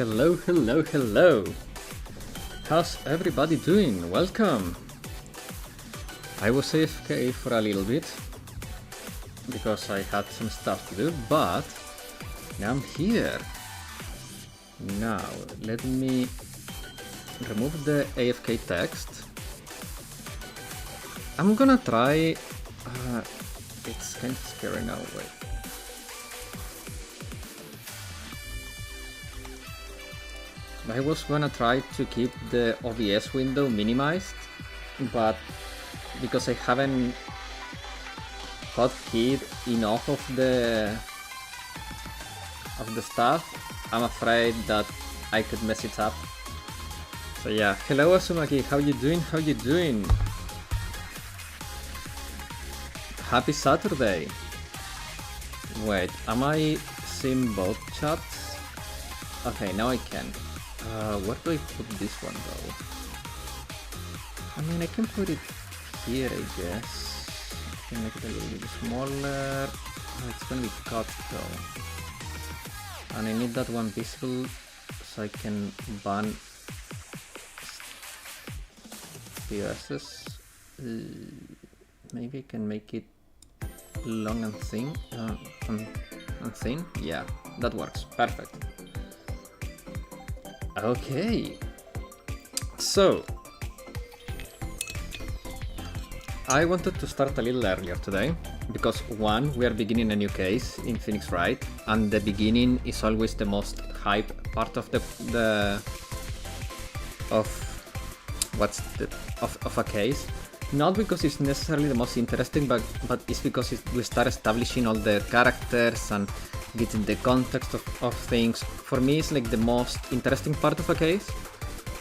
Hello, hello, hello. How's everybody doing? Welcome. I was AFK for a little bit because I had some stuff to do, but now I'm here. Now, let me remove the AFK text. I'm gonna try... it's kind of scary now, wait. I was gonna try to keep the OBS window minimized, but because I haven't hotkeyed enough of the stuff, I'm afraid that I could mess it up. So yeah, hello Asumaki, how you doing? How you doing? Happy Saturday. Wait, am I seeing both chats? Okay, now I can. Where do I put this one though? I mean, I can put it here, I guess. I can make it a little bit smaller. Oh, it's gonna be cut though. And I need that one visible so I can ban POSs. Maybe I can make it long and thin. And thin? Yeah, that works. Perfect. Okay, so I wanted to start a little earlier today because one, we are beginning a new case in Phoenix Wright, and the beginning is always the most hype part of of a case. Not because it's necessarily the most interesting, but it's because we start establishing all the characters and getting the context of things. For me, it's like the most interesting part of a case,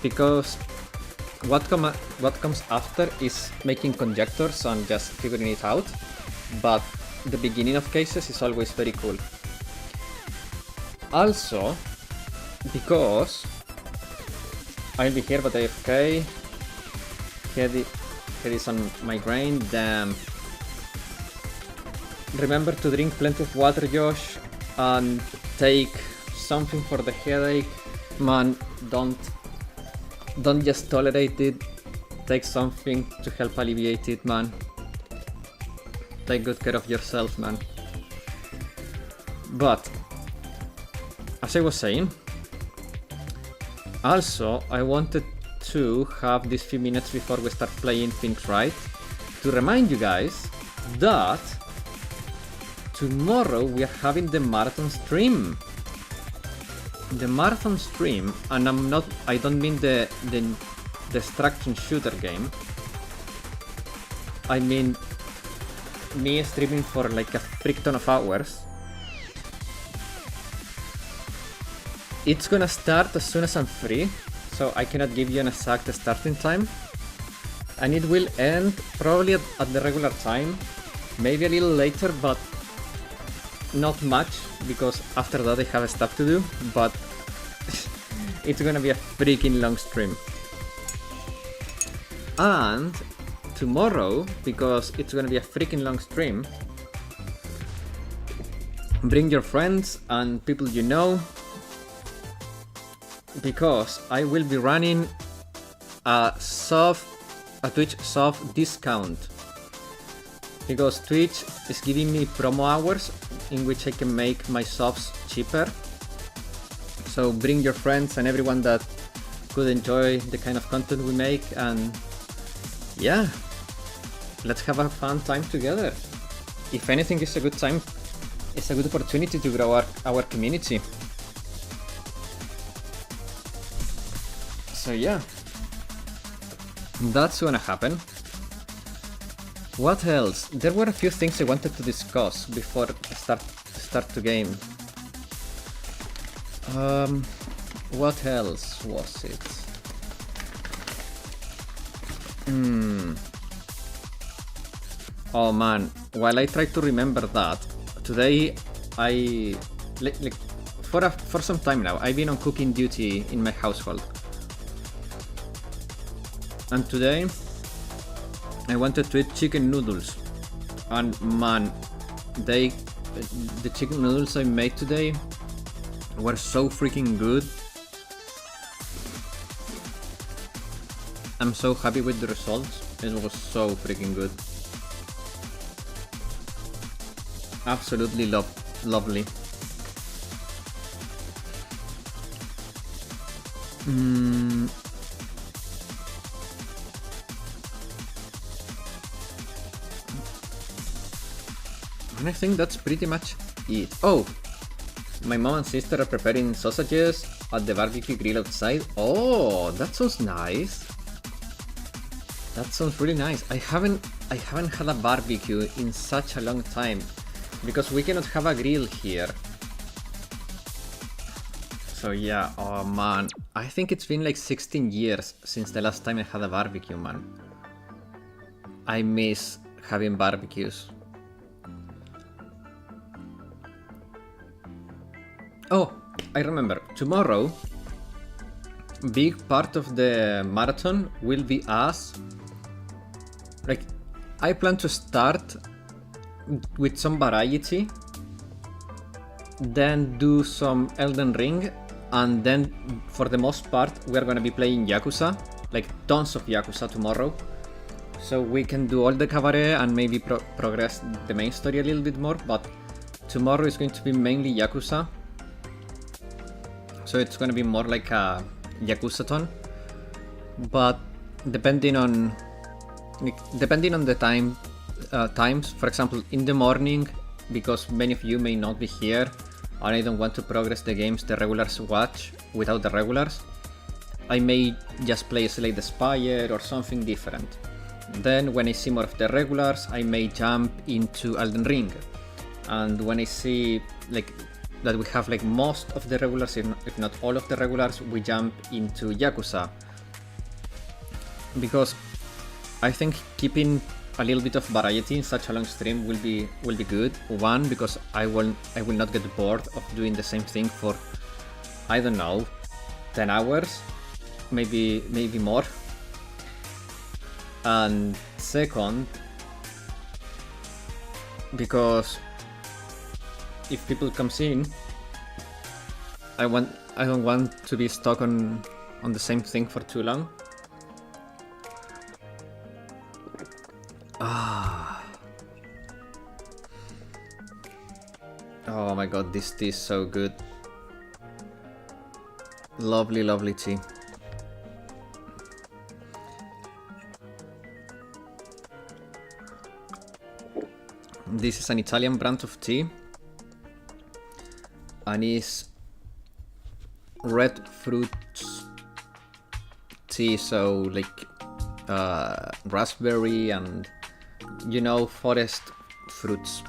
because what comes after is making conjectures and just figuring it out, but the beginning of cases is always very cool. Also, because I'll be here but AFK, head is on migraine, damn. Remember to drink plenty of water, Josh, and take something for the headache. Man, don't just tolerate it. Take something to help alleviate it, man. Take good care of yourself, man. But as I was saying, also I wanted to have these few minutes before we start playing Phoenix Wright to remind you guys that tomorrow we are having the marathon stream. The marathon stream, and I don't mean the destruction shooter game. I mean me streaming for like a freak ton of hours. It's gonna start as soon as I'm free, so I cannot give you an exact starting time. And it will end probably at the regular time, maybe a little later, but not much, because after that I have stuff to do, but it's gonna be a freaking long stream. And tomorrow, because it's gonna be a freaking long stream, bring your friends and people you know, because I will be running a Twitch sub discount. Because Twitch is giving me promo hours in which I can make my subs cheaper. So bring your friends and everyone that could enjoy the kind of content we make, and yeah, let's have a fun time together. If anything, it's a good time, it's a good opportunity to grow our community. So yeah, that's gonna happen. What else? There were a few things I wanted to discuss before I start the game. What else was it? Oh man, while I try to remember that, today for some time now, I've been on cooking duty in my household. And today I wanted to eat chicken noodles, and man, the chicken noodles I made today were so freaking good. I'm so happy with the results. It was so freaking good. Absolutely lovely. And I think that's pretty much it. Oh! My mom and sister are preparing sausages at the barbecue grill outside. Oh, that sounds nice. That sounds really nice. I haven't had a barbecue in such a long time because we cannot have a grill here. So yeah, oh man, I think it's been like 16 years since the last time I had a barbecue, man. I miss having barbecues. Oh, I remember, tomorrow, big part of the marathon will be us. Like, I plan to start with some variety, then do some Elden Ring, and then for the most part we're gonna be playing Yakuza, like tons of Yakuza tomorrow. So we can do all the cabaret and maybe progress the main story a little bit more, but tomorrow is going to be mainly Yakuza. So it's gonna be more like a Yakuza-ton, but depending on the times, for example, in the morning, because many of you may not be here, and I don't want to progress the games the regulars watch without the regulars, I may just play Slay the Spire or something different. Then when I see more of the regulars, I may jump into Elden Ring, and when I see like that we have like most of the regulars, if not all of the regulars, we jump into Yakuza. Because I think keeping a little bit of variety in such a long stream will be good. One, because I will not get bored of doing the same thing for, I don't know, 10 hours, maybe more. And second, because if people comes in, I don't want to be stuck on the same thing for too long. Oh my god, this tea is so good. Lovely, lovely tea. This is an Italian brand of tea, and it's red fruits tea, so like raspberry and, you know, forest fruits.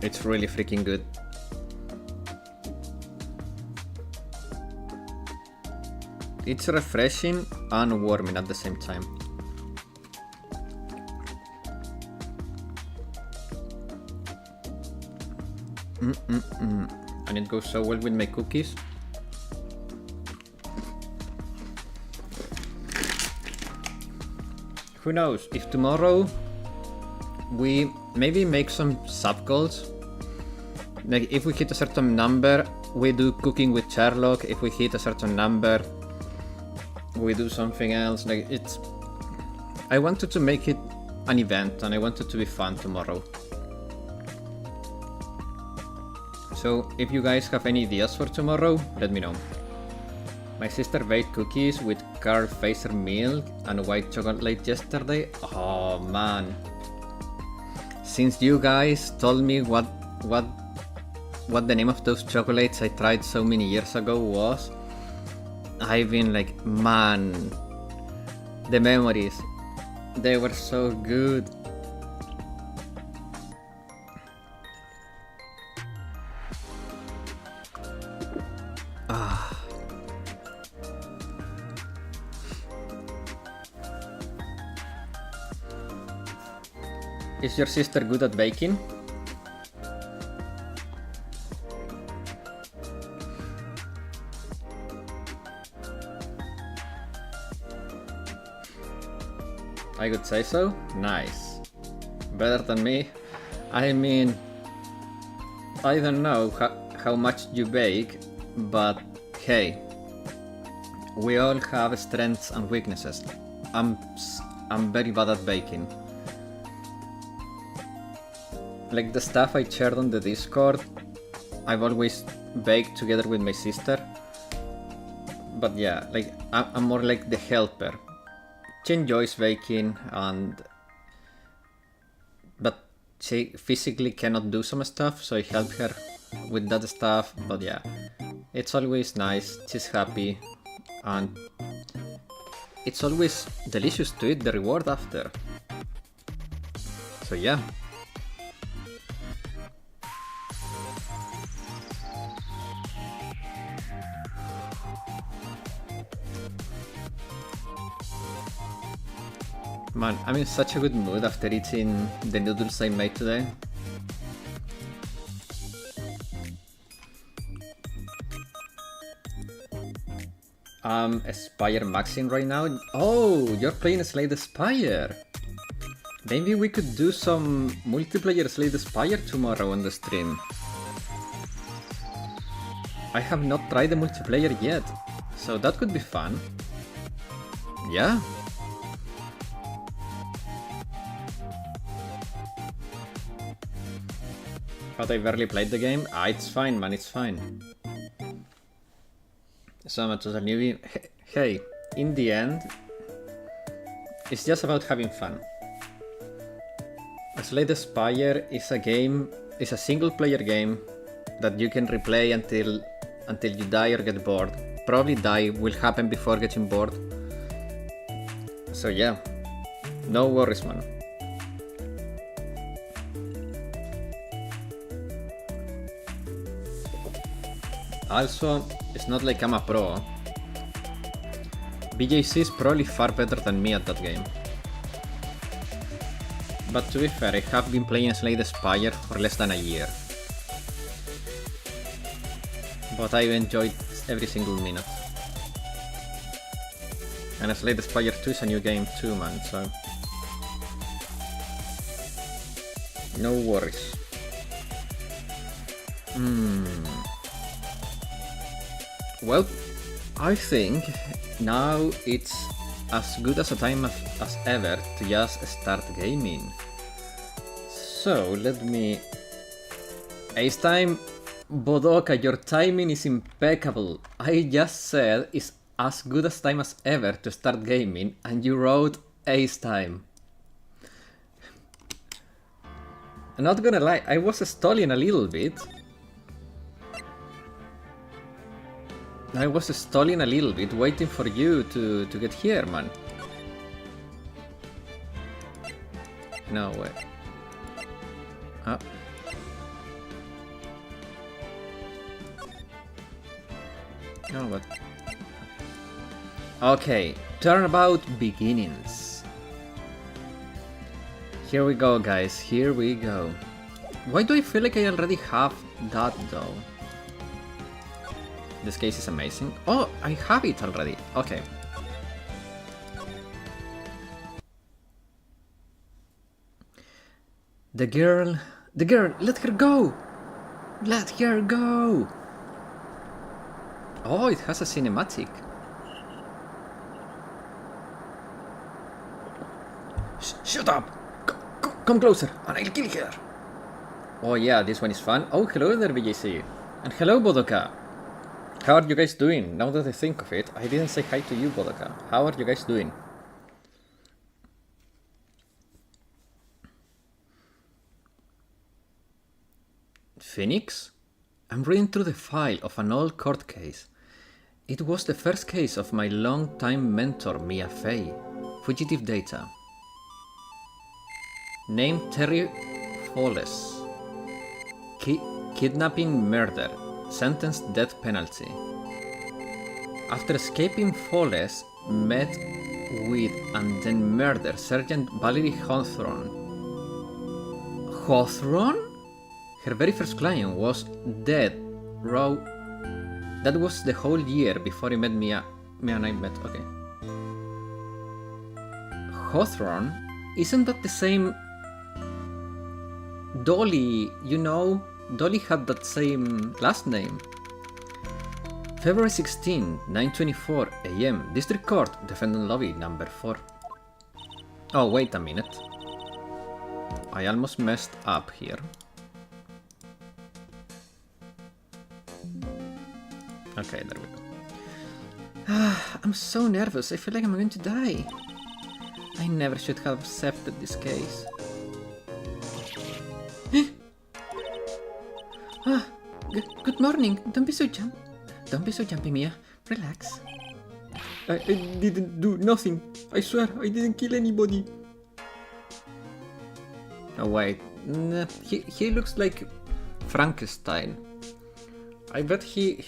It's really freaking good. It's refreshing and warming at the same time. And it goes so well with my cookies. Who knows, if tomorrow we maybe make some sub goals. Like if we hit a certain number, we do cooking with Sherlock. If we hit a certain number, we do something else. Like I wanted to make it an event, and I want it to be fun tomorrow. So if you guys have any ideas for tomorrow, let me know. My sister baked cookies with Carl Facer milk and white chocolate yesterday. Oh man. Since you guys told me what the name of those chocolates I tried so many years ago was, I've been like, man, the memories, they were so good. Is your sister good at baking? I could say so. Nice. Better than me. I mean, I don't know how much you bake, but hey, We all have strengths and weaknesses. I'm very bad at baking. Like the stuff I shared on the Discord, I've always baked together with my sister. But yeah, like I'm more like the helper. She enjoys baking, but she physically cannot do some stuff, so I help her with that stuff. But yeah, it's always nice. She's happy, and it's always delicious to eat the reward after. So yeah. Man, I'm in such a good mood after eating the noodles I made today. I'm Spire maxing right now. Oh, you're playing Slay the Spire! Maybe we could do some multiplayer Slay the Spire tomorrow on the stream. I have not tried the multiplayer yet, so that could be fun. Yeah. But I barely played the game. Ah, it's fine, man, it's fine. So I'm a total newbie. Hey, in the end, it's just about having fun. Slay the Spire is a single player game that you can replay until you die or get bored. Probably die will happen before getting bored. So yeah, no worries, man. Also, it's not like I'm a pro. BJC is probably far better than me at that game. But to be fair, I have been playing Slay the Spire for less than a year. But I've enjoyed every single minute. And Slay the Spire 2 is a new game too, man, so... no worries. Well, I think now it's as good as a time as ever to just start gaming. So let me... Ace time, Bodoka, your timing is impeccable. I just said it's as good as time as ever to start gaming, and you wrote Ace time. I'm not gonna lie, I was stalling a little bit. I was stalling a little bit, waiting for you to get here, man. No way. Oh. No, but... okay, turnabout beginnings. Here we go, guys, here we go. Why do I feel like I already have that, though? This case is amazing. Oh, I have it already. Okay. The girl, let her go! Let her go! Oh, it has a cinematic. Shut up! Come closer, and I'll kill her! Oh yeah, this one is fun. Oh, hello there, BJC. And hello, Bodoka. How are you guys doing? Now that I think of it, I didn't say hi to you, Bodoka. How are you guys doing? Phoenix? I'm reading through the file of an old court case. It was the first case of my long-time mentor, Mia Fey. Fugitive data. Name Terry Folles. Kidnapping, murder. Sentenced death penalty. After escaping, Folles met with and then murdered Sergeant Valerie Hawthorne. Hawthorne? Her very first client was dead. Raw. That was the whole year before he met Mia and I met. Okay. Hawthorne? Isn't that the same... Dolly, you know? Dolly had that same last name. February 16, 9:24 AM. District Court, defendant lobby number 4. Oh, wait a minute. I almost messed up here. Okay, there we go. I'm so nervous. I feel like I'm going to die. I never should have accepted this case. Good morning. Don't be so jumpy, Mia. Relax. I didn't do nothing. I swear, I didn't kill anybody. Oh wait, he looks like Frankenstein. I bet he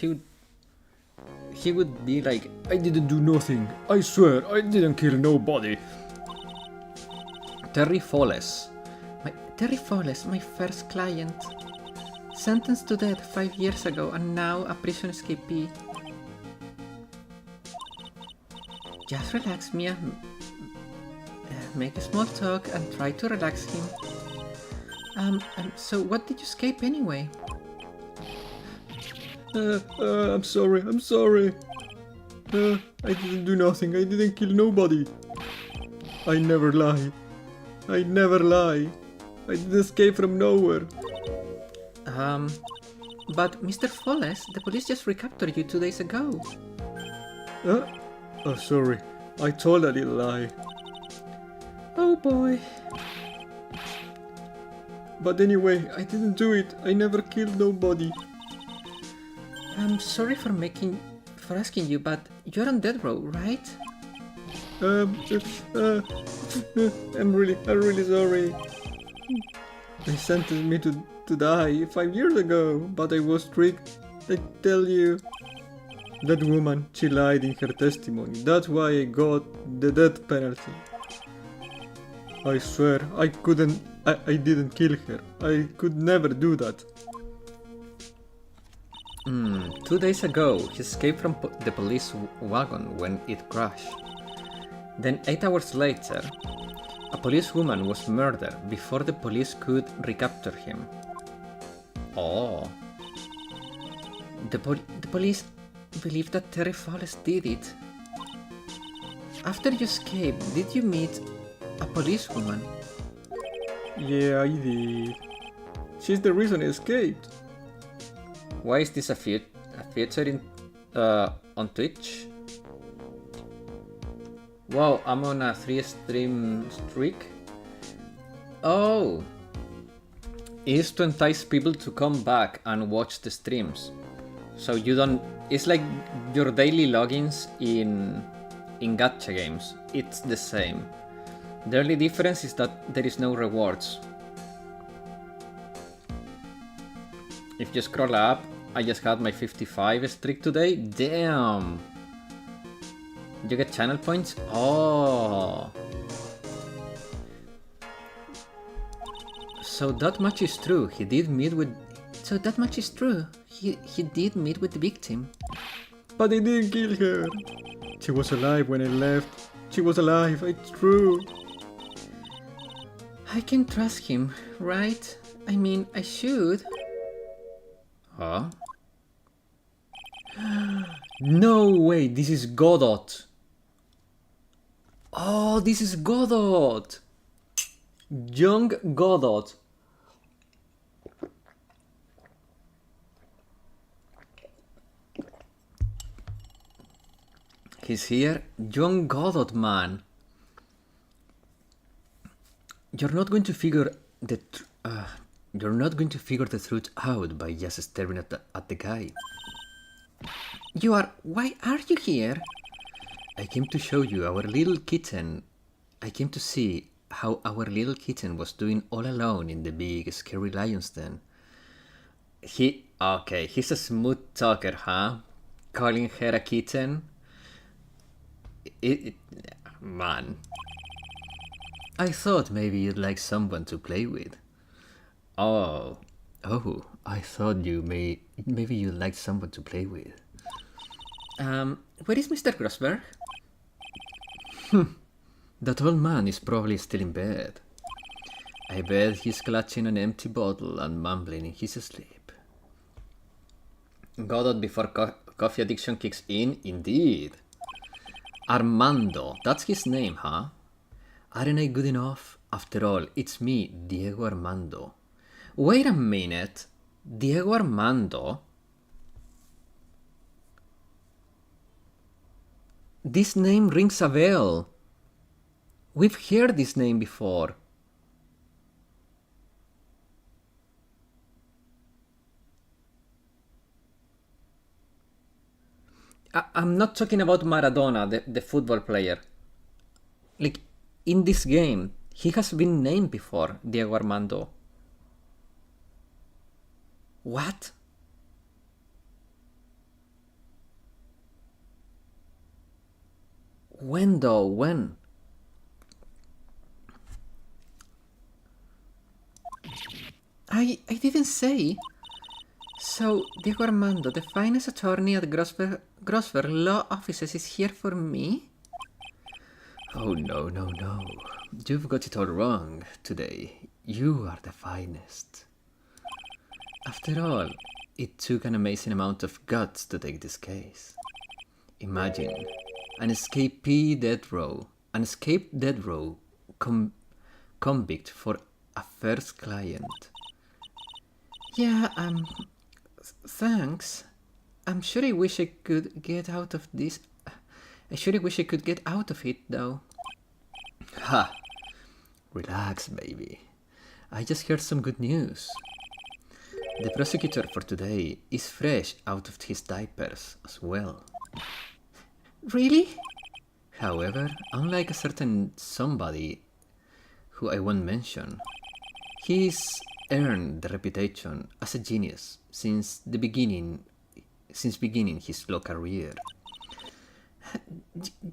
would be like, I didn't do nothing. I swear, I didn't kill nobody. Terry Folles, my first client. Sentenced to death 5 years ago and now a prison escapee. Just relax, Mia. Make a small talk and try to relax him. So what did you escape anyway? I'm sorry. I didn't do nothing. I didn't kill nobody. I never lie. I didn't escape from nowhere. But Mr. Folles, the police just recaptured you 2 days ago. Oh, sorry. I told a little lie. Oh boy. But anyway, I didn't do it. I never killed nobody. I'm sorry for asking you, but you're on death row, right? I'm really sorry. They sentenced me to die 5 years ago, but I was tricked. I tell you. That woman, she lied in her testimony. That's why I got the death penalty. I swear, I didn't kill her. I could never do that. 2 days ago, he escaped from the police wagon when it crashed. Then 8 hours later, a policewoman was murdered before the police could recapture him. Oh. The police believe that Terry Folles did it. After you escaped, did you meet a policewoman? Yeah, I did. She's the reason I escaped. Why is this a feature in on Twitch? Wow, I'm on a 3-stream streak. Oh, it's to entice people to come back and watch the streams. So you don't. It's like your daily logins in gacha games. It's the same. The only difference is that there is no rewards. If you scroll up, I just had my 55 streak today. Damn! You get channel points? Oh! So that much is true. He did meet with... So that much is true. He did meet with the victim. But I didn't kill her. She was alive when I left. She was alive, it's true. I can trust him, right? I mean, I should. Huh? No way, this is Godot. Oh, this is Godot. Young Godot. He's here. Young Godot, man. You're not going to figure the truth out by just staring at the guy. You are... Why are you here? I came to show you our little kitten. I came to see how our little kitten was doing all alone in the big scary lion's den. He's a smooth talker, huh? Calling her a kitten? Man. I thought maybe you'd like someone to play with. Oh, I thought maybe you'd like someone to play with. Where is Mr. Grossberg? That old man is probably still in bed. I bet he's clutching an empty bottle and mumbling in his sleep. Godot, before coffee addiction kicks in, indeed. Armando, that's his name, huh? Aren't I good enough? After all, it's me, Diego Armando. Wait a minute. Diego Armando? This name rings a bell. We've heard this name before. I'm not talking about Maradona, the football player. Like, in this game, he has been named before, Diego Armando. What? When though? When? I didn't say. So, Diego Armando, the finest attorney at Grosvenor Law Offices, is here for me? Oh, no. You've got it all wrong today. You are the finest. After all, it took an amazing amount of guts to take this case. Imagine, an escaped death row convict for a first client. Yeah, thanks. I'm sure I wish I could get out of this. I sure wish I could get out of it, though. Ha! Relax, baby. I just heard some good news. The prosecutor for today is fresh out of his diapers as well. Really? However, unlike a certain somebody who I won't mention, he's earned the reputation as a genius since beginning his law career.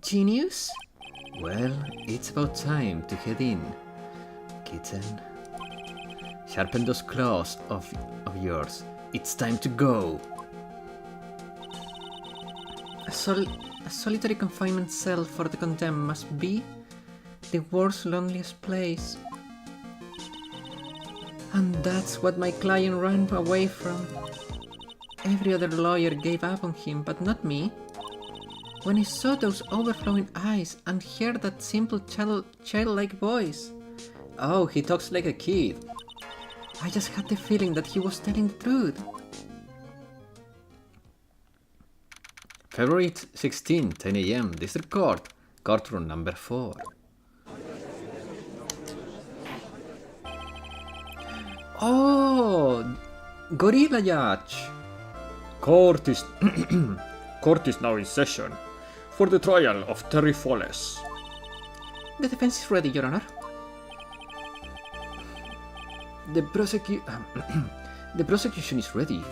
Genius? Well, it's about time to head in, kitten. Sharpen those claws of yours. It's time to go. A solitary confinement cell for the condemned must be the world's loneliest place. And that's what my client ran away from. Every other lawyer gave up on him, but not me. When I saw those overflowing eyes and heard that simple childlike voice. Oh, he talks like a kid. I just had the feeling that he was telling the truth. February 16, 10 a.m. District Court, courtroom number 4. Oh, Gorilla Judge. Court is now in session for the trial of Terry Folles. The defense is ready, Your Honor. The prosecution is ready.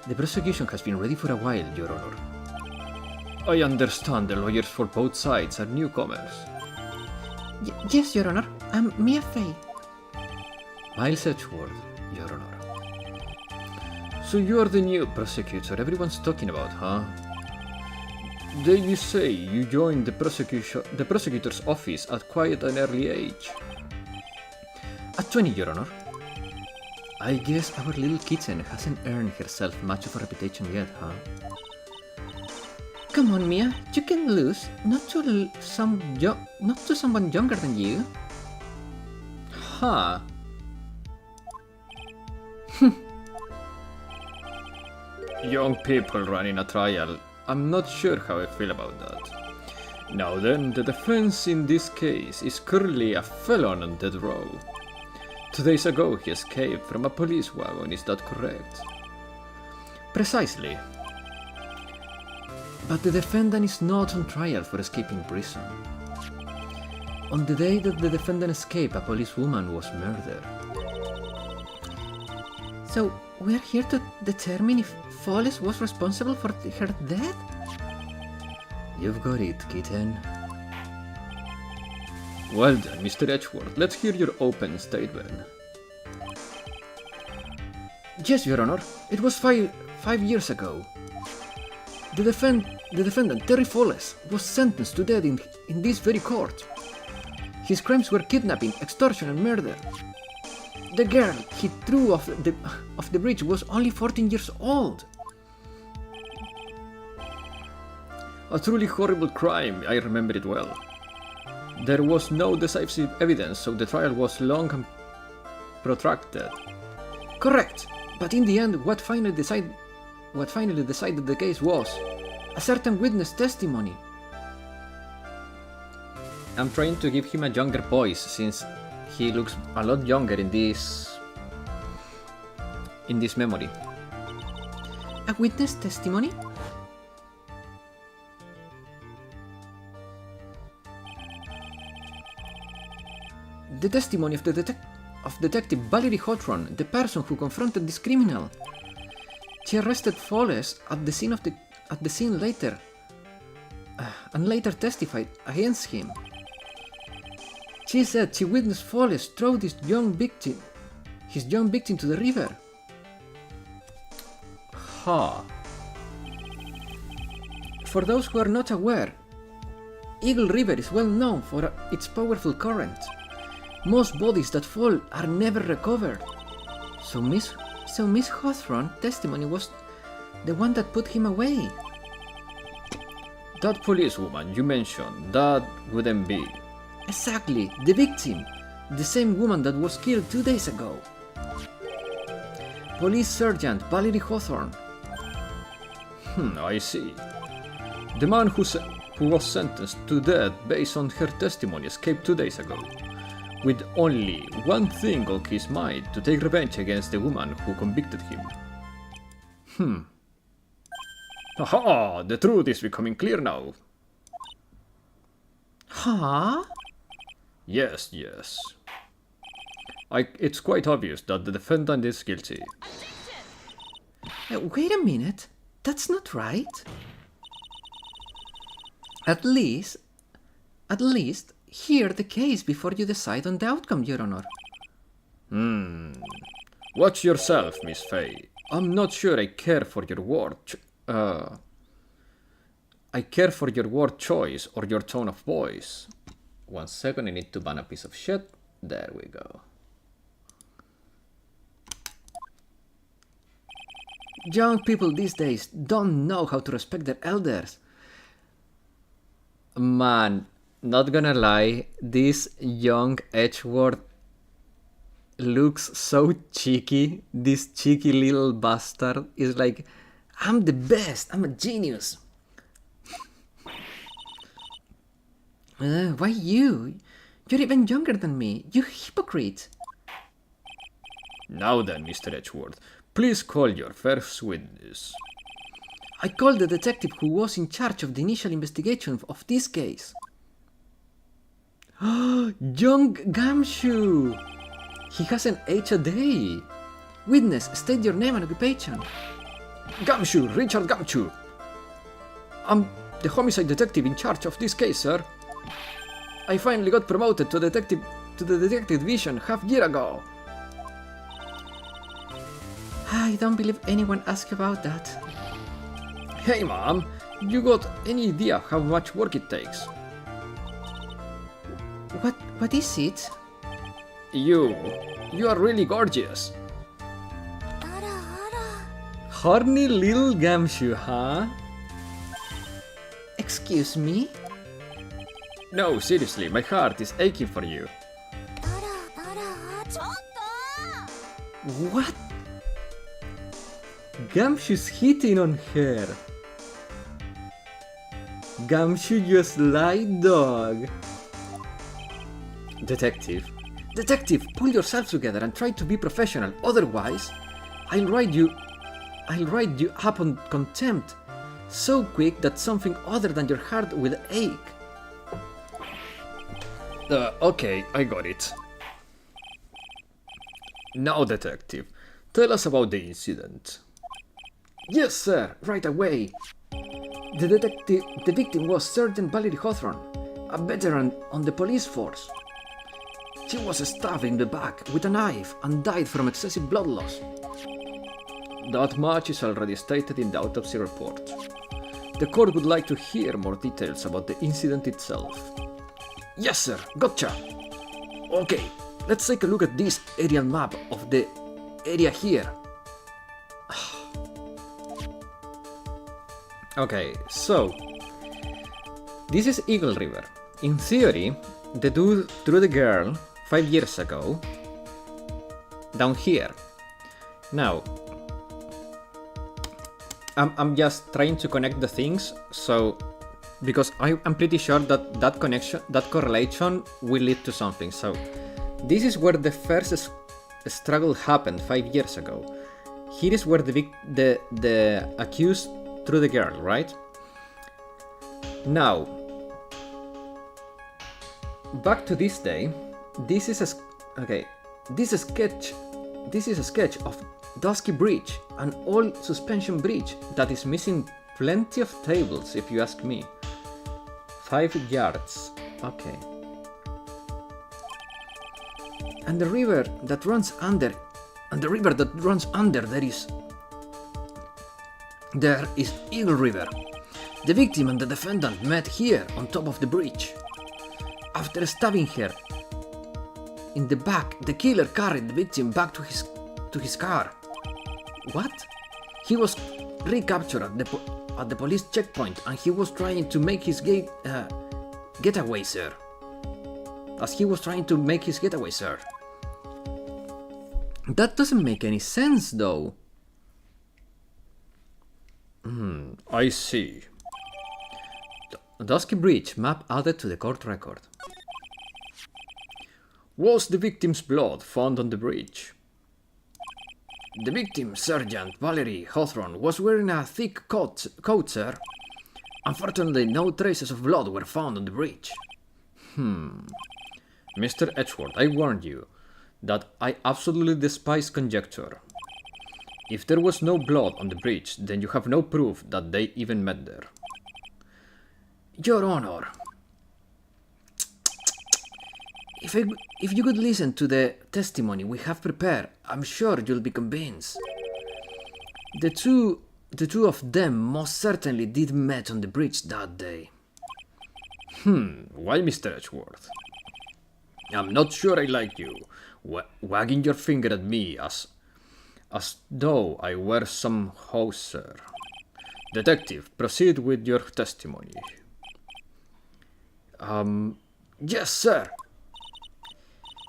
The prosecution has been ready for a while, Your Honor. I understand the lawyers for both sides are newcomers. Yes, Your Honor. I'm Mia Fey. Miles Edgeworth, Your Honor. So you're the new prosecutor everyone's talking about, huh? Did you say you joined the prosecutor's office at quite an early age? At 20, Your Honor. I guess our little kitten hasn't earned herself much of a reputation yet, huh? Come on, Mia. You can lose. Not to someone younger than you. Huh. Young people running a trial. I'm not sure how I feel about that. Now then, the defense in this case is currently a felon on death row. 2 days ago he escaped from a police wagon, is that correct? Precisely. But the defendant is not on trial for escaping prison. On the day that the defendant escaped, a policewoman was murdered. So, we're here to determine if Folles was responsible for her death? You've got it, kitten. Well then, Mr. Edgeworth, let's hear your open statement. Yes, Your Honor. It was five years ago. The defendant, Terry Folles, was sentenced to death in this very court. His crimes were kidnapping, extortion, and murder. The girl he threw off the bridge was only 14 years old. A truly horrible crime, I remember it well. There was no decisive evidence, so the trial was long and protracted. Correct, but in the end, what finally decided the case was a certain witness testimony. I'm trying to give him a younger voice since he looks a lot younger in this memory. A witness testimony? The testimony of Detective Valerie Hawthorne, the person who confronted this criminal. She arrested Foles at the scene later, and later testified against him. She said she witnessed Foles throw his young victim to the river. Ha! For those who are not aware, Eagle River is well known for its powerful current. Most bodies that fall are never recovered. So Miss Hawthorne's testimony was the one that put him away. That policewoman you mentioned, that wouldn't be... Exactly, the victim. The same woman that was killed 2 days ago. Police Sergeant Valerie Hawthorne. I see. The man who was sentenced to death based on her testimony escaped 2 days ago, with only one thing on his mind: to take revenge against the woman who convicted him. Aha! The truth is becoming clear now. Huh? Yes. It's quite obvious that the defendant is guilty. Wait a minute. That's not right. At least hear the case before you decide on the outcome, Your Honor. Watch yourself, Miss Faye. I'm not sure I care for your word choice or your tone of voice. 1 second, I need to ban a piece of shit. There we go. Young people these days don't know how to respect their elders. Man, not gonna lie, this young Edgeworth looks so cheeky. This cheeky little bastard is like, I'm the best, I'm a genius. Why you? You're even younger than me, you hypocrite. Now then, Mr. Edgeworth, please call your first witness. I called the detective who was in charge of the initial investigation of this case. Young Gumshoe! He hasn't aged a day. Witness, state your name and occupation. Gumshoe, Richard Gumshoe. I'm the homicide detective in charge of this case, sir. I finally got promoted to the detective division half year ago. I don't believe anyone asked about that. Hey, ma'am, you got any idea how much work it takes? What is it? You are really gorgeous. Horny little Gumshoe, huh? Excuse me? No, seriously, my heart is aching for you. What? Gumshoe's hitting on her. Gumshoe, you sly dog. Detective, pull yourself together and try to be professional. Otherwise, I'll write you up on contempt, so quick that something other than your heart will ache. Okay, I got it. Now, detective, tell us about the incident. Yes, sir, right away. The victim was Sergeant Valerie Hawthorne, a veteran on the police force. She was stabbed in the back with a knife and died from excessive blood loss. That much is already stated in the autopsy report. The court would like to hear more details about the incident itself. Yes, sir, gotcha. Okay, let's take a look at this aerial map of the area here. Okay, so This is Eagle River. In theory, the dude threw the girl 5 years ago down here. Now, I'm just trying to connect the things, so because I'm pretty sure that that correlation will lead to something. So this is where the first struggle happened 5 years ago. Here is where the accused threw the girl, right? Now, back to this day. This is a sketch of Dusky Bridge, an old suspension bridge that is missing plenty of tables, if you ask me. 5 yards. Okay. And the river that runs under, there is Eagle River. The victim and the defendant met here on top of the bridge. After stabbing her in the back, the killer carried the victim back to his car. What? He was recaptured at the police checkpoint, and he was trying to make his getaway, sir. That doesn't make any sense, though. I see. Dusky Bridge map added to the court record. Was the victim's blood found on the bridge? The victim, Sergeant Valerie Hawthorne, was wearing a thick coat, sir. Unfortunately, no traces of blood were found on the bridge. Mr. Edgeworth, I warned you that I absolutely despise conjecture. If there was no blood on the bridge, then you have no proof that they even met there. Your Honor, if you could listen to the testimony we have prepared, I'm sure you'll be convinced. The two of them most certainly did meet on the bridge that day. Why, Mr. Edgeworth? I'm not sure I like you, wagging your finger at me as though I were some hoser. Detective, proceed with your testimony. Yes, sir.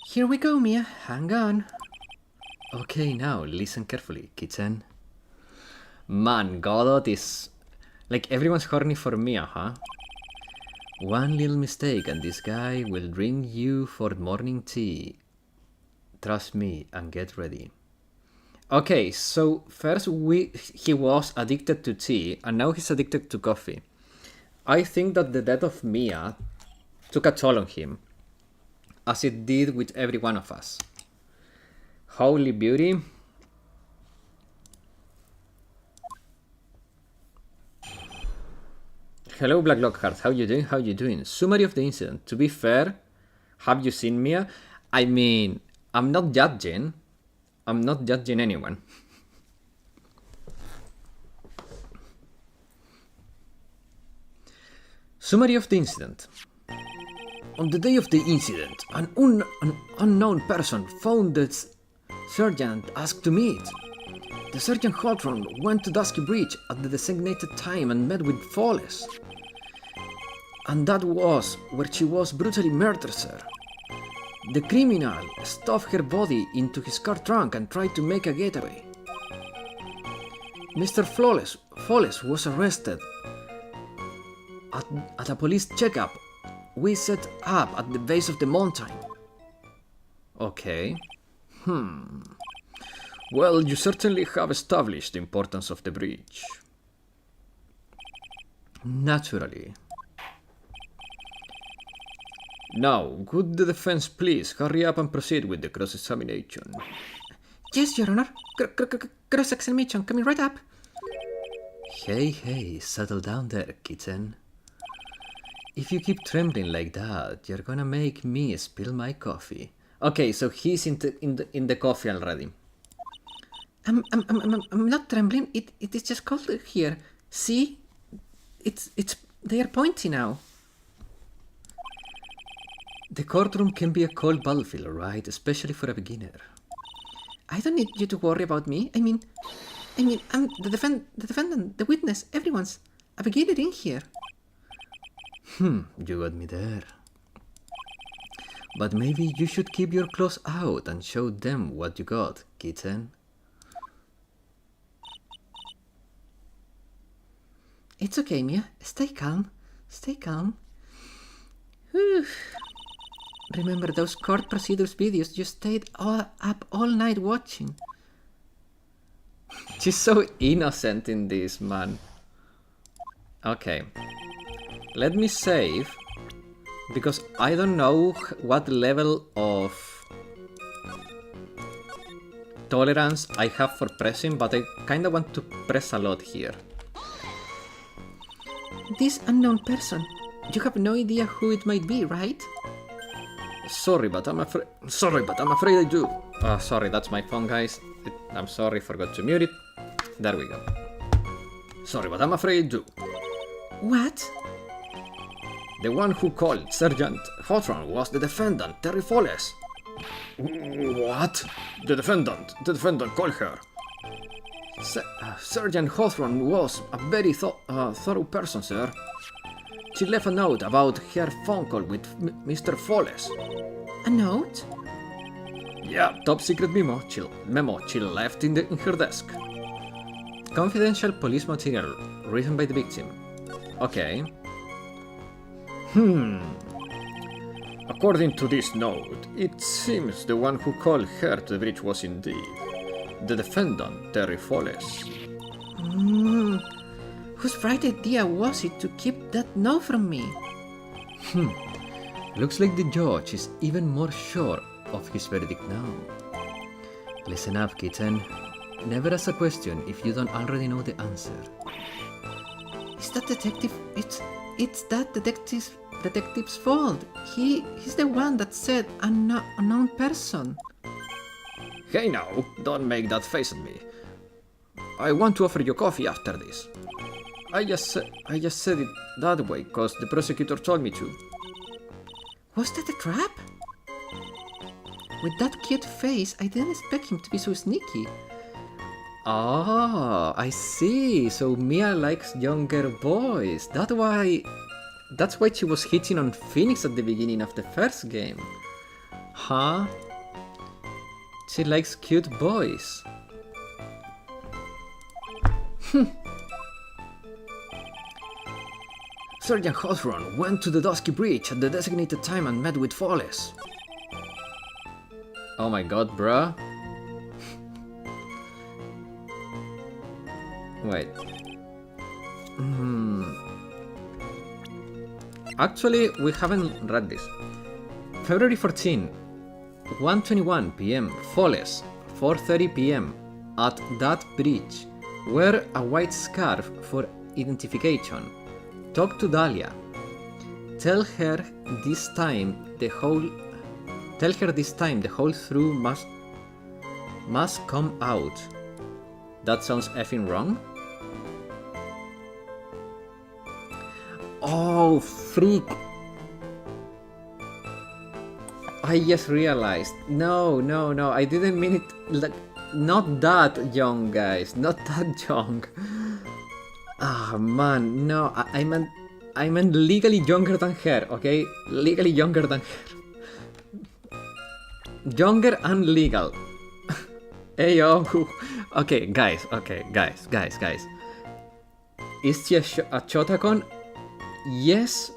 Here we go, Mia. Hang on. Okay, now listen carefully, kitten. Man, Godot is... like everyone's horny for Mia, huh? One little mistake and this guy will bring you for morning tea. Trust me and get ready. Okay, so first he was addicted to tea and now he's addicted to coffee. I think that the death of Mia took a toll on him, as it did with every one of us. Holy beauty. Hello, Black Lockhart. How you doing? Summary of the incident. To be fair, have you seen Mia? I mean, I'm not judging anyone. Summary of the incident. On the day of the incident, an unknown person found the sergeant asked to meet. The Sergeant Hawthorne went to Dusky Bridge at the designated time and met with Flawless. And that was where she was brutally murdered, sir. The criminal stuffed her body into his car trunk and tried to make a getaway. Mr. Flawless was arrested at a police checkup we set up at the base of the mountain. Okay. Well, you certainly have established the importance of the bridge. Naturally. Now, could the defense please hurry up and proceed with the cross-examination? Yes, Your Honor. Cross-examination coming right up. Hey, settle down there, kitten. If you keep trembling like that, you're gonna make me spill my coffee. Okay, so he's in the coffee already. I'm not trembling. It is just cold here. See, they are pointy now. The courtroom can be a cold battlefield, right? Especially for a beginner. I don't need you to worry about me. I mean, I'm the defendant, the witness, everyone's a beginner in here. You got me there. But maybe you should keep your claws out and show them what you got, kitten. It's okay, Mia. Stay calm. Stay calm. Whew. Remember those court procedures videos you stayed up all night watching? She's so innocent in this, man. Okay. Let me save. Because I don't know what level of tolerance I have for pressing, but I kinda want to press a lot here. This unknown person. You have no idea who it might be, right? Sorry, but I'm afraid I do. Sorry, that's my phone, guys. I'm sorry, forgot to mute it. There we go. Sorry, but I'm afraid I do. What? The one who called Sergeant Hawthorne was the defendant, Terry Folles. What? The defendant called her. Sergeant Hawthorne was a very thorough person, sir. She left a note about her phone call with Mr. Folles. A note? Yeah, top secret memo she left in her desk. Confidential police material written by the victim. Okay. According to this note, it seems the one who called her to the bridge was indeed the defendant, Terry Folles. Whose bright idea was it to keep that note from me? Looks like the judge is even more sure of his verdict now. Listen up, kitten. Never ask a question if you don't already know the answer. Is that detective? It's that detective's fault. He's the one that said unknown person. Hey now, don't make that face at me. I want to offer you coffee after this. I just said it that way because the prosecutor told me to. Was that a trap? With that cute face, I didn't expect him to be so sneaky. Ah, I see. So Mia likes younger boys. That's why she was hitting on Phoenix at the beginning of the first game. Huh? She likes cute boys. Sergeant Hawthorne went to the Dusky Bridge at the designated time and met with Folles. Oh my god, bruh. Wait. Actually, we haven't read this. February 14, 1:21 p.m. Folles, 4:30 p.m. at that bridge. Wear a white scarf for identification. Talk to Dahlia. Tell her this time the whole truth must come out. That sounds effing wrong. Oh, freak. I just realized. No, I didn't mean it like not that young, guys. Not that young. Ah, man, no, I meant legally younger than her, okay? Legally younger than her. Younger and legal. Ayo. Okay, guys. Is she a Shotacon? Yes,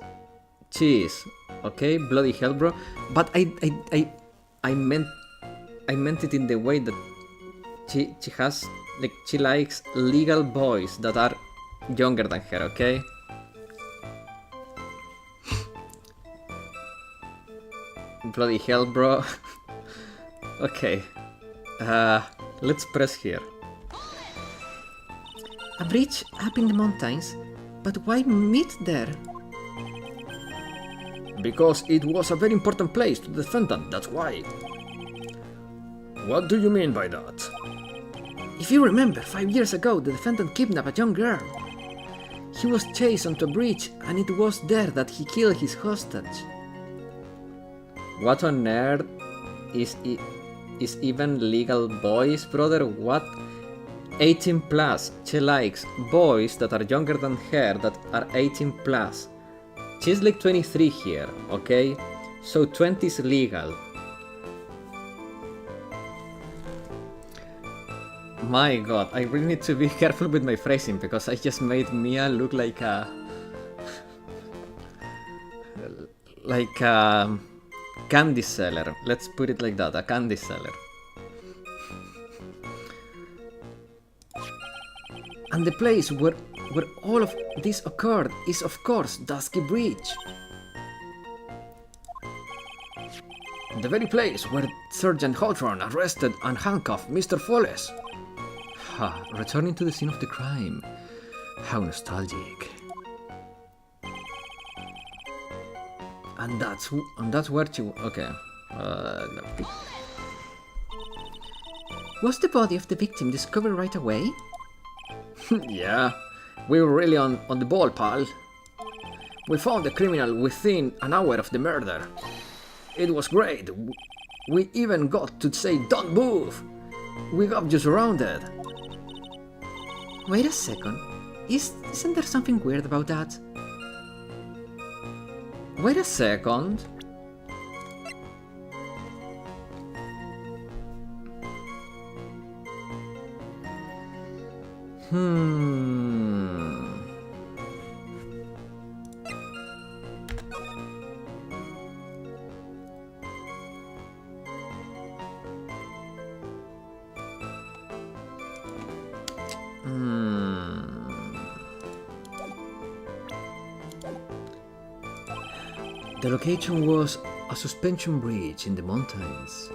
she is. Okay, bloody hell, bro. But I meant it in the way that she has, like, she likes legal boys that are younger than her, okay? Bloody hell, bro. Okay. Let's press here. A bridge up in the mountains? But why meet there? Because it was a very important place to the defendant, that's why. What do you mean by that? If you remember, 5 years ago the defendant kidnapped a young girl. He was chased onto a bridge and it was there that he killed his hostage. What on earth is even legal boys, brother? What? 18 plus. She likes boys that are younger than her that are 18 plus. she's like 23 here, okay? So 20 is legal. My god, I really need to be careful with my phrasing because I just made Mia look like a... like a candy seller. Let's put it like that, a candy seller. And the place where all of this occurred is of course Dusky Bridge. The very place where Sergeant Hawthorne arrested and handcuffed Mr. Folles. Returning to the scene of the crime. How nostalgic. And that's where you... okay. No. Was the body of the victim discovered right away? Yeah, we were really on the ball, pal. We found the criminal within an hour of the murder. It was great. We even got to say, "Don't move!" We got you surrounded. Wait a second. Isn't there something weird about that? Wait a second. The location was a suspension bridge in the mountains.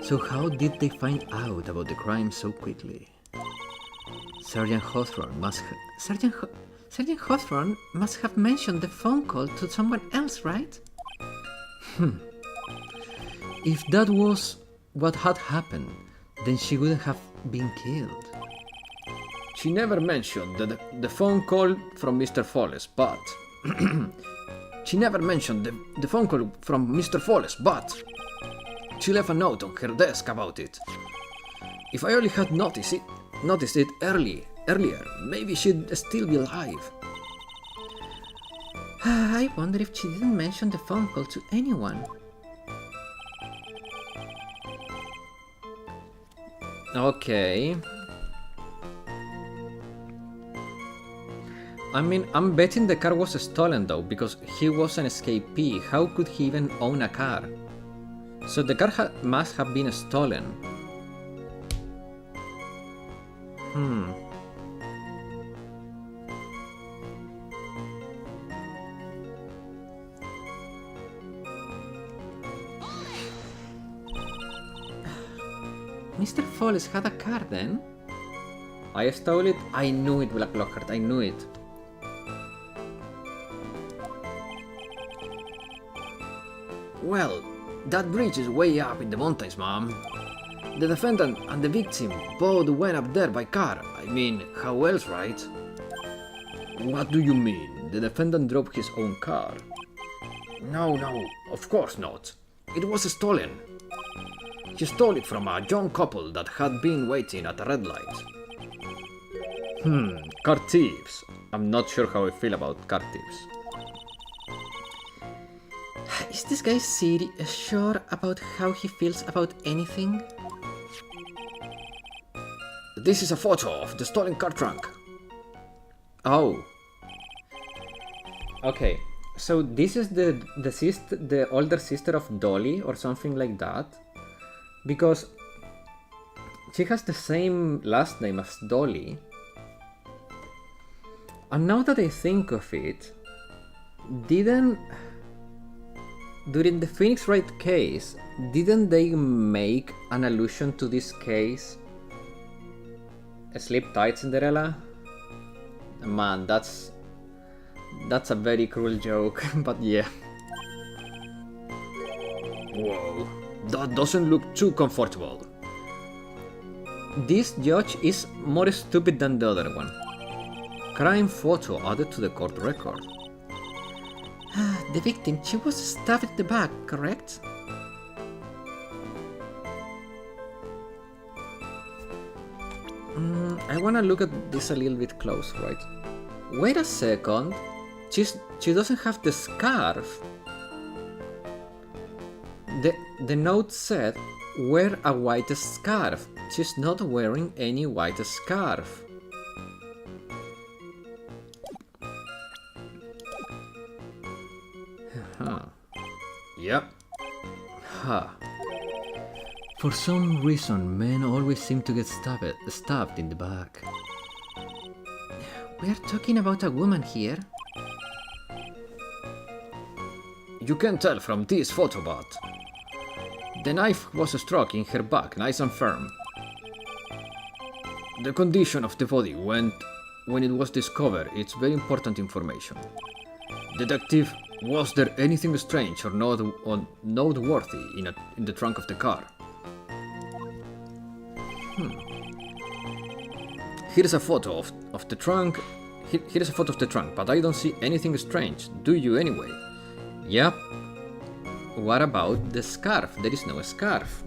So how did they find out about the crime so quickly? Sergeant Hawthorne must have mentioned the phone call to someone else, right? If that was what had happened, then she wouldn't have been killed. She never mentioned the phone call from Mr. Folles, but... She never mentioned the phone call from Mr. Folles, but... She left a note on her desk about it. If I only had noticed it earlier, maybe she'd still be alive. I wonder if she didn't mention the phone call to anyone. Okay. I mean, I'm betting the car was stolen though, because he was an escapee. How could he even own a car? So the car must have been stolen. Mr. Folles had a car then? I stole it? I knew it, Black Lockhart, I knew it. Well, that bridge is way up in the mountains, Mom. The defendant and the victim both went up there by car. I mean, how else, right? What do you mean? The defendant drove his own car? No, of course not. It was stolen. He stole it from a young couple that had been waiting at a red light. Car thieves. I'm not sure how I feel about car thieves. Is this guy sure about how he feels about anything? This is a photo of the stolen car trunk. Oh. Okay, so this is the older sister of Dolly or something like that. Because she has the same last name as Dolly. And now that I think of it, during the Phoenix Wright case, didn't they make an allusion to this case? Sleep tight, Cinderella? Man, that's a very cruel joke, but yeah. Whoa, that doesn't look too comfortable. This judge is more stupid than the other one. Crime photo added to the court record. The victim, she was stabbed at the back, correct? I wanna look at this a little bit close, right? Wait a second. She doesn't have the scarf. The note said, wear a white scarf. She's not wearing any white scarf. Yep. Huh. For some reason, men always seem to get stabbed in the back. We are talking about a woman here. You can tell from this photo, but the knife was struck in her back, nice and firm. The condition of the body when it was discovered, it's very important information. Detective, was there anything strange or noteworthy in the trunk of the car? Here's a photo of the trunk. Here's a photo of the trunk, but I don't see anything strange. Do you anyway? Yep. What about the scarf? There is no scarf.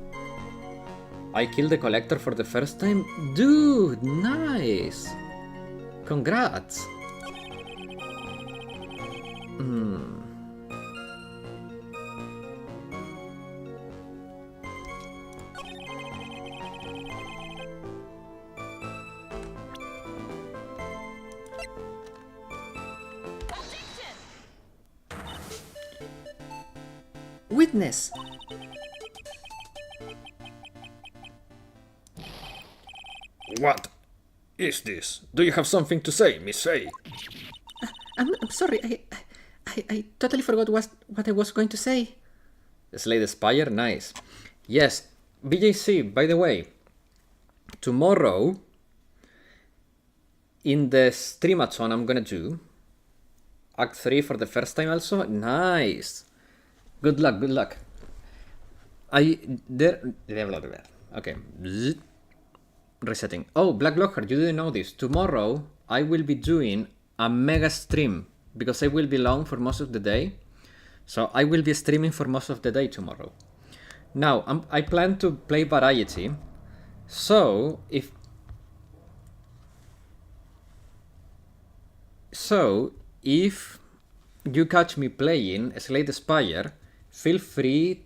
I killed the collector for the first time? Dude, nice! Congrats! Witness! What is this? Do you have something to say, Miss Fay? I'm sorry, I totally forgot what I was going to say. Slay the Spire, nice. Yes, BJC, by the way, tomorrow, in the streamathon I'm gonna do, Act 3 for the first time also, nice. Good luck, good luck. Okay. Resetting. Oh, Black Locker, you didn't know this. Tomorrow, I will be doing a mega stream because I will be long for most of the day. So I will be streaming for most of the day tomorrow. Now, I plan to play variety. So, if you catch me playing Slay the Spire, feel free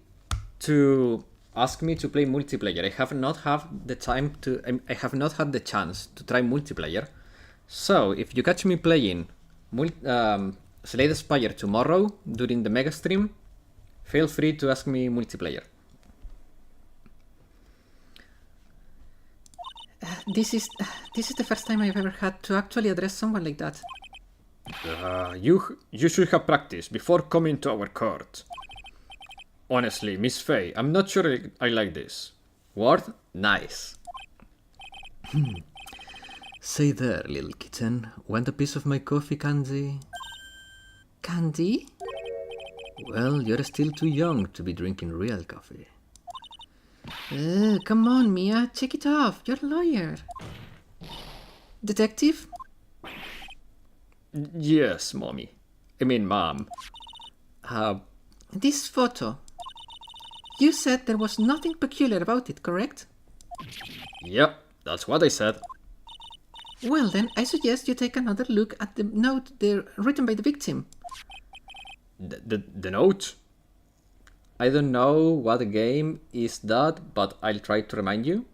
to ask me to play multiplayer. I have not had the chance to try multiplayer. So if you catch me playing Slay the Spire tomorrow during the mega stream, feel free to ask me multiplayer. This is the first time I've ever had to actually address someone like that. You should have practiced before coming to our court. Honestly, Miss Fay, I'm not sure I like this. Word? Nice. Say there, little kitten. Want a piece of my coffee, Candy? Candy? Well, you're still too young to be drinking real coffee. Come on, Mia. Check it off. You're a lawyer. Detective? Yes, Mommy. I mean, Mom. This photo. You said there was nothing peculiar about it, correct? Yep, that's what I said. Well then, I suggest you take another look at the note there written by the victim. The note? I don't know what game is that, but I'll try to remind you.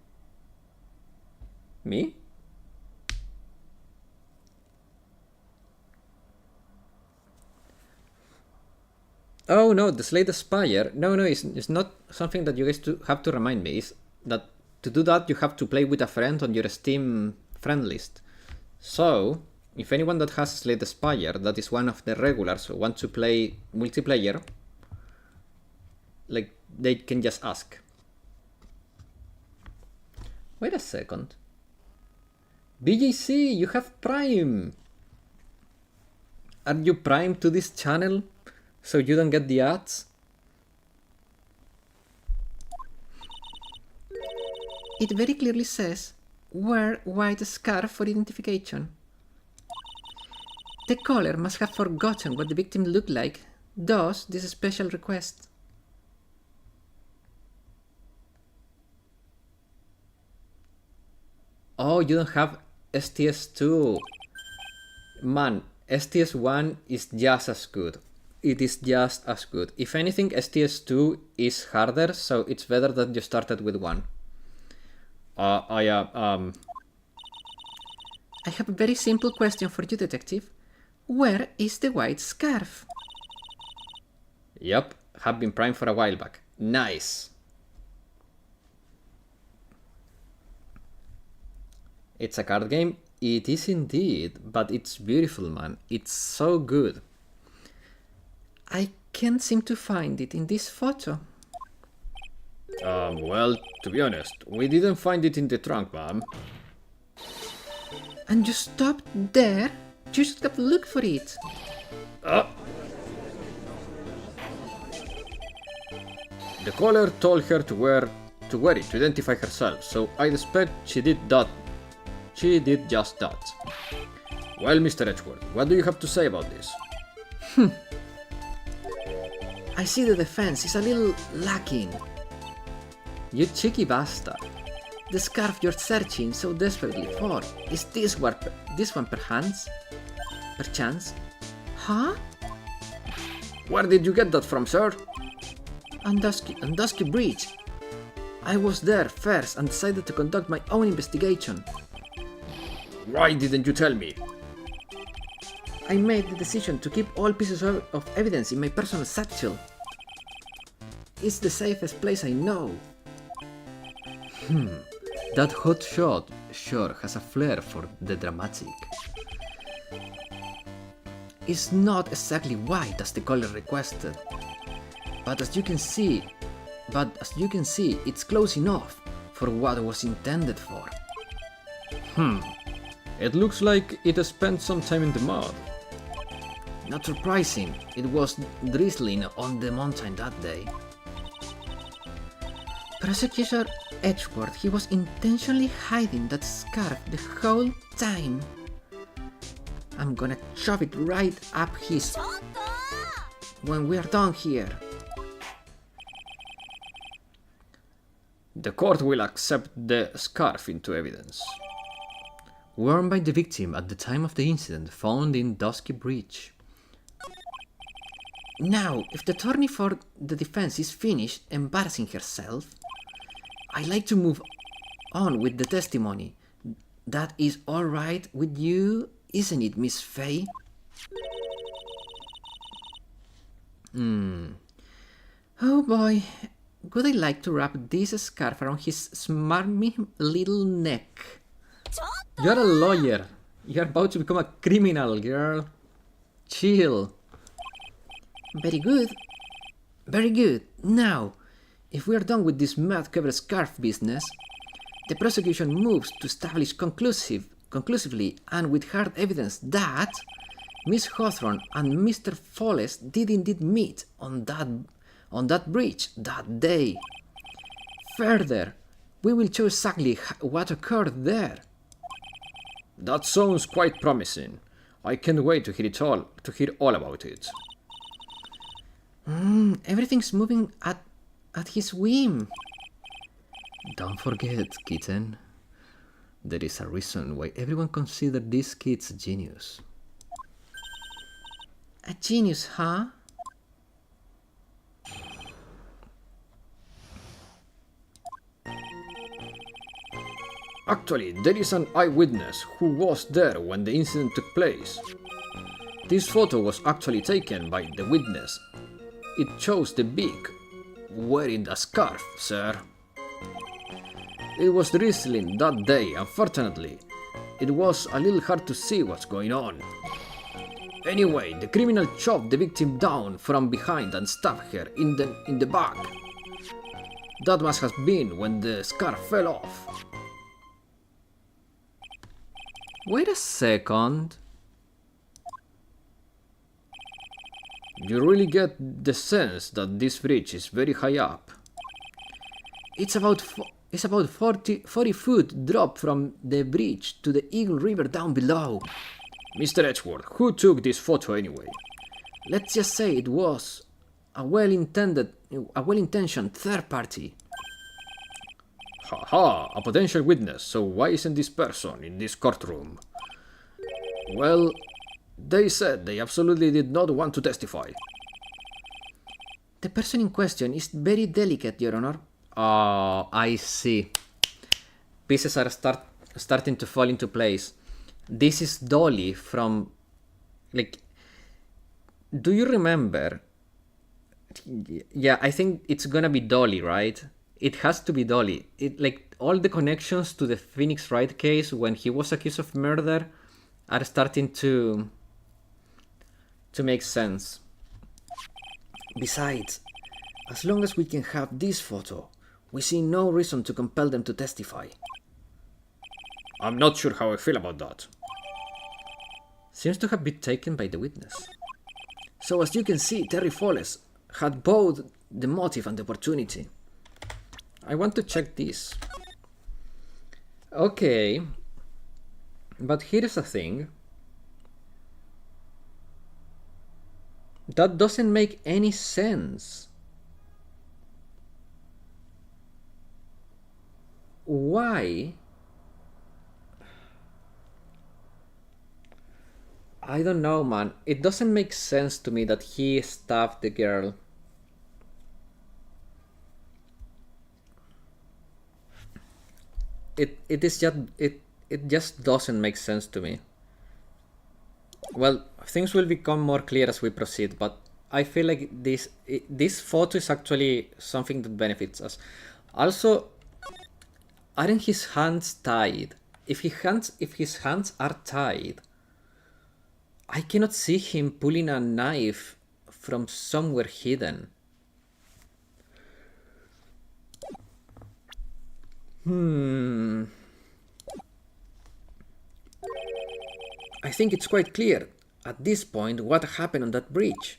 Me? Oh no, the Slay the Spire. No, it's not something that you guys have to remind me. It's that to do that you have to play with a friend on your Steam friend list. So, if anyone that has Slay the Spire, that is one of the regulars, who want to play multiplayer, like, they can just ask. Wait a second. BJC, you have Prime! Are you Prime to this channel? So you don't get the ads? It very clearly says, wear white scarf for identification. The caller must have forgotten what the victim looked like, thus this special request. Oh, you don't have STS2. Man, STS1 is just as good. It is just as good. If anything, STS2 is harder, so it's better that you started with 1. I have a very simple question for you, detective. Where is the white scarf? Yup, have been primed for a while back. Nice. It's a card game? It is indeed, but it's beautiful, man. It's so good. I can't seem to find it in this photo. Well, to be honest, we didn't find it in the trunk, ma'am. And you stopped there? You should have looked for it. The caller told her to wear it to identify herself, so I expect she did that. She did just that. Well, Mr. Edgeworth, what do you have to say about this? I see the defense is a little lacking. You cheeky bastard. The scarf you're searching so desperately for, is this one perchance? Huh? Where did you get that from, sir? On Dusky Bridge. I was there first and decided to conduct my own investigation. Why didn't you tell me? I made the decision to keep all pieces of evidence in my personal satchel. It's the safest place I know. That hot shot sure has a flair for the dramatic. It's not exactly white as the color requested, but as you can see, it's close enough for what it was intended for. It looks like it spent some time in the mud. Not surprising, it was drizzling on the mountain that day. Prosecutor Edgeworth, he was intentionally hiding that scarf the whole time. I'm gonna shove it right up his... when we're done here. The court will accept the scarf into evidence. Worn by the victim at the time of the incident found in Dusky Bridge. Now, if the attorney for the defense is finished embarrassing herself, I'd like to move on with the testimony. That is alright with you, isn't it, Miss Faye? Oh boy, would I like to wrap this scarf around his smarmy little neck. You're a lawyer. You're about to become a criminal, girl. Chill. Very good. Very good. Now, if we are done with this mud-covered scarf business, the prosecution moves to establish conclusively and with hard evidence that Miss Hawthorne and Mr. Folles did indeed meet on that bridge that day. Further, we will show exactly what occurred there. That sounds quite promising. I can't wait to hear all about it. Everything's moving at his whim. Don't forget, kitten. There is a reason why everyone considers this kid's a genius. A genius, huh? Actually, there is an eyewitness who was there when the incident took place. This photo was actually taken by the witness. It shows the beak wearing a scarf, sir. It was drizzling that day, unfortunately. It was a little hard to see what's going on. Anyway, the criminal chopped the victim down from behind and stabbed her in the back. That must have been when the scarf fell off. Wait a second. You really get the sense that this bridge is very high up. It's about 40 foot drop from the bridge to the Eagle River down below. Mr. Edgeworth, who took this photo anyway? Let's just say it was a well-intentioned third party. Haha, a potential witness, so why isn't this person in this courtroom? Well, They said they absolutely did not want to testify. The person in question is very delicate, Your Honor. Oh, I see. Pieces are starting to fall into place. This is Dolly from... Like... Do you remember? Yeah, I think it's gonna be Dolly, right? It has to be Dolly. Like, all the connections to the Phoenix Wright case when he was accused of murder are starting to make sense. Besides, as long as we can have this photo, we see no reason to compel them to testify. I'm not sure how I feel about that. Seems to have been taken by the witness. So as you can see, Terry Foles had both the motive and the opportunity. I want to check this. Okay. But here's the thing. That doesn't make any sense. Why? I don't know, man. It doesn't make sense to me that he stabbed the girl. It just doesn't make sense to me. Well, things will become more clear as we proceed, but I feel like this photo is actually something that benefits us. Also, aren't his hands tied? If his hands are tied, I cannot see him pulling a knife from somewhere hidden. I think it's quite clear at this point what happened on that bridge.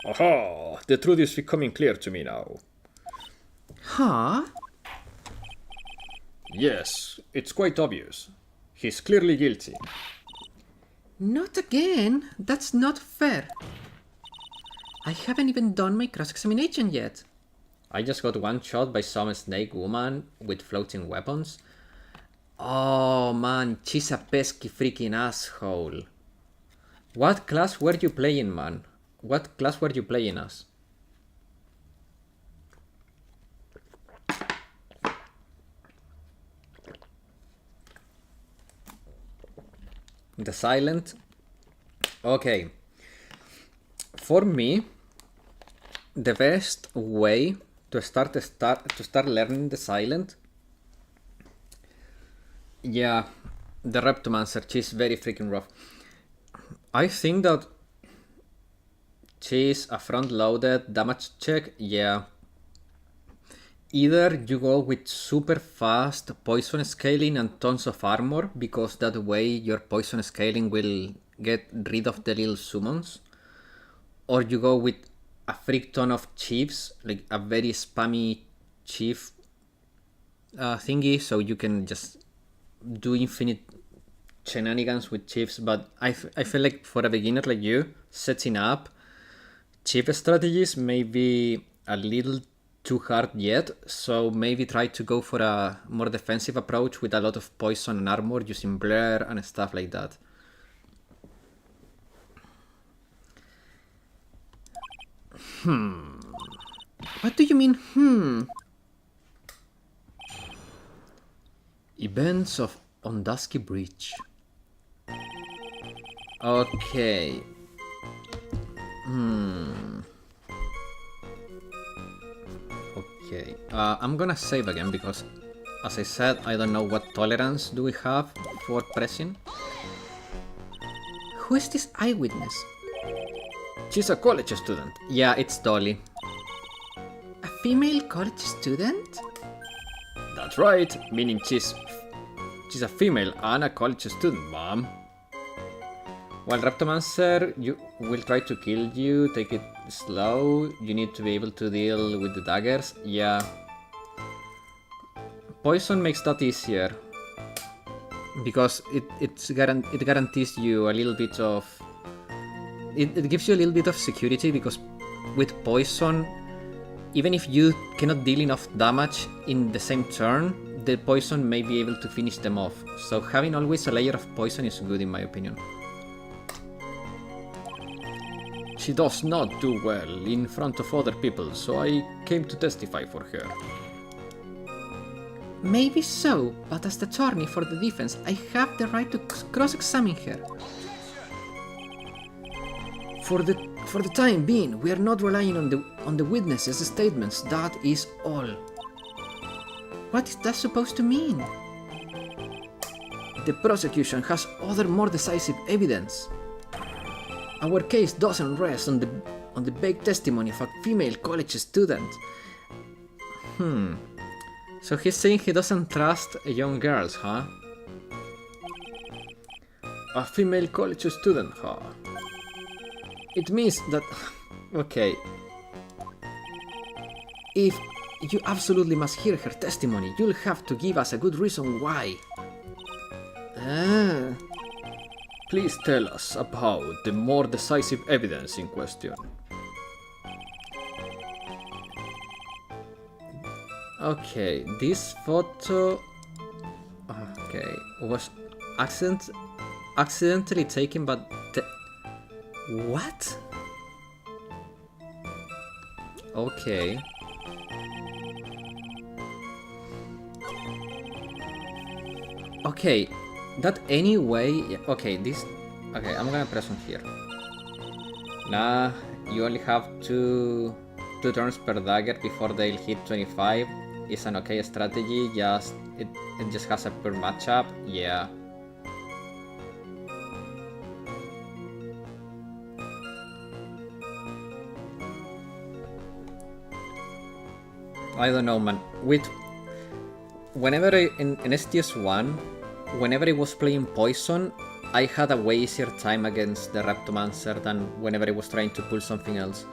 Aha! The truth is becoming clear to me now. Huh? Yes, it's quite obvious. He's clearly guilty. Not again. That's not fair. I haven't even done my cross-examination yet. I just got one shot by some snake woman with floating weapons. Oh man, she's a pesky freaking asshole. What class were you playing, man? What class were you playing as? The silent. Okay. For me, the best way to start learning the silent. Yeah, the Reptomancer, she's very freaking rough. I think that she's a front-loaded damage check. Yeah. Either you go with super fast poison scaling and tons of armor, because that way your poison scaling will get rid of the little summons, or you go with a freak ton of chiefs, like a very spammy chief thingy, so you can just do infinite shenanigans with chiefs. But I feel like for a beginner like you, setting up chief strategies may be a little too hard yet, so maybe try to go for a more defensive approach with a lot of poison and armor using Blur and stuff like that. What do you mean, Events of Ondasky Bridge. Okay. Okay. I'm gonna save again because, as I said, I don't know what tolerance do we have for pressing. Who is this eyewitness? She's a college student. Yeah, it's Dolly. A female college student? That's right, meaning she's a female and a college student, mom. While Reptomancer will try to kill you, take it slow. You need to be able to deal with the daggers. Yeah. Poison makes that easier, because it guarantees you a little bit of... It gives you a little bit of security, because with poison, even if you cannot deal enough damage in the same turn, the poison may be able to finish them off. So having always a layer of poison is good in my opinion. She does not do well in front of other people, so I came to testify for her. Maybe so, but as the attorney for the defense, I have the right to cross-examine her. For the time being, we are not relying on the witnesses' statements, that is all. What is that supposed to mean? The prosecution has other more decisive evidence. Our case doesn't rest on the vague testimony of a female college student. So he's saying he doesn't trust young girls, huh? A female college student, huh? It means that... Okay. If you absolutely must hear her testimony, you'll have to give us a good reason why. Please tell us about the more decisive evidence in question. Okay, this photo... Okay, was accidentally taken, but... What? Okay. Okay, that anyway... Okay, this... Okay, I'm gonna press on here. Nah, you only have two turns per dagger before they'll hit 25. It's an okay strategy, just... It just has a per matchup, yeah. I don't know, man. Whenever in STS1, whenever I was playing Poison, I had a way easier time against the Reptomancer than whenever I was trying to pull something else.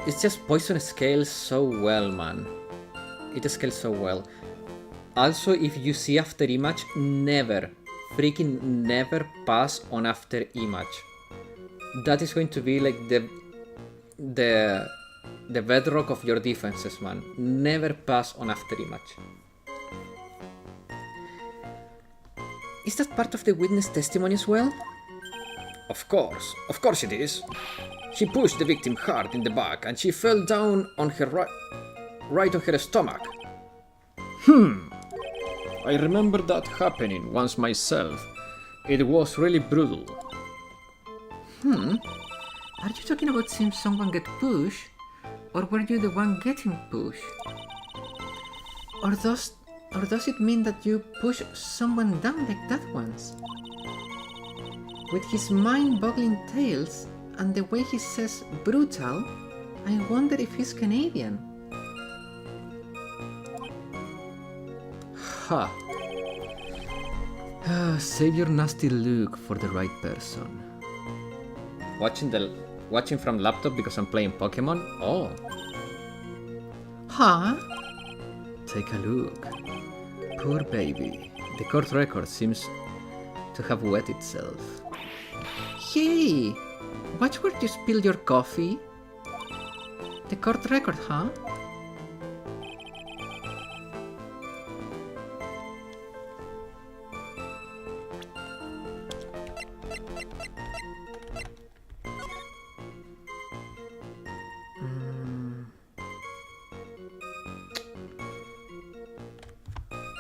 It's just Poison scales so well, man. It scales so well. Also, if you see after image, never, freaking never pass on after image. That is going to be like the bedrock of your defenses, man. Never pass on after image. Is that part of the witness testimony as well? Of course it is. She pushed the victim hard in the back and she fell down on her right on her stomach. I remember that happening once myself. It was really brutal. Are you talking about seeing someone get pushed? Or were you the one getting pushed? Or does it mean that you push someone down like that once? With his mind-boggling tales and the way he says brutal, I wonder if he's Canadian. Ha! Save your nasty look for the right person. Watching from laptop because I'm playing Pokemon? Oh. Huh? Take a look. Poor baby. The court record seems to have wet itself. Hey! Watch where you spill your coffee. The court record, huh?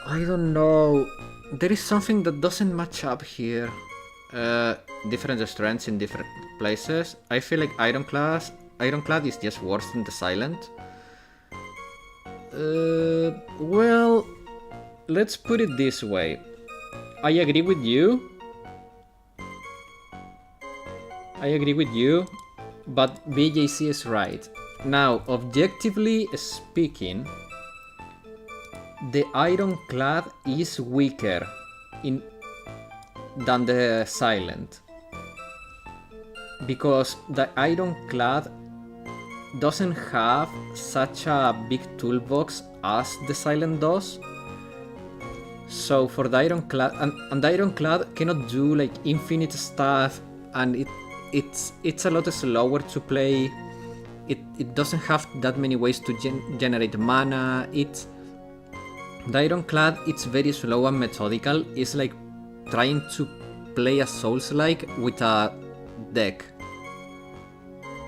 I don't know. There is something that doesn't match up here. Different strengths in different places. I feel like Ironclad is just worse than the Silent. Well, let's put it this way. I agree with you. But BJC is right. Now, objectively speaking, the Ironclad is weaker than the Silent. Because the Ironclad doesn't have such a big toolbox as the Silent does. So for the Ironclad, and the Ironclad cannot do like infinite stuff, and it's a lot slower to play. It doesn't have that many ways to generate mana. The Ironclad, it's very slow and methodical. It's like trying to play a Souls-like with a deck.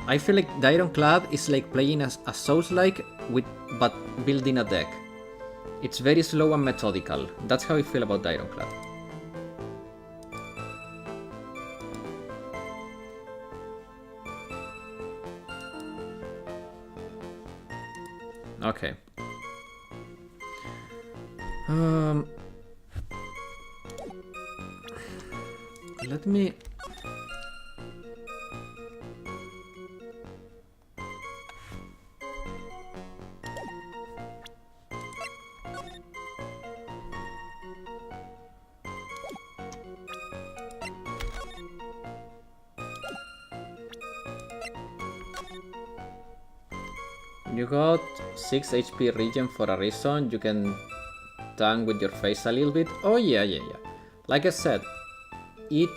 I feel like the Ironclad is like playing a Souls-like but building a deck. It's very slow and methodical. That's how I feel about the Ironclad. Okay. Let me... You got 6 HP regen for a reason. You can tank with your face a little bit. Oh yeah. Like I said, it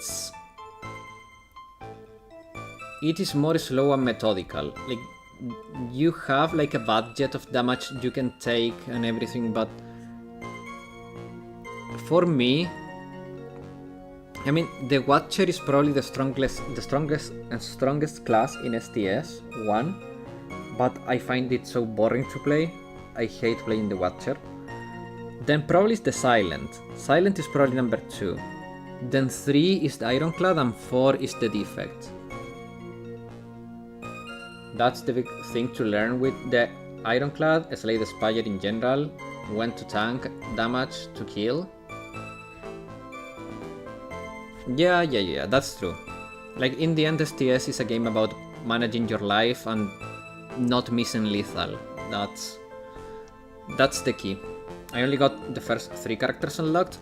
is more slow and methodical. Like, you have like a budget of damage you can take and everything, but for me, I mean, the Watcher is probably the strongest class in STS 1, but I find it so boring to play. I hate playing the Watcher. Then probably is the Silent. Silent is probably number 2. Then 3 is the Ironclad and 4 is the Defect. That's the big thing to learn with the Ironclad, Slay the Spire in general, when to tank, damage, to kill. Yeah, that's true. Like, in the end, STS is a game about managing your life and not missing lethal. That's the key. I only got the first 3 characters unlocked.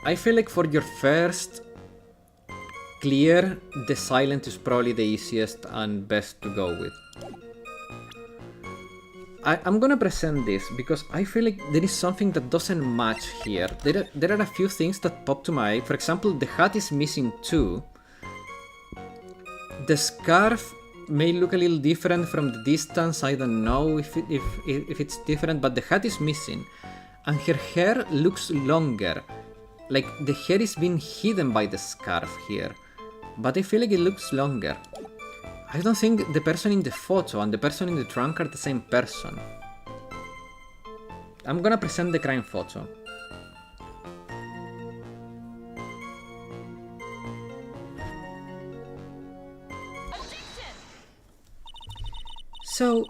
I feel like for your first clear, the Silent is probably the easiest and best to go with. I'm gonna present this because I feel like there is something that doesn't match here. There are a few things that pop to my eye. For example, the hat is missing too. The scarf may look a little different from the distance. I don't know if it's different, but the hat is missing. And her hair looks longer. Like, the hair is being hidden by the scarf here. But I feel like it looks longer. I don't think the person in the photo and the person in the trunk are the same person. I'm gonna present the crime photo. So,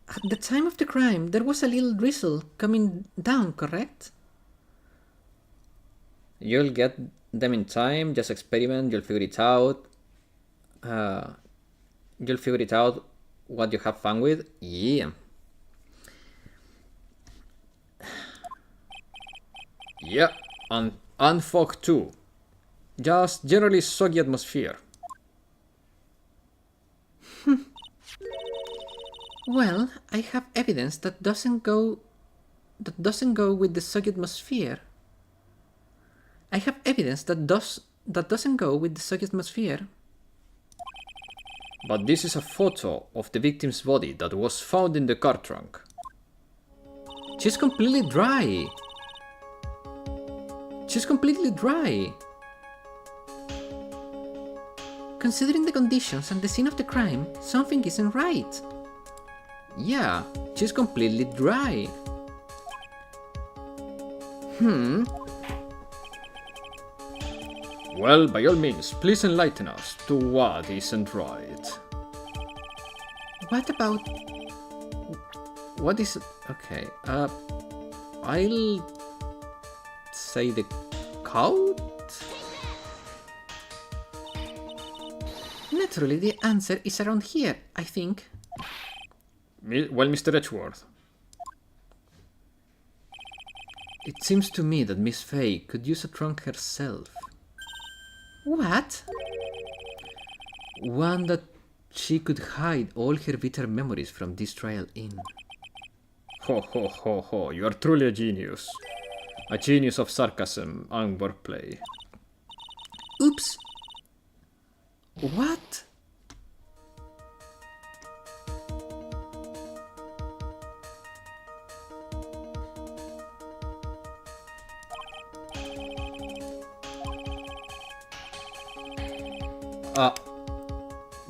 at the time of the crime, there was a little drizzle coming down, correct? You'll get them in time, just experiment, you'll figure it out. You'll figure it out what you have fun with. Yeah. Yeah, and fog too. Just generally soggy atmosphere. Well, I have evidence that doesn't go with the soggy atmosphere. I have evidence that doesn't go with the soggy atmosphere. But this is a photo of the victim's body that was found in the car trunk. She's completely dry. She's completely dry. Considering the conditions and the scene of the crime, something isn't right. Yeah, she's completely dry. Well, by all means, please enlighten us to what isn't right. What about... What is... Okay, I'll say the coat? Naturally, the answer is around here, I think. Well, Mr. Edgeworth. It seems to me that Miss Fay could use a trunk herself. What? One that she could hide all her bitter memories from this trial in. Ho, you are truly a genius. A genius of sarcasm and wordplay. Oops. What?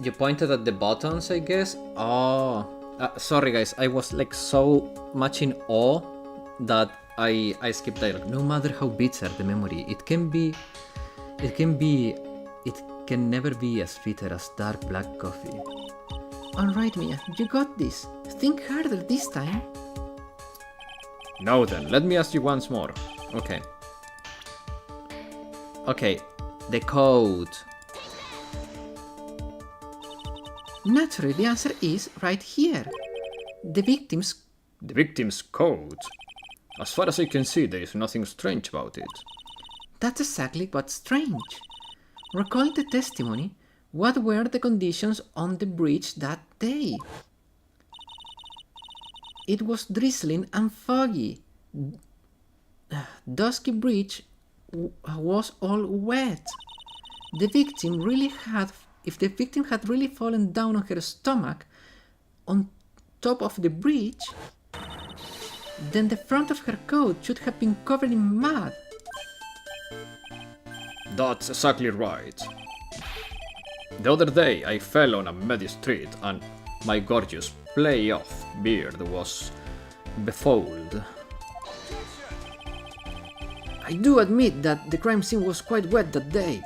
You pointed at the buttons, I guess? Oh. Sorry guys, I was like so much in awe that I skipped dialogue. No matter how bitter the memory, it can never be as bitter as dark black coffee. Alright, Mia, you got this. Think harder this time. Now then, let me ask you once more. Okay. Okay, the code. Naturally, the answer is right here. The victim's code? As far as I can see, there is nothing strange about it. That's exactly what's strange. Recall the testimony. What were the conditions on the bridge that day? It was drizzling and foggy. Dusky bridge was all wet. If the victim had really fallen down on her stomach on top of the bridge, then the front of her coat should have been covered in mud. That's exactly right. The other day I fell on a muddy street and my gorgeous playoff beard was befouled. I do admit that the crime scene was quite wet that day.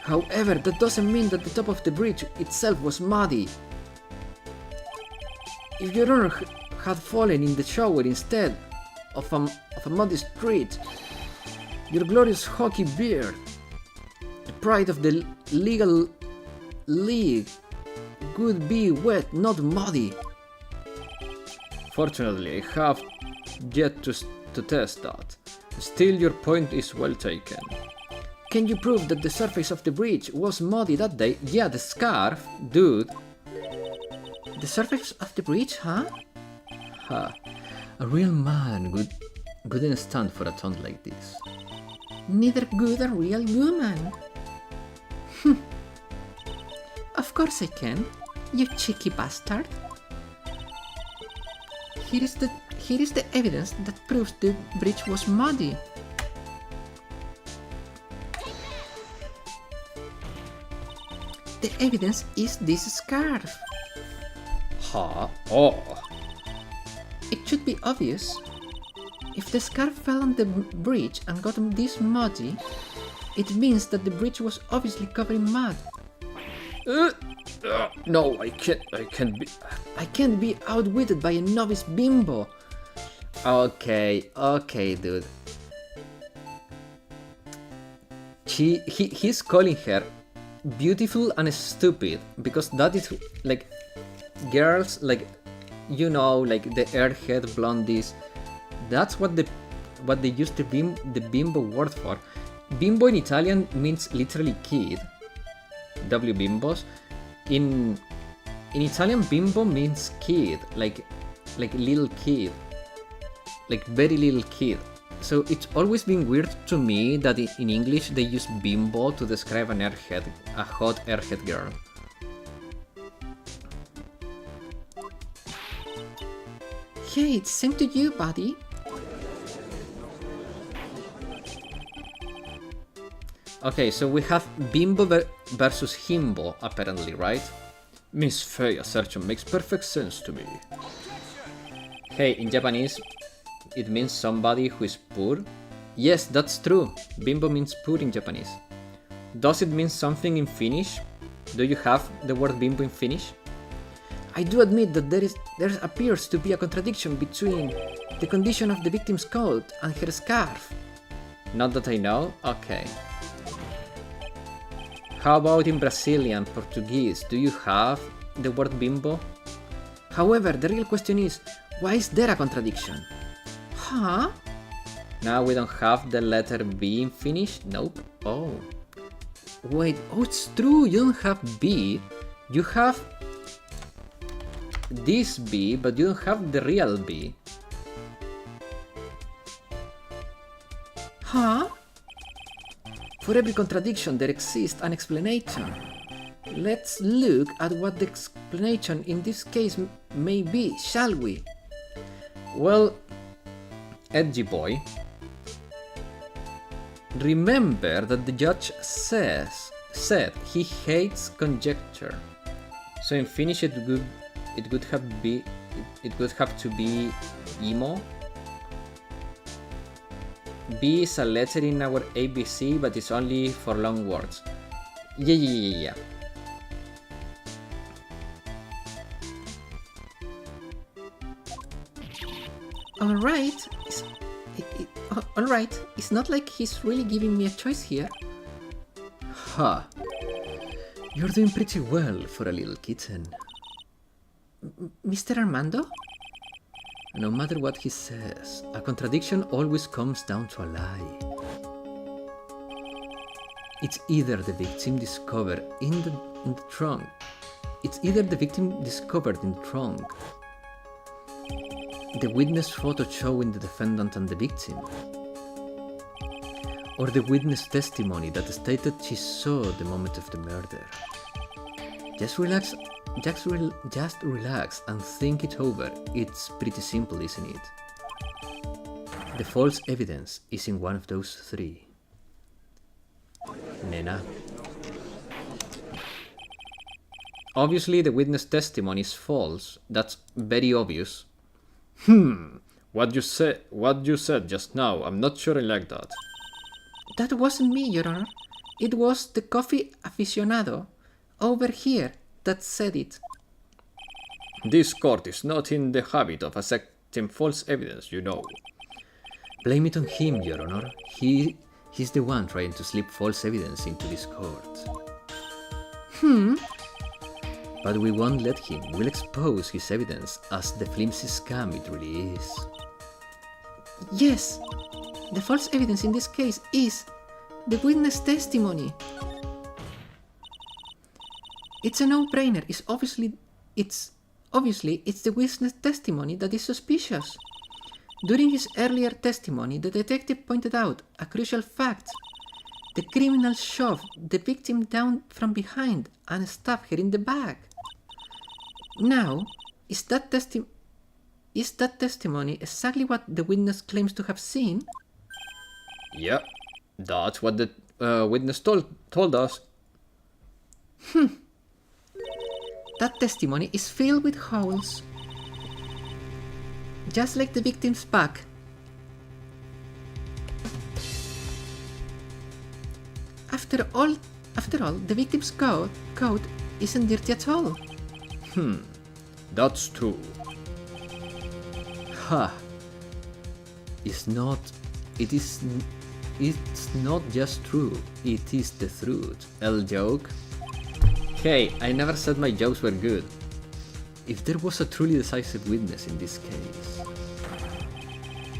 However, that doesn't mean that the top of the bridge itself was muddy. If your honor had fallen in the shower instead of a muddy street, your glorious hockey beard, the pride of the legal league, would be wet, not muddy. Fortunately, I have yet to test that. Still, your point is well taken. Can you prove that the surface of the bridge was muddy that day? Yeah, the scarf, dude. The surface of the bridge, huh? Ha. A real man wouldn't stand for a taunt like this. Neither would a real woman. Of course I can, you cheeky bastard. Here is the evidence that proves the bridge was muddy. The evidence is this scarf. Huh? Oh. It should be obvious. If the scarf fell on the bridge and got this muddy, it means that the bridge was obviously covered in mud. No, I can't be. I can't be outwitted by a novice bimbo. Okay, dude. He's calling her beautiful and stupid because that is like girls, like, you know, like the airhead blondies. That's what they use the bimbo word for. Bimbo in Italian means literally kid. W bimbos. In Italian, bimbo means kid, like little kid, like very little kid. So it's always been weird to me that in English they use bimbo to describe an airhead, a hot airhead girl. Hey, it's same to you, buddy. Okay, so we have bimbo versus himbo, apparently, right? Miss Faye assertion makes perfect sense to me. Hey, in Japanese, it means somebody who is poor. Yes, that's true. Bimbo means poor in Japanese. Does it mean something in Finnish? Do you have the word bimbo in Finnish? I do admit that there appears to be a contradiction between the condition of the victim's coat and her scarf. Not that I know? Okay. How about in Brazilian, Portuguese? Do you have the word bimbo? However, the real question is, why is there a contradiction? Huh? Now we don't have the letter B in Finnish? Nope. Oh. Wait, oh, it's true, you don't have B. You have this B, but you don't have the real B. Huh? For every contradiction there exists an explanation. Let's look at what the explanation in this case may be, shall we? Well, edgy boy, remember that the judge said he hates conjecture. So in Finnish it would have to be emo. B is a letter in our ABC, but it's only for long words. Yeah. Alright, alright, it's not like he's really giving me a choice here. Ha! You're doing pretty well for a little kitten. Mr. Armando? No matter what he says, a contradiction always comes down to a lie. It's either the victim discovered in the trunk. It's either the victim discovered in the trunk, the witness photo showing the defendant and the victim, or the witness testimony that stated she saw the moment of the murder. Just relax and think it over. It's pretty simple, isn't it? The false evidence is in one of those three. Nena. Obviously the witness testimony is false. That's very obvious. What you said just now, I'm not sure I like that. That wasn't me, Your Honor. It was the coffee aficionado over here that said it. This court is not in the habit of accepting false evidence, you know. Blame it on him, Your Honor. He's the one trying to slip false evidence into this court. But we won't let him. We'll expose his evidence as the flimsy scam it really is. Yes, the false evidence in this case is the witness testimony. It's a no-brainer. It's obviously the witness testimony that is suspicious. During his earlier testimony, the detective pointed out a crucial fact. The criminal shoved the victim down from behind and stabbed her in the back. Now, is that testimony exactly what the witness claims to have seen? Yeah, that's what the witness told us. That testimony is filled with holes, just like the victim's back. After all, the victim's coat isn't dirty at all. That's true. Ha! It's not just true, it is the truth. El joke? Hey, I never said my jokes were good. If there was a truly decisive witness in this case,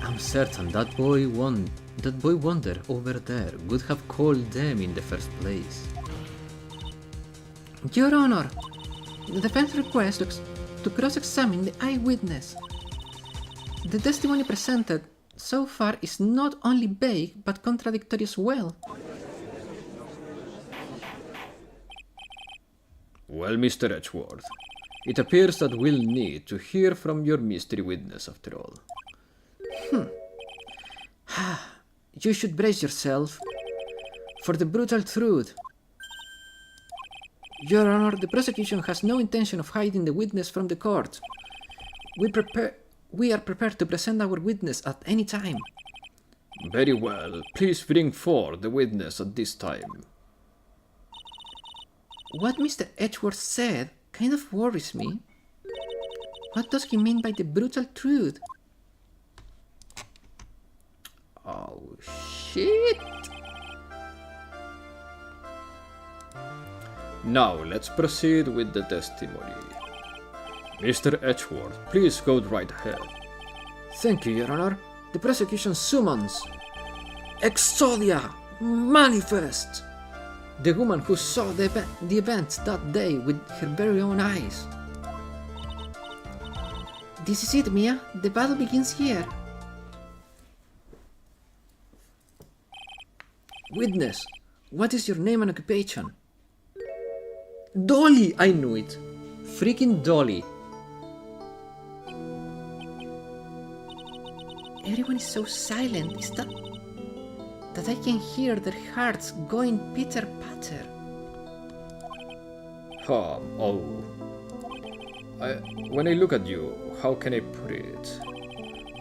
I'm certain that boy wonder over there would have called them in the first place. Your Honor, the defense requests to cross-examine the eyewitness. The testimony presented so far is not only vague but contradictory as well. Well, Mr. Edgeworth, it appears that we'll need to hear from your mystery witness after all. You should brace yourself for the brutal truth. Your Honor, the prosecution has no intention of hiding the witness from the court. We are prepared to present our witness at any time. Very well. Please bring forward the witness at this time. What Mr. Edgeworth said kind of worries me. What does he mean by the brutal truth? Oh, shit! Now, let's proceed with the testimony. Mr. Edgeworth, please go right ahead. Thank you, Your Honor. The prosecution summons Exodia Manifest! The woman who saw the events that day with her very own eyes. This is it, Mia. The battle begins here. Witness, what is your name and occupation? Dolly! I knew it. Freaking Dolly. Everyone is so silent. Is that I can hear their hearts going pitter-patter. Oh. When I look at you, how can I put it?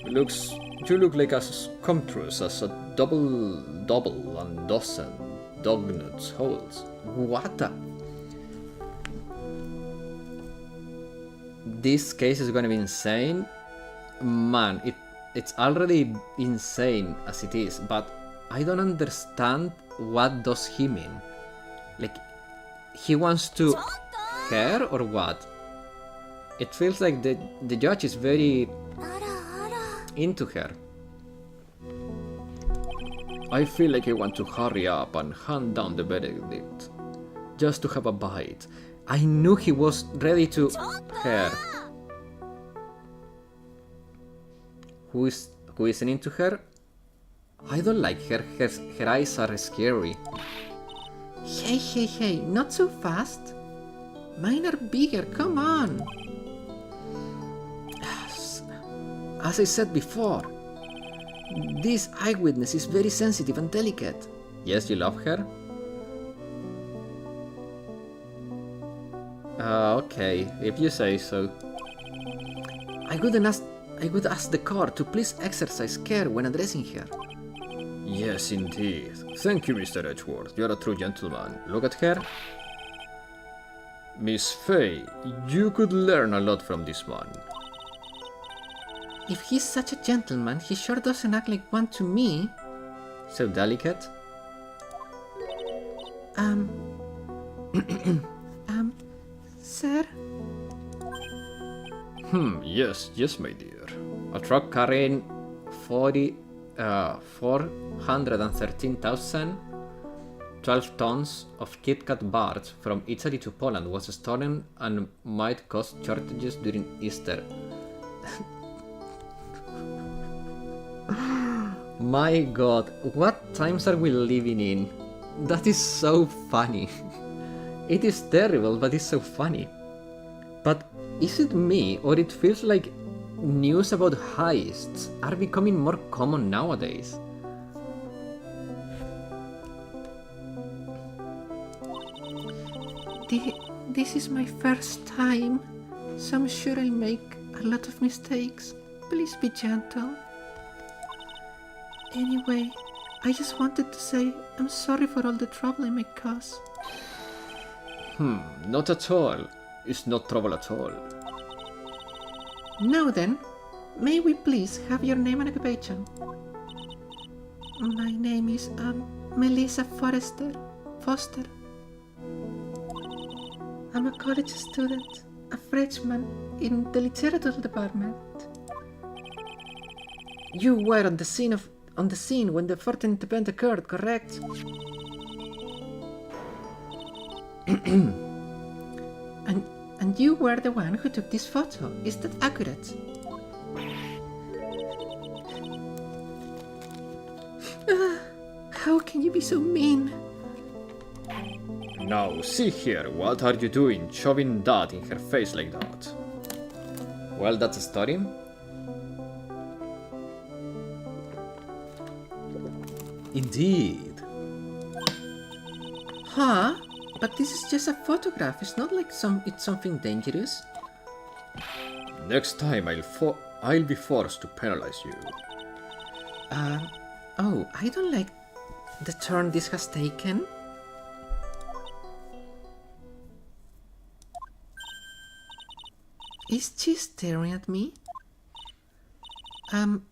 You look like as scrumptious as a double and dozen dog nuts holes. What the? This case is gonna be insane. Man, it's already insane as it is, but I don't understand what does he mean. Like, he wants to her or what? It feels like the judge is very into her. I feel like I want to hurry up and hand down the verdict, just to have a bite. I knew he was ready to her. Who isn't into her? I don't like her. Her eyes are scary. Hey, not so fast. Mine are bigger, come on. As I said before, this eyewitness is very sensitive and delicate. Yes, you love her? Okay, if you say so. I would ask the court to please exercise care when addressing her. Yes, indeed. Thank you, Mr. Edgeworth. You're a true gentleman. Look at her. Miss Faye, you could learn a lot from this man. If he's such a gentleman, he sure doesn't act like one to me. So delicate. Sir? Yes, my dear. A truck carrying 413,012 tons of Kit Kat bars from Italy to Poland was stolen and might cause shortages during Easter. My god, what times are we living in? That is so funny. It is terrible, but it's so funny. But is it me, or it feels like news about heists are becoming more common nowadays? This is my first time, so I'm sure I'll make a lot of mistakes. Please be gentle. Anyway, I just wanted to say I'm sorry for all the trouble I may cause. Not at all. It's not trouble at all. Now then, may we please have your name and occupation? My name is, Melissa Foster. I'm a college student, a freshman in the literature department. You were on the scene when the 14th event occurred, correct? And you were the one who took this photo, is that accurate? How can you be so mean? Now, see here, what are you doing, shoving that in her face like that? Well, that's a story. Indeed. Huh? But this is just a photograph. It's not like it's something dangerous. Next time I'll be forced to penalize you. Oh, I don't like the turn this has taken. Is she staring at me? And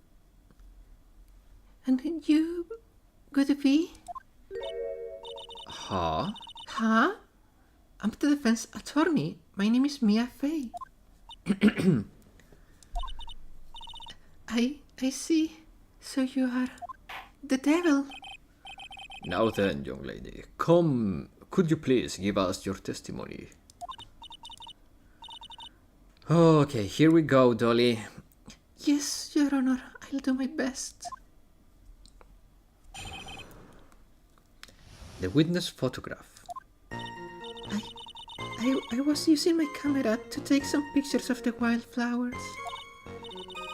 you would be? Huh? Huh? I'm the defense attorney. My name is Mia Fey. I see. So you are the devil. Now then, young lady, come, could you please give us your testimony? Okay, here we go, Dolly. Yes, Your Honor, I'll do my best. The witness photograph. I was using my camera to take some pictures of the wildflowers.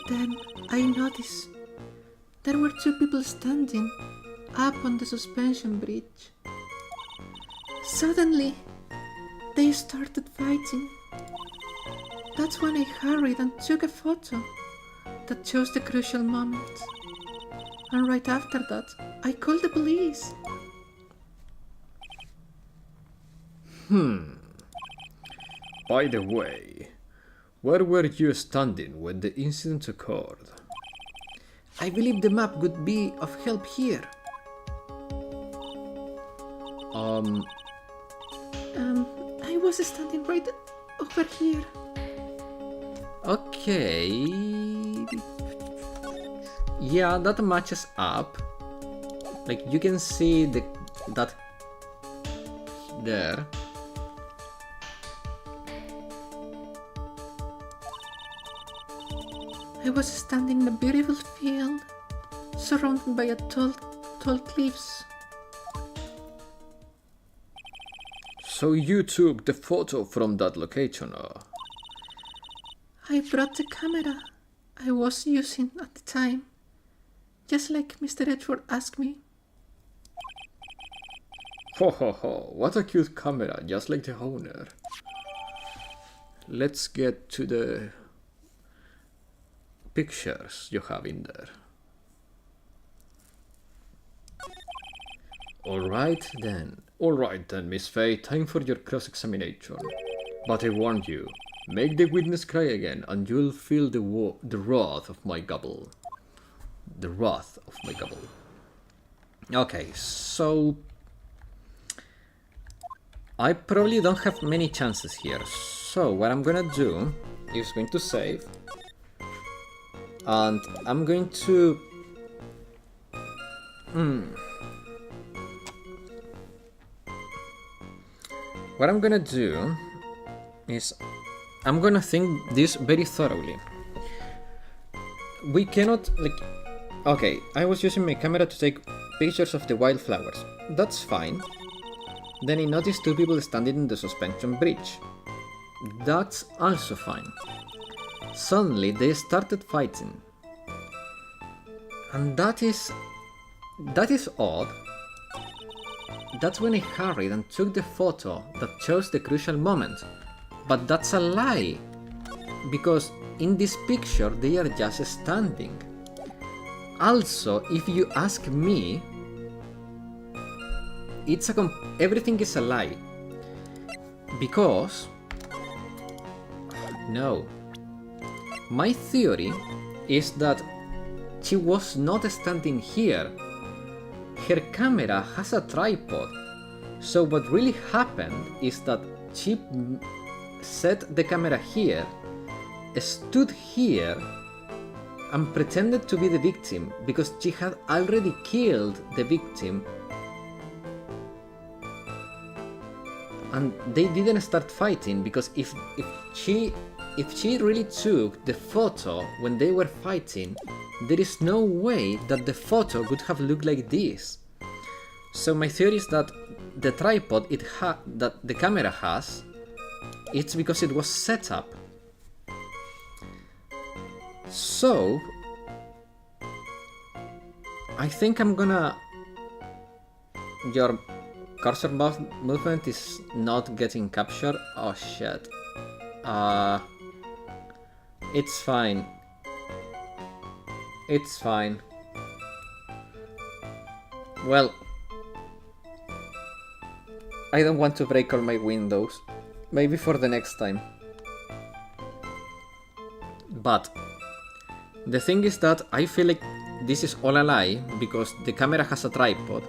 Then I noticed there were two people standing up on the suspension bridge. Suddenly, They started fighting. That's when I hurried and took a photo that shows the crucial moment. And right after that, I called the police. By the way, where were you standing when the incident occurred? I believe the map would be of help here. I was standing right over here. Okay. Yeah, that matches up. Like you can see that there. I was standing in a beautiful field, surrounded by tall cliffs. So you took the photo from that location, I brought the camera I was using at the time, just like Mr. Edward asked me. Ho ho ho, what a cute camera, just like the owner. Let's get to the pictures you have in there. Alright then, Miss Faye, time for your cross-examination. But I warn you, make the witness cry again and you'll feel the wrath of my gobble. The wrath of my gobble. Okay, so I probably don't have many chances here. So what I'm gonna do is going to save. And I'm going to... What I'm gonna do is I'm gonna think this very thoroughly. We cannot, like... Okay, I was using my camera to take pictures of the wildflowers. That's fine. Then I noticed two people standing in the suspension bridge. That's also fine. Suddenly they started fighting. And that is odd. That's when I hurried and took the photo that shows the crucial moment. But that's a lie. Because in this picture they are just standing. Also, if you ask me, everything is a lie. Because... No. My theory is that she was not standing here. Her camera has a tripod. So what really happened is that she set the camera here, stood here, and pretended to be the victim because she had already killed the victim. And they didn't start fighting because if she really took the photo when they were fighting, there is no way that the photo would have looked like this. So my theory is that the tripod that the camera has, it's because it was set up. So I think I'm gonna... Your cursor movement is not getting captured. Oh shit. It's fine. It's fine. Well, I don't want to break all my windows. Maybe for the next time. But the thing is that I feel like this is all a lie because the camera has a tripod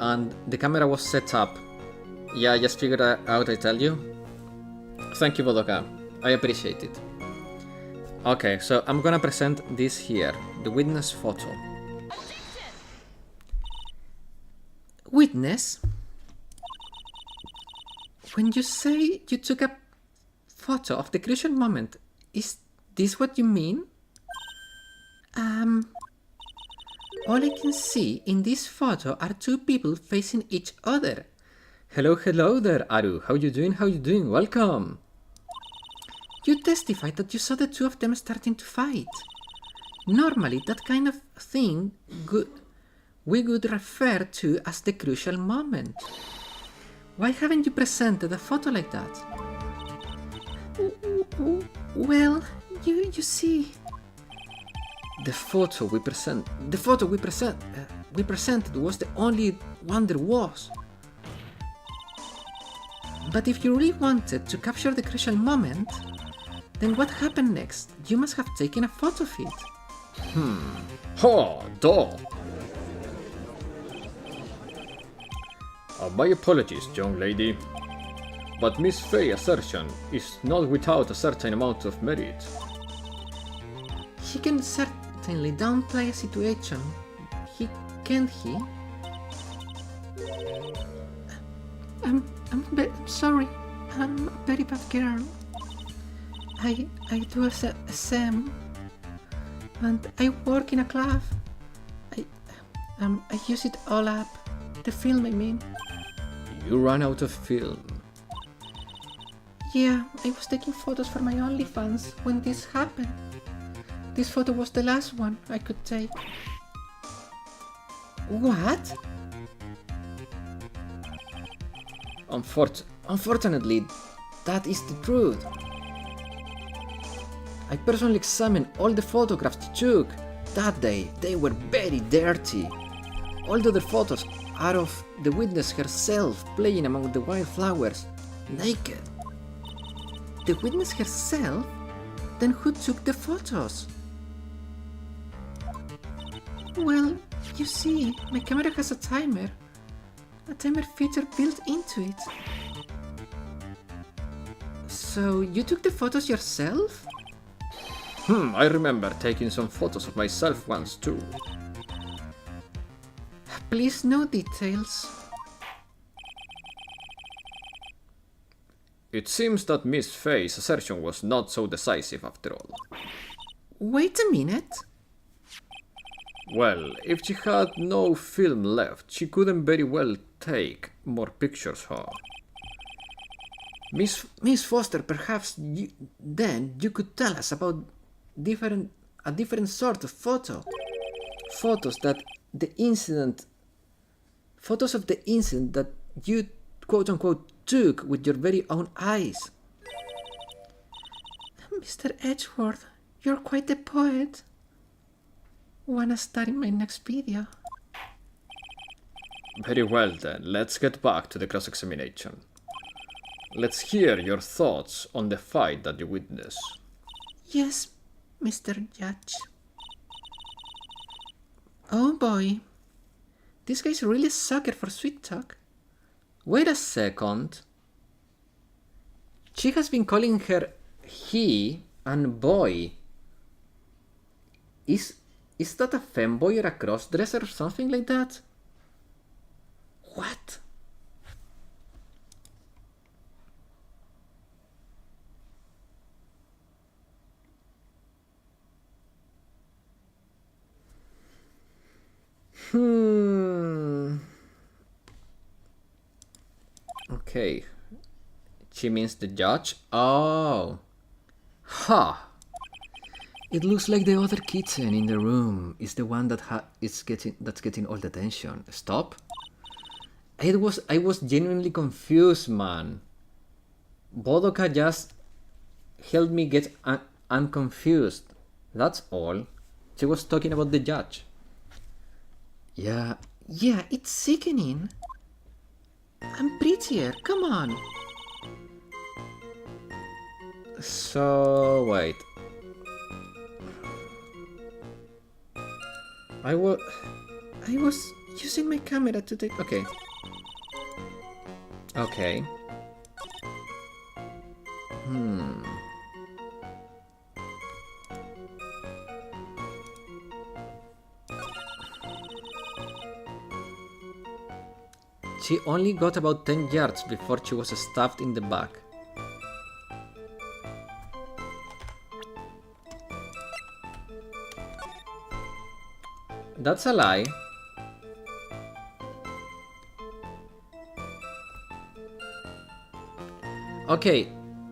and the camera was set up. Yeah, I just figured it out, I tell you. Thank you, Bodoka. I appreciate it. Okay, so I'm gonna present this here, the witness photo. Witness? When you say you took a photo of the crucial moment, is this what you mean? All I can see in this photo are two people facing each other. Hello there, Aru. How you doing? Welcome. You testified that you saw the two of them starting to fight. Normally, that kind of thing we would refer to as the crucial moment. Why haven't you presented a photo like that? Well, you see... The photo we presented was the only one there was. But if you really wanted to capture the crucial moment, then what happened next? You must have taken a photo of it. Ha, duh! My apologies, young lady. But Miss Faye's assertion is not without a certain amount of merit. He can certainly downplay a situation. Can't he? I'm sorry. I'm a very bad girl. I do a SEM, and I work in a club. I use it all up. The film, I mean. You ran out of film. Yeah, I was taking photos for my OnlyFans when this happened. This photo was the last one I could take. What? Unfortunately, that is the truth. I personally examined all the photographs you took that day. They were very dirty. All the other photos are of the witness herself playing among the wildflowers, naked. The witness herself? Then who took the photos? Well, you see, my camera has a timer feature built into it. So you took the photos yourself? I remember taking some photos of myself once too. Please, no details. It seems that Miss Faye's assertion was not so decisive after all. Wait a minute. Well, if she had no film left, she couldn't very well take more pictures, huh? Miss Foster, perhaps then you could tell us about a different sort of photo. Photos of the incident that you quote-unquote took with your very own eyes. Mr. Edgeworth, you're quite a poet. Wanna star in my next video? Very well then, let's get back to the cross-examination. Let's hear your thoughts on the fight that you witnessed. Yes, Mr. Judge. Oh boy. This guy's really a sucker for sweet talk. Wait a second. She has been calling her he and boy. Is that a femboy or a crossdresser or something like that? What? Okay. She means the judge? Oh. Ha! It looks like the other kitten in the room is the one that's getting all the attention. Stop. I was genuinely confused, man. Bodoka just helped me get unconfused. That's all. She was talking about the judge. Yeah, it's sickening. I'm prettier, come on. So, wait. I was using my camera to take... Okay. Okay. She only got about 10 yards before she was stabbed in the back. That's a lie. Okay,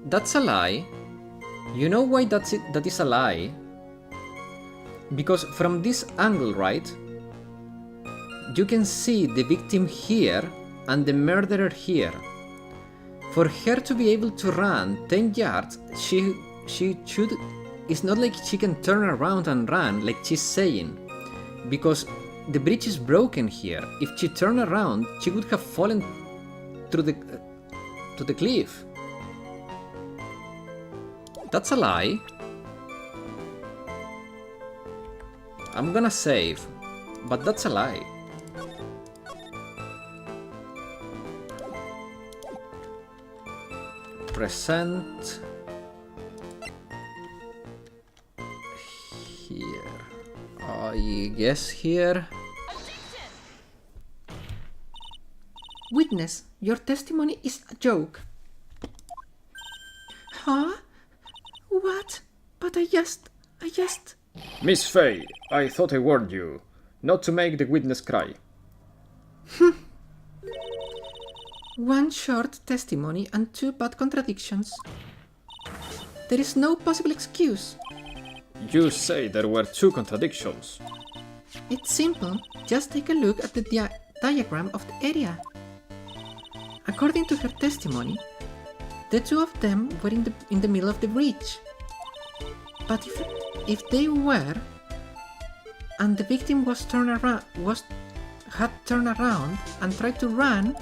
that's a lie. You know why that is a lie? Because from this angle, right? You can see the victim here and the murderer here. For her to be able to run 10 yards, she should... It's not like she can turn around and run like she's saying. Because the bridge is broken here. If she turned around, she would have fallen through to the cliff. That's a lie. I'm gonna save, but that's a lie. Present here. I guess here. Witness, your testimony is a joke. Huh? What? But I just... Miss Fay, I thought I warned you not to make the witness cry. One short testimony and 2 bad contradictions. There is no possible excuse. You say there were 2 contradictions. It's simple. Just take a look at the diagram of the area. According to her testimony, the 2 of them were in the middle of the bridge. But if they were, and the victim had turned around and tried to run,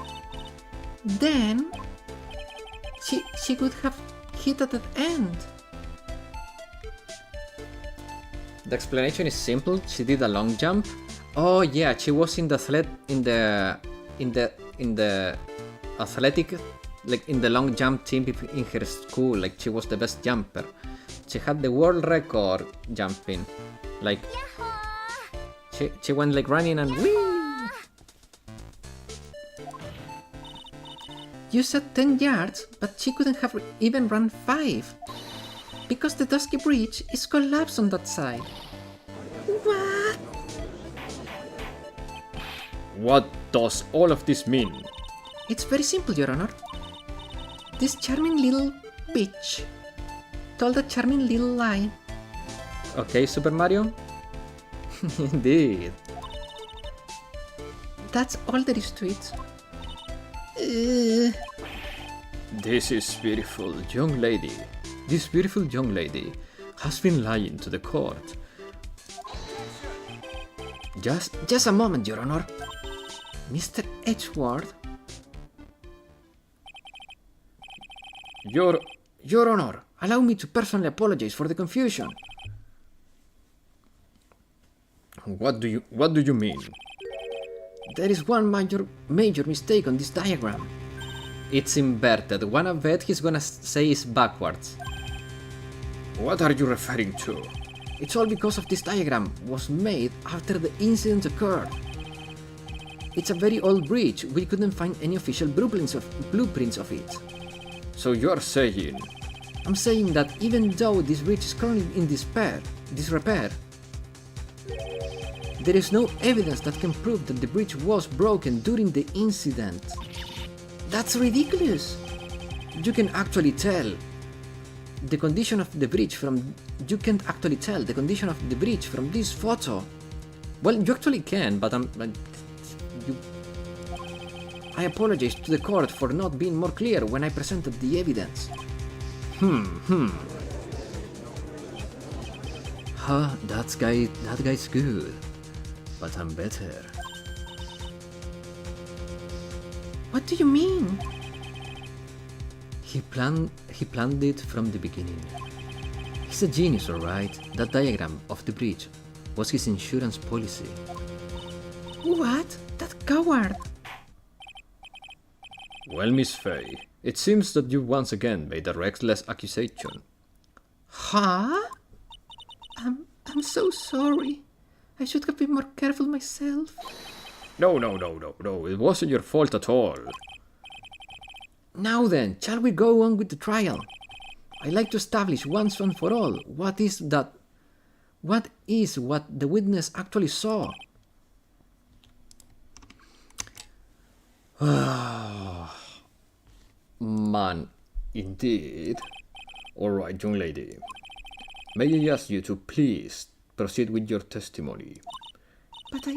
then she could have hit at the end. The explanation is simple. She did a long jump. Oh yeah, she was in the athletic, like in the long jump team in her school. Like she was the best jumper. She had the world record jumping. Like she went like running and whee. You said 10 yards, but she couldn't have even run 5. Because the Dusky Bridge is collapsed on that side. What? What does all of this mean? It's very simple, Your Honor. This charming little bitch told a charming little lie. Okay, Super Mario? Indeed. That's all there is to it. This is beautiful young lady. This beautiful young lady has been lying to the court. Just a moment, Your Honor. Mr. Edgeworth. Your Honor, allow me to personally apologize for the confusion. What do you mean? There is one major mistake on this diagram. It's inverted. Wanna bet he's gonna say it's backwards. What are you referring to? It's all because of this diagram was made after the incident occurred. It's a very old bridge. We couldn't find any official blueprints of it. So you're saying... I'm saying that even though this bridge is currently in disrepair, there is no evidence that can prove that the bridge was broken during the incident. That's ridiculous! You can actually tell the condition of the bridge from... You can't actually tell the condition of the bridge from this photo. Well, you actually can, but I apologize to the court for not being more clear when I presented the evidence. Huh, that guy's good. But I'm better. What do you mean? He planned it from the beginning. He's a genius, alright. That diagram of the bridge was his insurance policy. What? That coward! Well, Miss Fay, it seems that you once again made a reckless accusation. Huh? I'm so sorry. I should have been more careful myself. No, it wasn't your fault at all. Now then, shall we go on with the trial? I'd like to establish once and for all what the witness actually saw. Man, indeed. Alright, young lady. May I ask you to please proceed with your testimony? But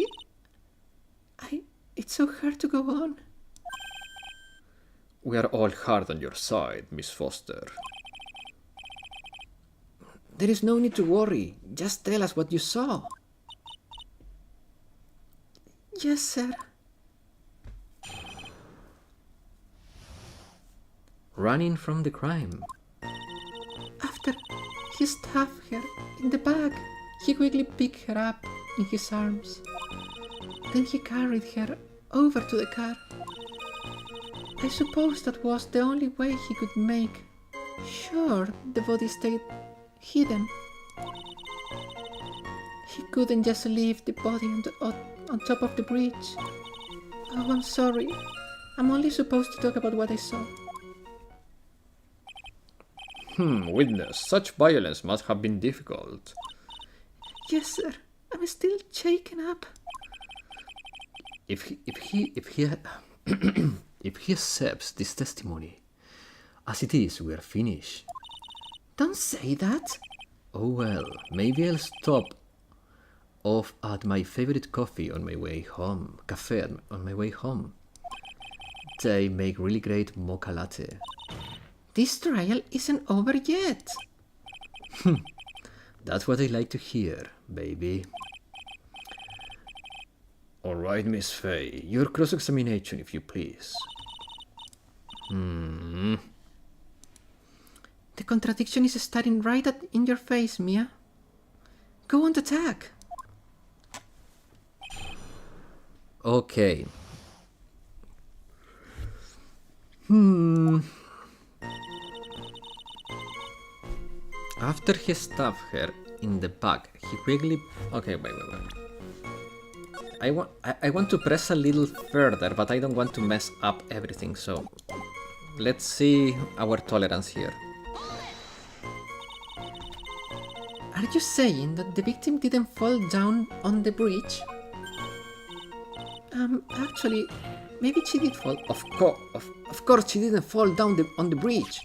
it's so hard to go on. We are all hard on your side, Miss Foster. There is no need to worry. Just tell us what you saw. Yes, sir. Running from the crime. After he stuffed her in the bag, he quickly picked her up in his arms. Then he carried her over to the car. I suppose that was the only way he could make sure the body stayed hidden. He couldn't just leave the body on top of the bridge. Oh, I'm sorry. I'm only supposed to talk about what I saw. Witness, such violence must have been difficult. Yes, sir. I'm still shaken up. If he accepts this testimony, as it is, we are finished. Don't say that. Oh well, maybe I'll stop off at my favorite coffee on my way home. Cafe on my way home. They make really great mocha latte. This trial isn't over yet. That's what I like to hear, baby. Alright, Miss Faye, your cross-examination, if you please. The contradiction is staring right in your face, Mia. Go on the attack. Okay. After he stuffed her in the bag, he quickly... Okay, wait. I want to press a little further, but I don't want to mess up everything, so... Let's see our tolerance here. Are you saying that the victim didn't fall down on the bridge? Actually, maybe she did fall. Of course she didn't fall down on the bridge.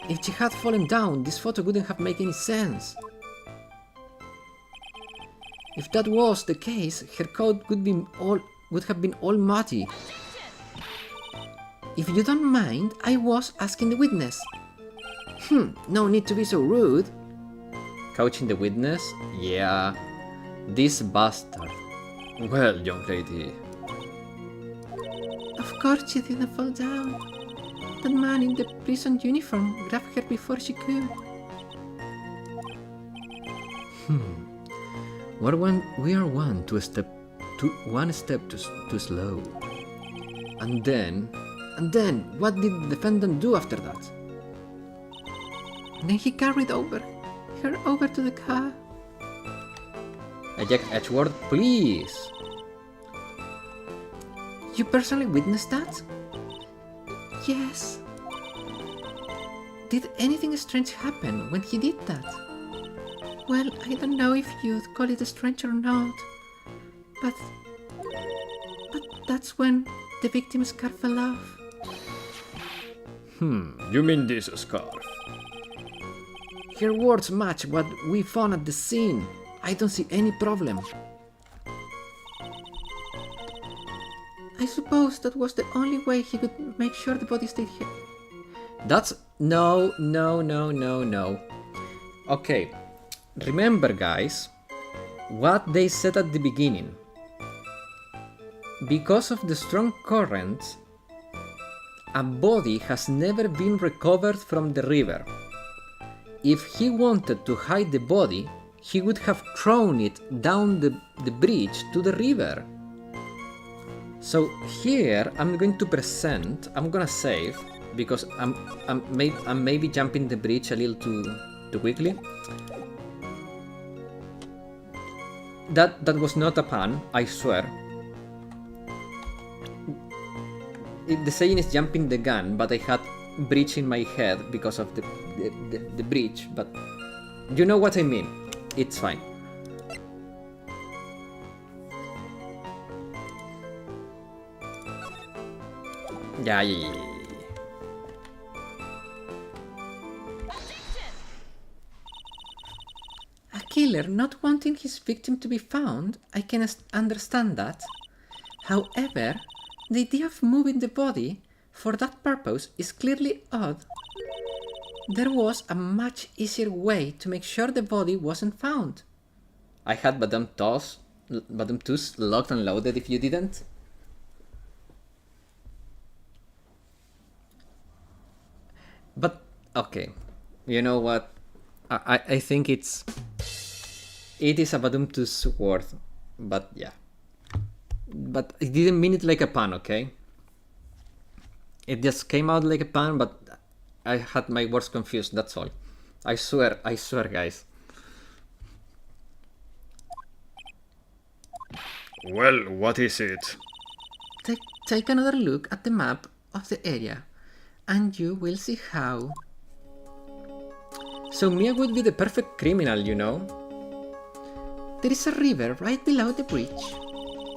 If she had fallen down, this photo wouldn't have made any sense. If that was the case, her coat would have been all muddy. If you don't mind, I was asking the witness. No need to be so rude. Coaching the witness? Yeah. This bastard. Well, young lady. Of course she didn't fall down. That man in the prison uniform grabbed her before she could. We are one step too slow. And then, what did the defendant do after that? Then he carried her over to the car. Eject Edgeworth, please. You personally witnessed that? Yes. Did anything strange happen when he did that? Well, I don't know if you'd call it strange or not, but that's when the victim's scarf fell off. You mean this scarf? Her words match what we found at the scene. I don't see any problem. I suppose that was the only way he could make sure the body stayed here. That's... No. Okay, remember guys, what they said at the beginning. Because of the strong currents, a body has never been recovered from the river. If he wanted to hide the body, he would have thrown it down the bridge to the river. So here I'm going to save, because I'm maybe jumping the bridge a little too quickly. That was not a pun, I swear. The saying is jumping the gun, but I had bridge in my head because of the bridge, but you know what I mean. It's fine. Yeah. A killer not wanting his victim to be found, I can understand that. However, the idea of moving the body for that purpose is clearly odd. There was a much easier way to make sure the body wasn't found. I had Madame Tuss locked and loaded if you didn't. But, okay, you know what? I think it is a Madame Tuss word, but yeah. But I didn't mean it like a pun, okay? It just came out like a pun, but I had my words confused, that's all. I swear, guys. Well, what is it? Take another look at the map of the area, and you will see how. So Mia would be the perfect criminal, you know? There is a river right below the bridge.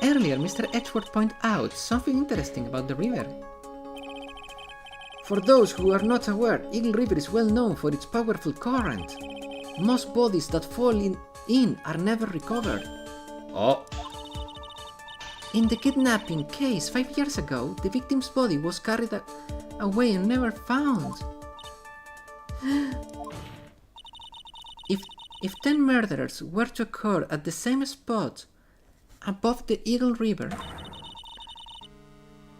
Earlier, Mr. Edgeworth pointed out something interesting about the river. For those who are not aware, Eagle River is well known for its powerful current. Most bodies that fall in are never recovered. Oh. In the kidnapping case 5 years ago, the victim's body was carried away and never found. If 10 murderers were to occur at the same spot above the Eagle River,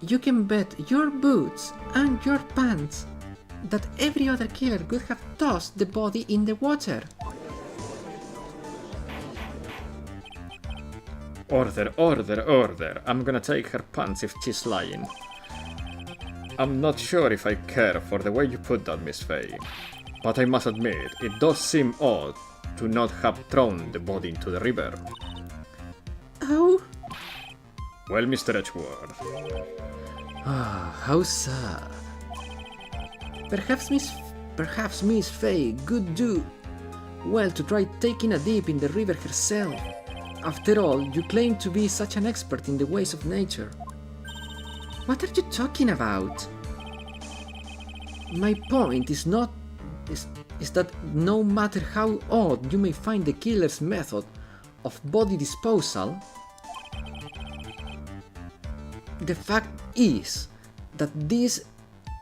you can bet your boots and your pants that every other killer would have tossed the body in the water. Order. I'm gonna take her pants if she's lying. I'm not sure if I care for the way you put that, Miss Fay. But I must admit, it does seem odd to not have thrown the body into the river. Oh? Well, Mr. Edgeworth. How sad. Perhaps Miss Fay could do well to try taking a dip in the river herself. After all, you claim to be such an expert in the ways of nature. What are you talking about? My point is that no matter how odd you may find the killer's method of body disposal, the fact is that this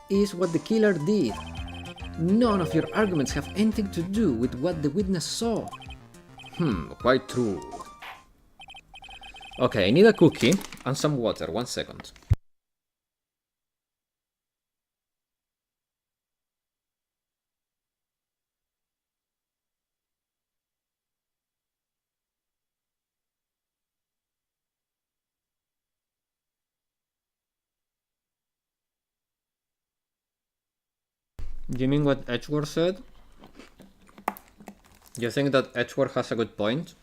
is what the killer did. None of your arguments have anything to do with what the witness saw. Quite true. Okay, I need a cookie and some water, 1 second. You mean what Edgeworth said? You think that Edgeworth has a good point?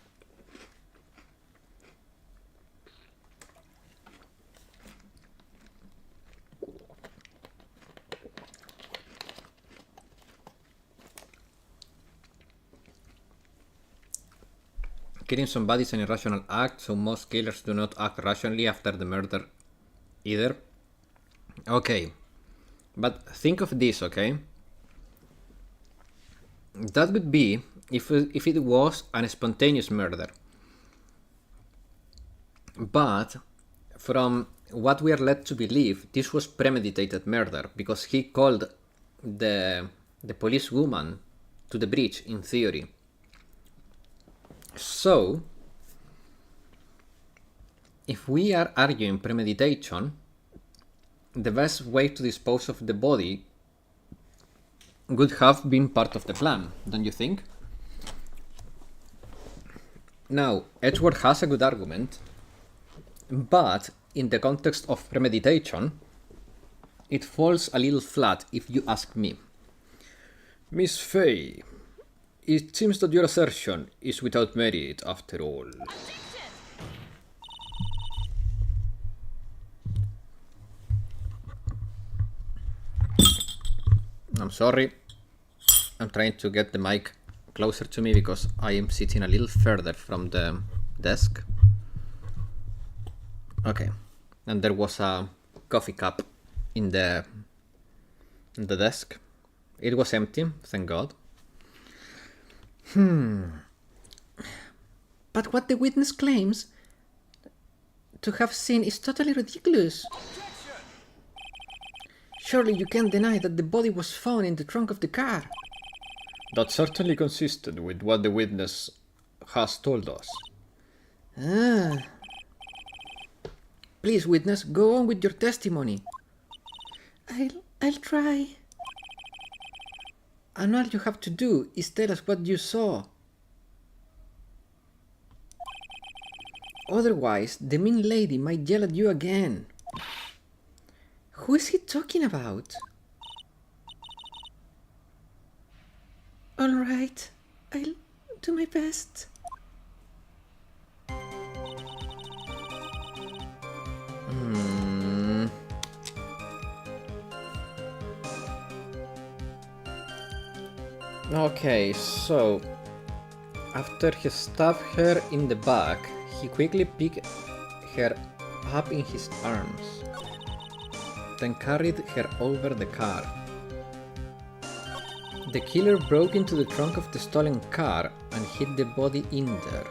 Killing somebody is an irrational act, so most killers do not act rationally after the murder either. Okay, but think of this, okay? That would be if it was a spontaneous murder. But from what we are led to believe, this was premeditated murder because he called the police woman to the bridge in theory. So, if we are arguing premeditation, the best way to dispose of the body would have been part of the plan, don't you think? Now, Edgeworth has a good argument, but in the context of premeditation, it falls a little flat if you ask me. Miss Fay, it seems that your assertion is without merit after all. I'm sorry. I'm trying to get the mic closer to me because I am sitting a little further from the desk. Okay. And there was a coffee cup in the desk. It was empty, thank God. But what the witness claims to have seen is totally ridiculous. Surely you can't deny that the body was found in the trunk of the car. That's certainly consistent with what the witness has told us. Ah. Please, witness, go on with your testimony. I'll try. And all you have to do is tell us what you saw. Otherwise, the mean lady might yell at you again. Who is he talking about? All right, I'll do my best. Okay, so after he stabbed her in the back, he quickly picked her up in his arms, then carried her over the car. The killer broke into the trunk of the stolen car and hid the body in there.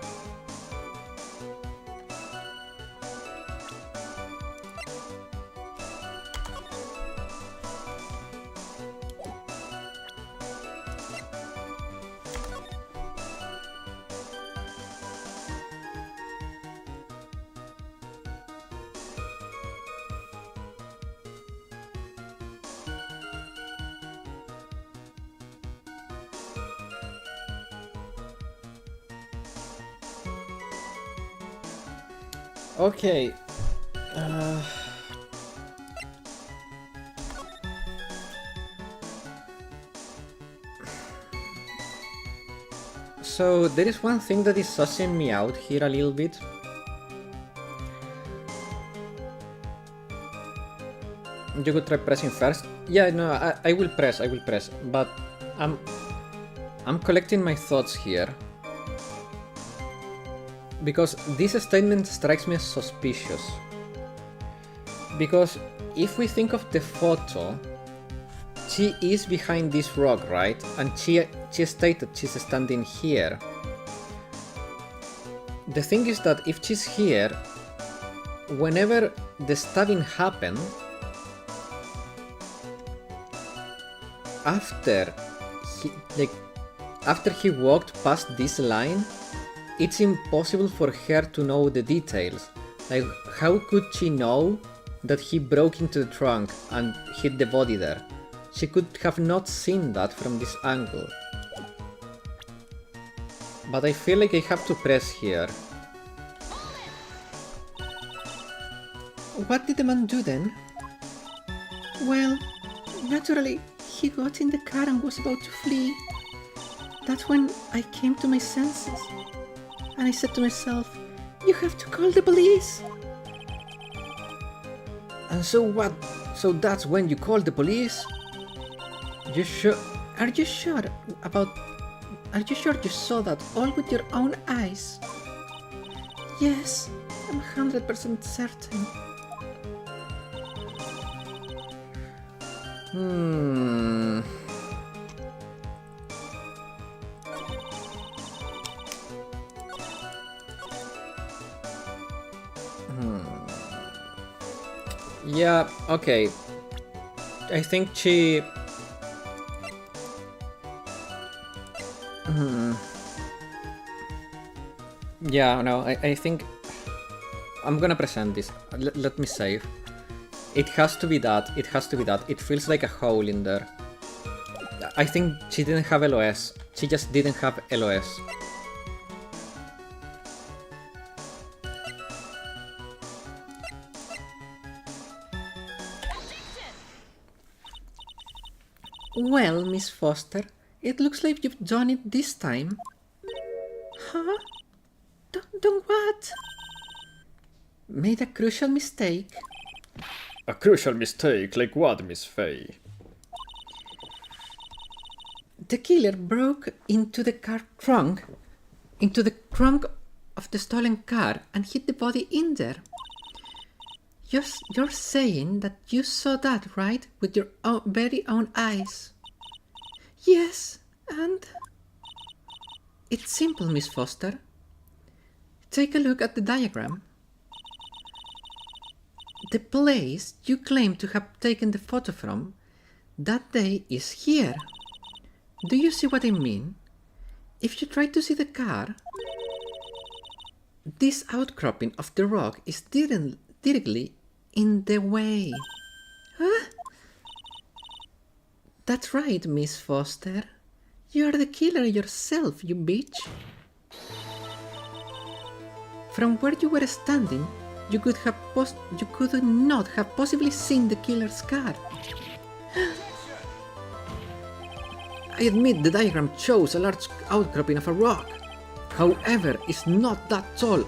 Okay. So there is one thing that is sussing me out here a little bit. You could try pressing first. Yeah, no, I will press, but I'm collecting my thoughts here. Because this statement strikes me as suspicious. Because if we think of the photo, she is behind this rock, right? And she stated she's standing here. The thing is that if she's here, whenever the stabbing happened, after he walked past this line, it's impossible for her to know the details. Like, how could she know that he broke into the trunk and hid the body there? She could have not seen that from this angle. But I feel like I have to press here. What did the man do then? Well, naturally, he got in the car and was about to flee. That's when I came to my senses. And I said to myself, you have to call the police. And so what? So that's when you called the police? You sure? Are you sure you saw that all with your own eyes? Yes, I'm 100% certain. Yeah, okay. I think she... Yeah, no, I think... I'm gonna present this. Let me save. It has to be that. It feels like a hole in there. I think she didn't have LOS. She just didn't have LOS. Well, Miss Foster, it looks like you've done it this time. Huh? Done what? Made a crucial mistake. A crucial mistake? Like what, Miss Faye? The killer broke into the trunk of the stolen car and hid the body in there. You're saying that you saw that, right? With your very own eyes. Yes, and... It's simple, Miss Foster. Take a look at the diagram. The place you claim to have taken the photo from that day is here. Do you see what I mean? If you try to see the car, this outcropping of the rock is directly in the way. Huh? That's right, Miss Foster. You're the killer yourself, you bitch. From where you were standing, you could not have possibly seen the killer's car. I admit the diagram shows a large outcropping of a rock. However, it's not that tall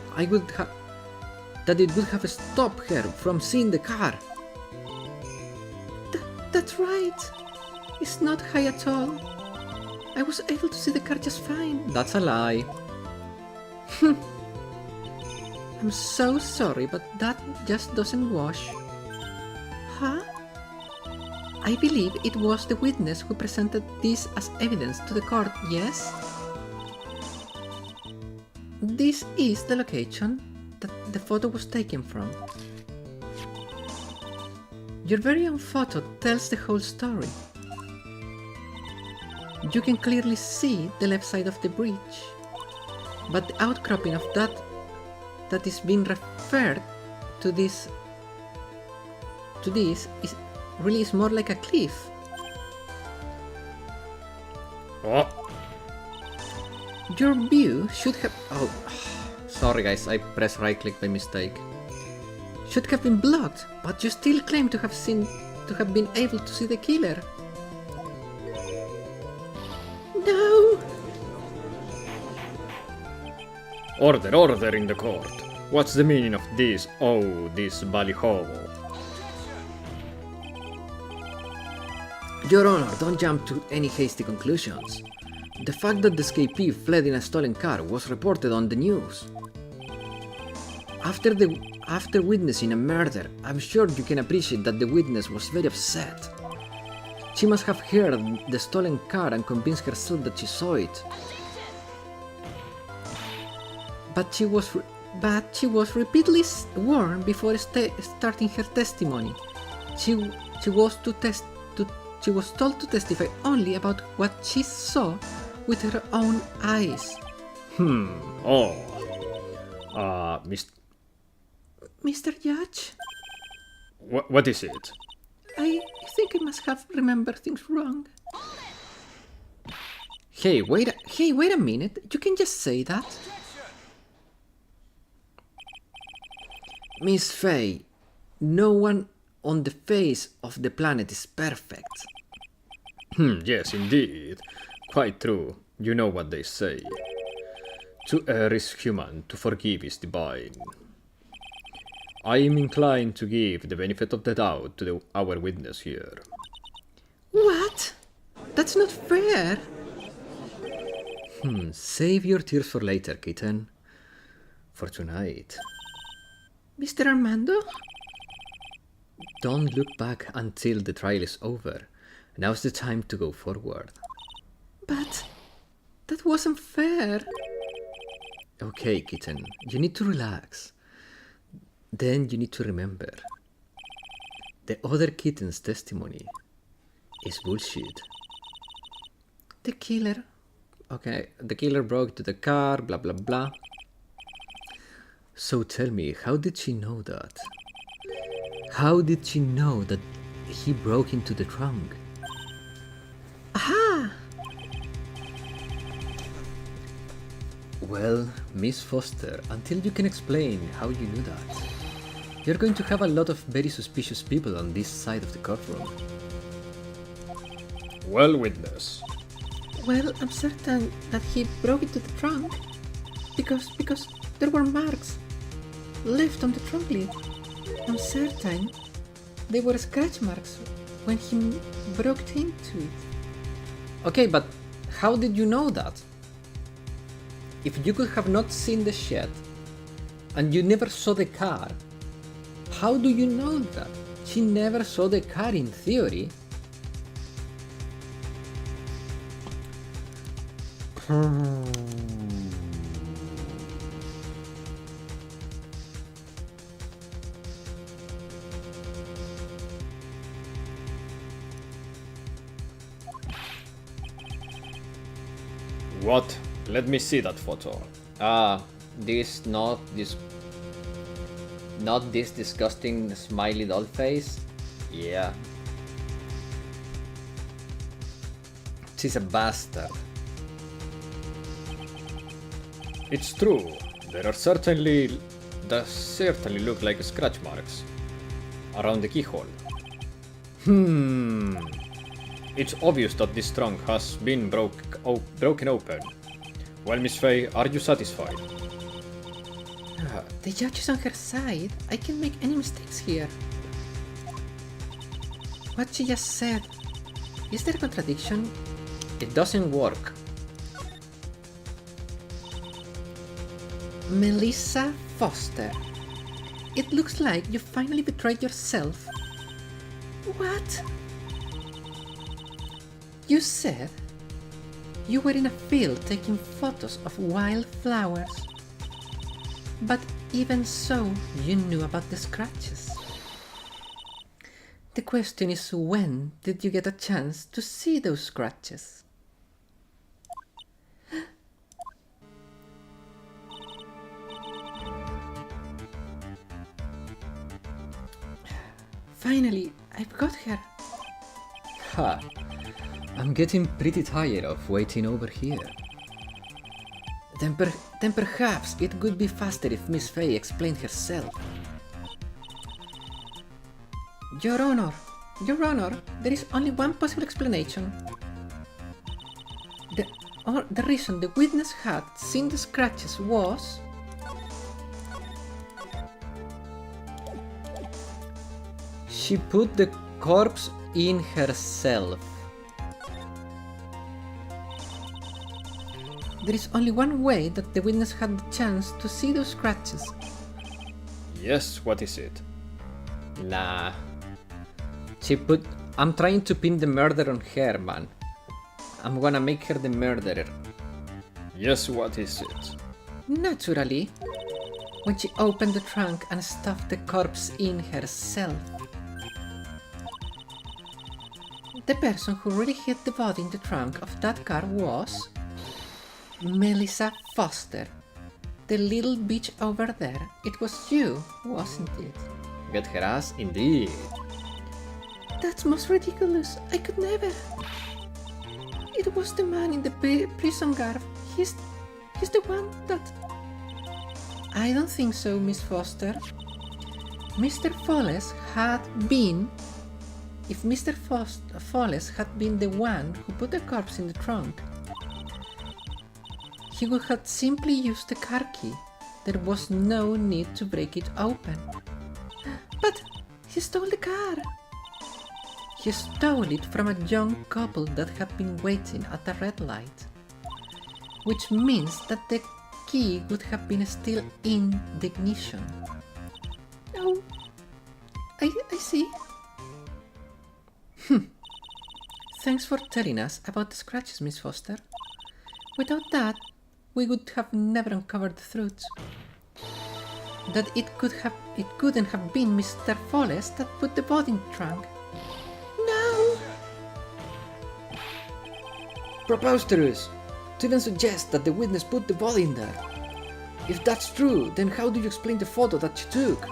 that it would have stopped her from seeing the car. That's right. It's not high at all. I was able to see the car just fine. That's a lie. I'm so sorry, but that just doesn't wash. Huh? I believe it was the witness who presented this as evidence to the court, yes? This is the location that the photo was taken from. Your very own photo tells the whole story. You can clearly see the left side of the bridge, but the outcropping of that is being referred to this is more like a cliff. Oh. Your view should have... Oh, sorry guys, I pressed right click by mistake. Should have been blocked, but you still claim to have been able to see the killer. No! Order in the court. What's the meaning of this? Oh, this ballyhoo. Your Honor, don't jump to any hasty conclusions. The fact that the escapee fled in a stolen car was reported on the news. After witnessing a murder, I'm sure you can appreciate that the witness was very upset. She must have heard the stolen car and convinced herself that she saw it. But she was repeatedly warned before starting her testimony. She was told to testify only about what she saw with her own eyes. Mr. Judge? What is it? I think I must have remembered things wrong. Hey, wait a minute. You can just say that. Miss Faye, no one on the face of the planet is perfect. Yes, indeed. Quite true. You know what they say. To err is human, to forgive is divine. I am inclined to give the benefit of the doubt to our witness here. What? That's not fair. Save your tears for later, kitten. For tonight. Mr. Armando? Don't look back until the trial is over. Now's the time to go forward. But that wasn't fair. Okay, kitten, you need to relax. Then you need to remember. The other kitten's testimony is bullshit. The killer. Okay, the killer broke to the car, blah blah blah. So tell me, how did she know that? How did she know that he broke into the trunk? Aha! Well, Miss Foster, until you can explain how you knew that, you're going to have a lot of very suspicious people on this side of the courtroom. Well, witness. Well, I'm certain that he broke into the trunk because there were marks left on the trunk lid. I'm certain they were scratch marks when he broke into it. Okay, but how did you know that? If you could have not seen the shed and you never saw the car, how do you know that? She never saw the car in theory. What? Let me see that photo. This not this disgusting smiley doll face. Yeah. She's a bastard. It's true. There certainly look like scratch marks around the keyhole. It's obvious that this trunk has been broken open. Well, Miss Fay, are you satisfied? The judge is on her side. I can't make any mistakes here. What she just said. Is there a contradiction? It doesn't work. Melissa Foster. It looks like you finally betrayed yourself. What? You said you were in a field taking photos of wildflowers. But even so, you knew about the scratches. The question is, when did you get a chance to see those scratches? Finally, I've got her. Ha! I'm getting pretty tired of waiting over here. Then perhaps it would be faster if Miss Fay explained herself. Your Honor, there is only one possible explanation. The reason the witness had seen the scratches was... She put the corpse in herself. There is only one way that the witness had the chance to see those scratches. Yes, what is it? Nah. I'm trying to pin the murder on her, man. I'm gonna make her the murderer. Yes, what is it? Naturally, when she opened the trunk and stuffed the corpse in herself. The person who really hid the body in the trunk of that car was... Melissa Foster. The little bitch over there. It was you, wasn't it? Get her ass, indeed. That's most ridiculous. I could never. It was the man in the prison garb. He's the one that... I don't think so, Miss Foster. Mr. Folles had been... If Mr. Folles had been the one who put the corpse in the trunk, he would have simply used the car key. There was no need to break it open. But he stole the car. He stole it from a young couple that had been waiting at a red light. Which means that the key would have been still in the ignition. Oh, I see. Thanks for telling us about the scratches, Miss Foster. Without that, we would have never uncovered the truth. That it couldn't have been Mr. Folles that put the body in the trunk. No! Preposterous! To even suggest that the witness put the body in there. If that's true, then how do you explain the photo that she took?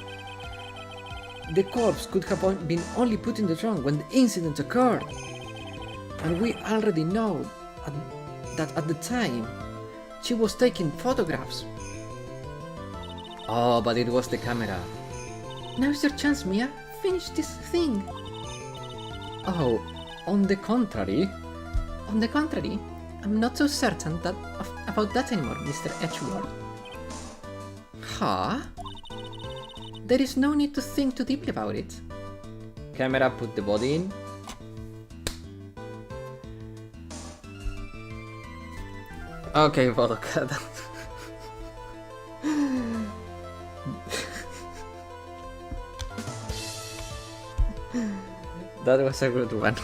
The corpse could have been only put in the trunk when the incident occurred. And we already know that at the time, she was taking photographs. Oh, but it was the camera. Now's your chance, Mia. Finish this thing. Oh, on the contrary. On the contrary, I'm not so certain about that anymore, Mr. Edgeworth. Huh? There is no need to think too deeply about it. Camera put the body in. Okay, vodka. That was a good one.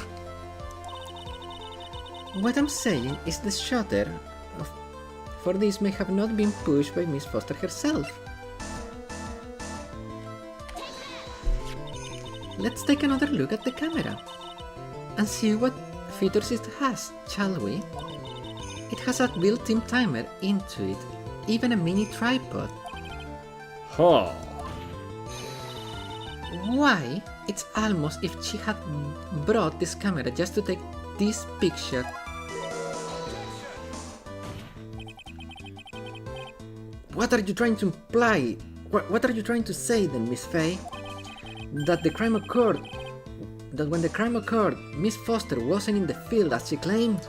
What I'm saying is the shutter for this may have not been pushed by Miss Foster herself. Let's take another look at the camera and see what features it has, shall we? It has a built-in timer into it, even a mini tripod. Huh. Why? It's almost if she had brought this camera just to take this picture. What are you trying to imply? What are you trying to say then, Miss Faye? That when the crime occurred, Miss Foster wasn't in the field as she claimed?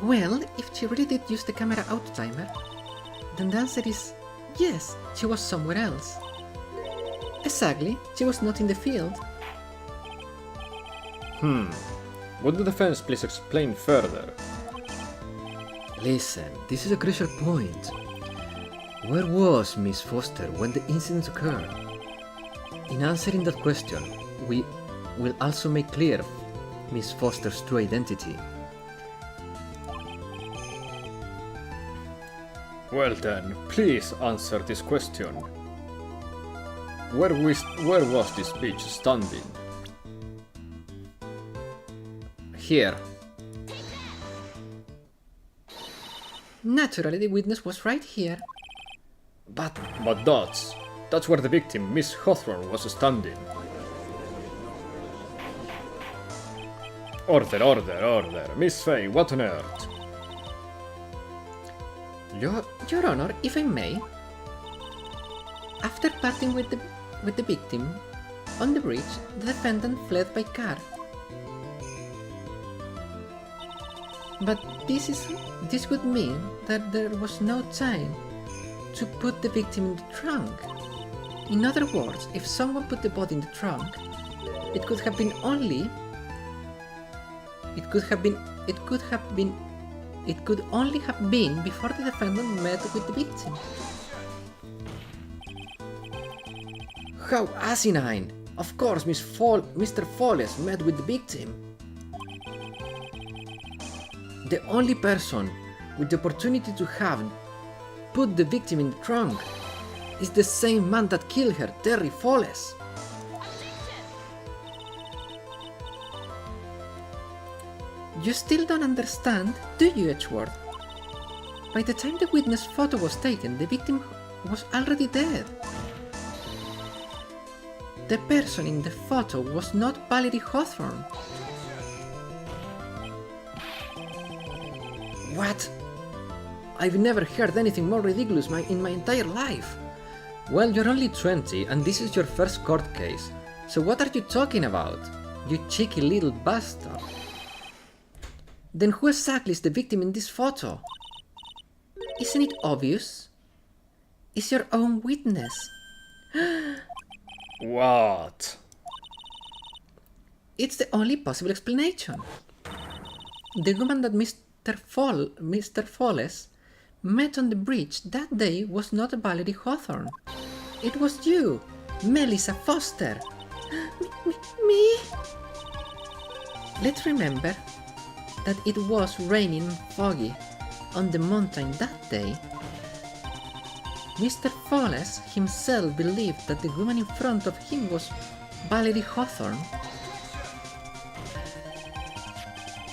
Well, if she really did use the camera auto timer, then the answer is yes, she was somewhere else. Exactly, she was not in the field. Would the defense please explain further? Listen, this is a crucial point. Where was Miss Foster when the incident occurred? In answering that question, we will also make clear Miss Foster's true identity. Well then, please answer this question. Where was this bitch standing? Here. Naturally, the witness was right here. But that's where the victim, Miss Hawthorne, was standing. Order. Miss Faye, what on earth? Your Honor, if I may. After parting with the victim on the bridge, the defendant fled by car. But this would mean that there was no time to put the victim in the trunk. In other words, if someone put the body in the trunk, it could only have been before the defendant met with the victim. How asinine! Of course, Mr. Fawless met with the victim. The only person with the opportunity to have put the victim in the trunk is the same man that killed her, Terry Fawless. You still don't understand, do you, Edgeworth? By the time the witness photo was taken, the victim was already dead. The person in the photo was not Valerie Hawthorne. What? I've never heard anything more ridiculous in my entire life. Well, you're only 20 and this is your first court case, so what are you talking about? You cheeky little bastard. Then who exactly is the victim in this photo? Isn't it obvious? It's your own witness. What? It's the only possible explanation. The woman that Mr. Fawless met on the bridge that day was not Valerie Hawthorne. It was you, Melissa Foster. Me? Let's remember that it was raining and foggy on the mountain that day. Mr. Fawless himself believed that the woman in front of him was Valerie Hawthorne.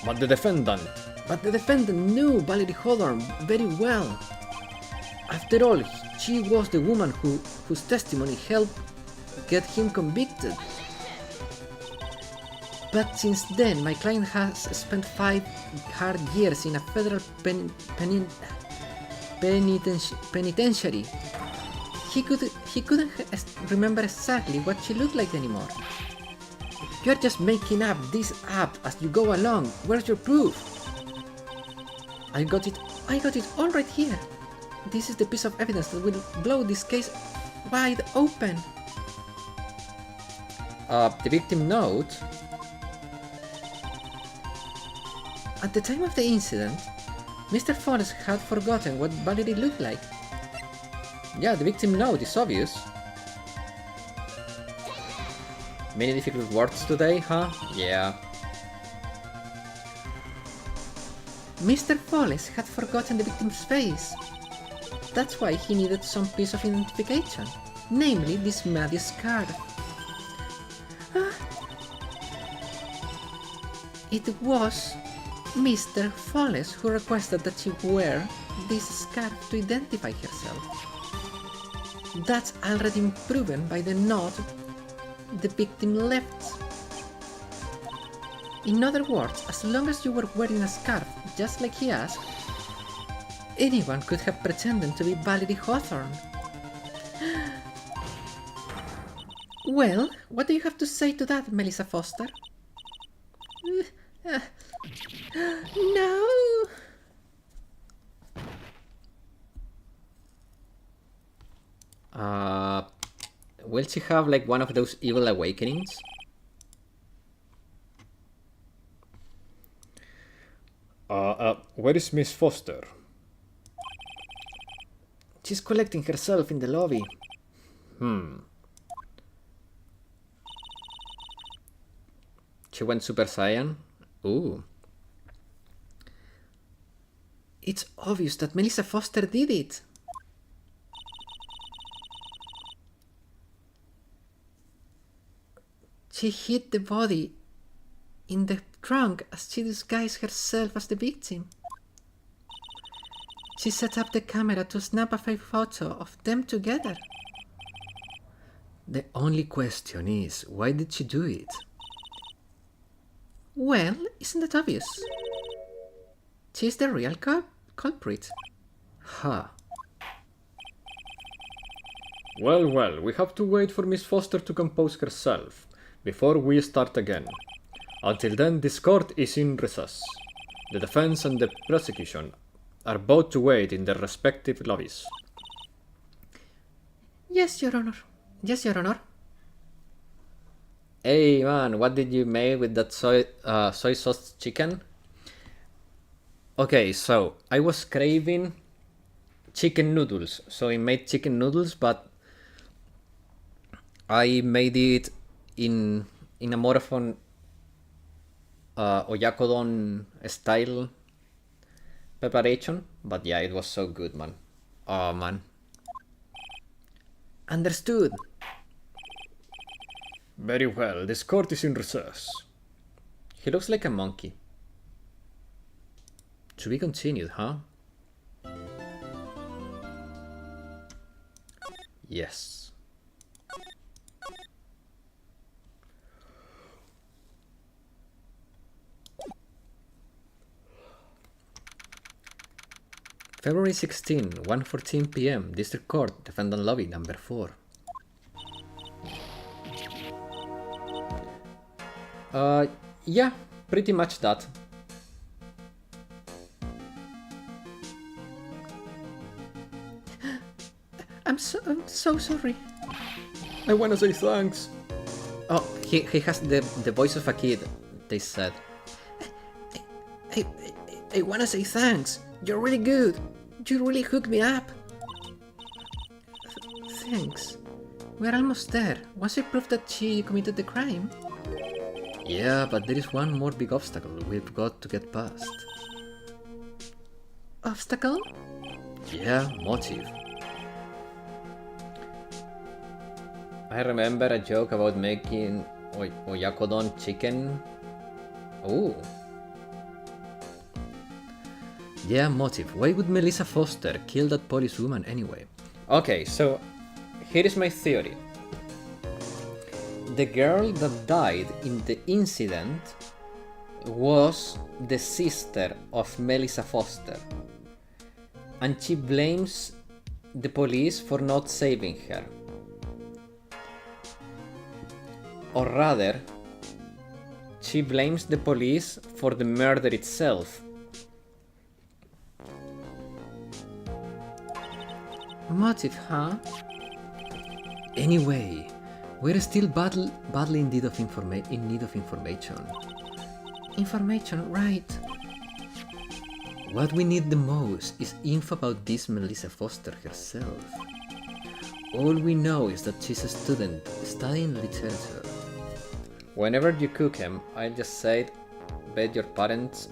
But the defendant knew Valerie Hawthorne very well. After all, she was the woman whose testimony helped get him convicted. But since then, my client has spent 5 hard years in a federal penitentiary. He couldn't remember exactly what she looked like anymore. You're just making this up as you go along. Where's your proof? I got it all right here. This is the piece of evidence that will blow this case wide open. The victim note. At the time of the incident, Mr. Forrest had forgotten what Valerie looked like. Yeah, the victim note is obvious. Many difficult words today, huh? Yeah. Mr. Fawless had forgotten the victim's face. That's why he needed some piece of identification, namely this muddy scarf. It was Mr. Folles who requested that she wear this scarf to identify herself. That's already been proven by the nod the victim left. In other words, as long as you were wearing a scarf just like he asked, anyone could have pretended to be Valerie Hawthorne. Well, what do you have to say to that, Melissa Foster? No! Will she have like one of those evil awakenings? Where is Miss Foster? She's collecting herself in the lobby. She went Super Saiyan? Ooh. It's obvious that Melissa Foster did it. She hid the body in the trunk as she disguised herself as the victim. She set up the camera to snap a fake photo of them together. The only question is, why did she do it? Well, isn't that obvious? She's the real culprit. Huh. Well, we have to wait for Miss Foster to compose herself before we start again. Until then, this court is in recess. The defense and the prosecution are both to wait in their respective lobbies. Yes, Your Honor. Yes, Your Honor. Hey man, what did you make with that soy sauce chicken? Okay, so I was craving chicken noodles, so I made chicken noodles, but I made it in a more of an oyakodon style preparation. But yeah, it was so good, man. Oh man. Understood. Very well, this court is in recess. He looks like a monkey. To be continued, huh? Yes. February 16, 1:14 p.m. District Court, Defendant Lobby, number 4. Yeah, pretty much that. I'm so sorry. I wanna say thanks. Oh, he has the voice of a kid, they said. I wanna say thanks. You're really good. You really hooked me up. Thanks. We're almost there. Was it proof that she committed the crime? Yeah, but there is one more big obstacle we've got to get past. Obstacle? Yeah, motive. I remember a joke about making oyakodon chicken. Ooh. Yeah, motive. Why would Melissa Foster kill that police woman anyway? Okay, so here is my theory. The girl that died in the incident was the sister of Melissa Foster, and she blames the police for not saving her. Or rather, she blames the police for the murder itself. Motive, huh? Anyway, we're still badly in need of information. Information, right. What we need the most is info about this Melissa Foster herself. All we know is that she's a student studying literature. Whenever you cook him, I just said, bet your parents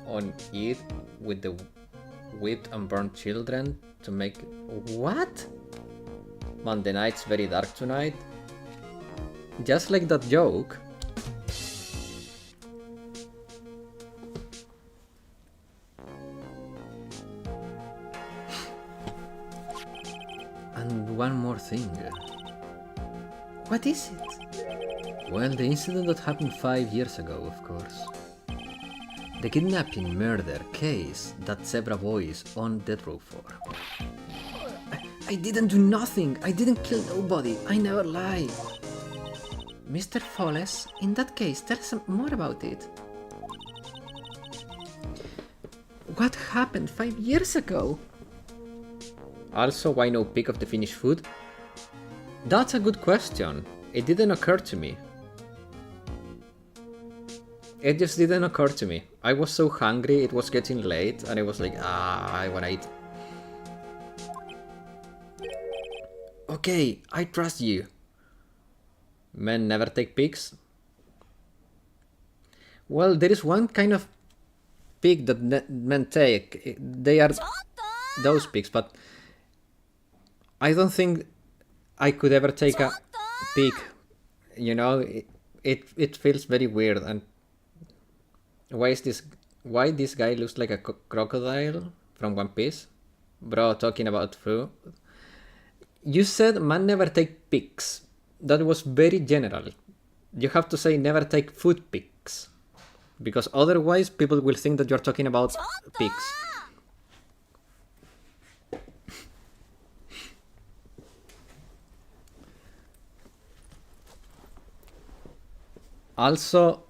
on it with the whipped and burned children to make... What? Man, the night's very dark tonight. Just like that joke. And one more thing. What is it? Well, the incident that happened 5 years ago, of course. The kidnapping murder case that Zebra Boy is on death row for. I didn't do nothing. I didn't kill nobody. I never lie. Mr. Foles, in that case, tell us more about it. What happened 5 years ago? Also, why no pic of the finished food? That's a good question. It didn't occur to me. It just didn't occur to me. I was so hungry, it was getting late, and I was like, I wanna eat. Okay, I trust you. Men never take pics? Well, there is one kind of pic that men take. They are those pics, but I don't think I could ever take a pic. You know, it feels very weird. And why this guy looks like a crocodile from One Piece? Bro, talking about food. You said man never take pics. That was very general. You have to say never take food pics. Because otherwise people will think that you're talking about pics. Also,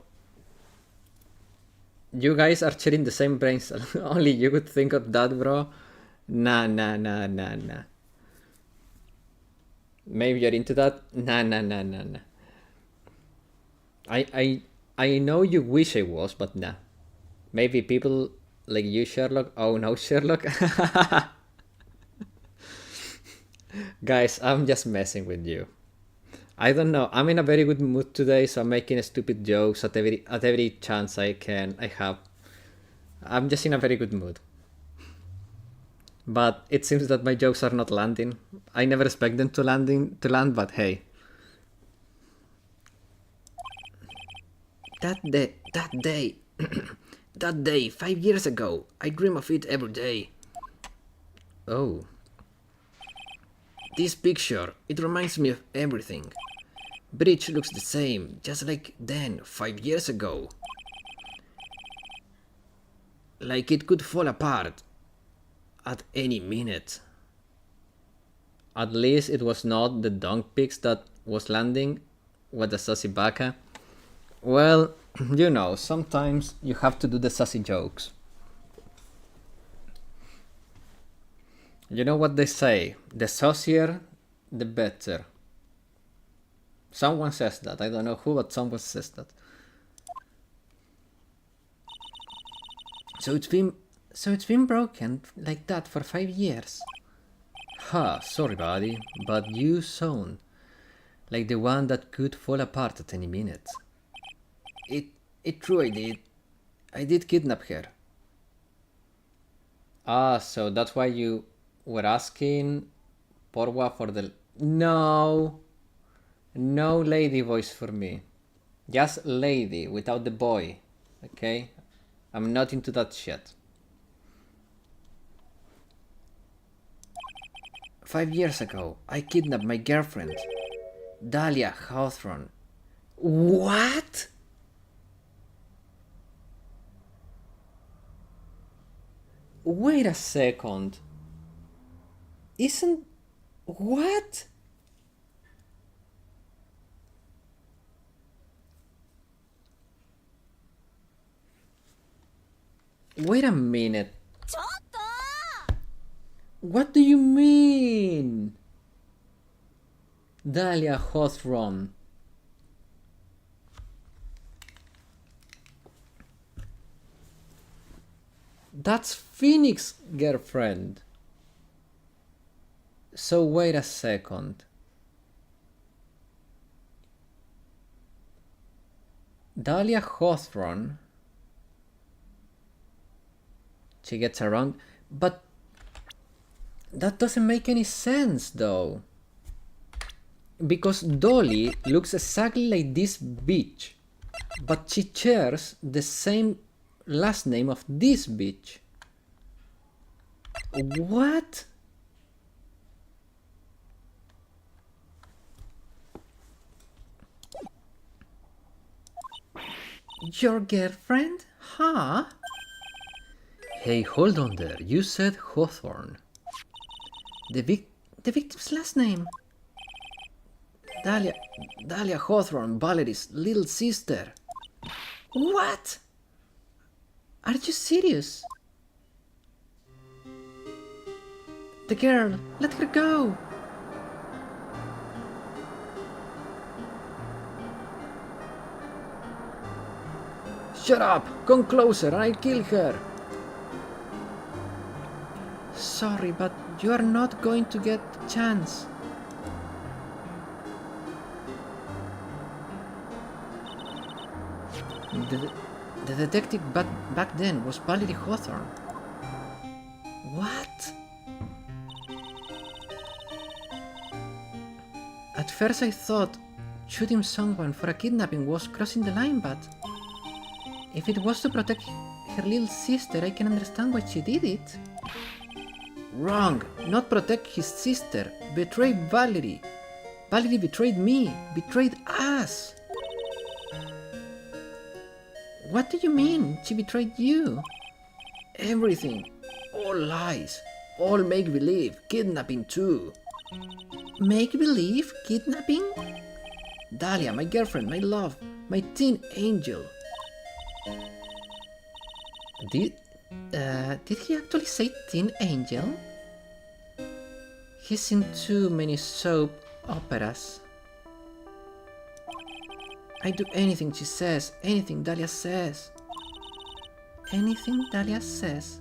you guys are sharing the same brain cell. Only you could think of that, bro. Nah. Maybe you're into that? Nah. I know you wish I was, but nah. Maybe people like you, Sherlock. Oh no, Sherlock. Guys, I'm just messing with you. I don't know. I'm in a very good mood today, so I'm making stupid jokes at every chance I have. I'm just in a very good mood. But it seems that my jokes are not landing. I never expect them to land, but hey. That day, that day, 5 years ago, I dream of it every day. Oh. This picture, it reminds me of everything. Bridge looks the same, just like then, 5 years ago. Like it could fall apart at any minute. At least it was not the dunk pics that was landing with the sassy baka. Well, you know, sometimes you have to do the sassy jokes. You know what they say, the saucier, the better. Someone says that, I don't know who, but someone says that. So it's been broken like that for 5 years. Ha, sorry buddy, but you sound like the one that could fall apart at any minute. It true I did. I did kidnap her. Ah, so that's why you were asking Porwa for the... No lady voice for me. Just lady without the boy, okay? I'm not into that shit. 5 years ago, I kidnapped my girlfriend, Dahlia Hawthorne. What? Wait a second. Isn't... What? Wait a minute. What do you mean? Dahlia Hawthorne. That's Phoenix's girlfriend. So wait a second. Dahlia Hawthorne. She gets around, but that doesn't make any sense though. Because Dolly looks exactly like this bitch, but she shares the same last name of this bitch. What? Your girlfriend? Huh? Hey, hold on there. You said Hawthorne. The victim's last name. Dahlia Hawthorne, Valerie's little sister. What? Are you serious? The girl, let her go. Shut up! Come closer and I'll kill her! Sorry, but you are not going to get the chance. The detective back then was Valerie Hawthorne. What? At first I thought shooting someone for a kidnapping was crossing the line, but if it was to protect her little sister, I can understand why she did it. Wrong! Not protect his sister. Betray Valerie. Valerie betrayed me. Betrayed us. What do you mean? She betrayed you? Everything. All lies. All make-believe. Kidnapping too. Make-believe? Kidnapping? Dahlia, my girlfriend, my love, my teen angel. Did he actually say teen angel? He's seen too many soap operas. I do anything she says, anything Dahlia says. Anything Dahlia says?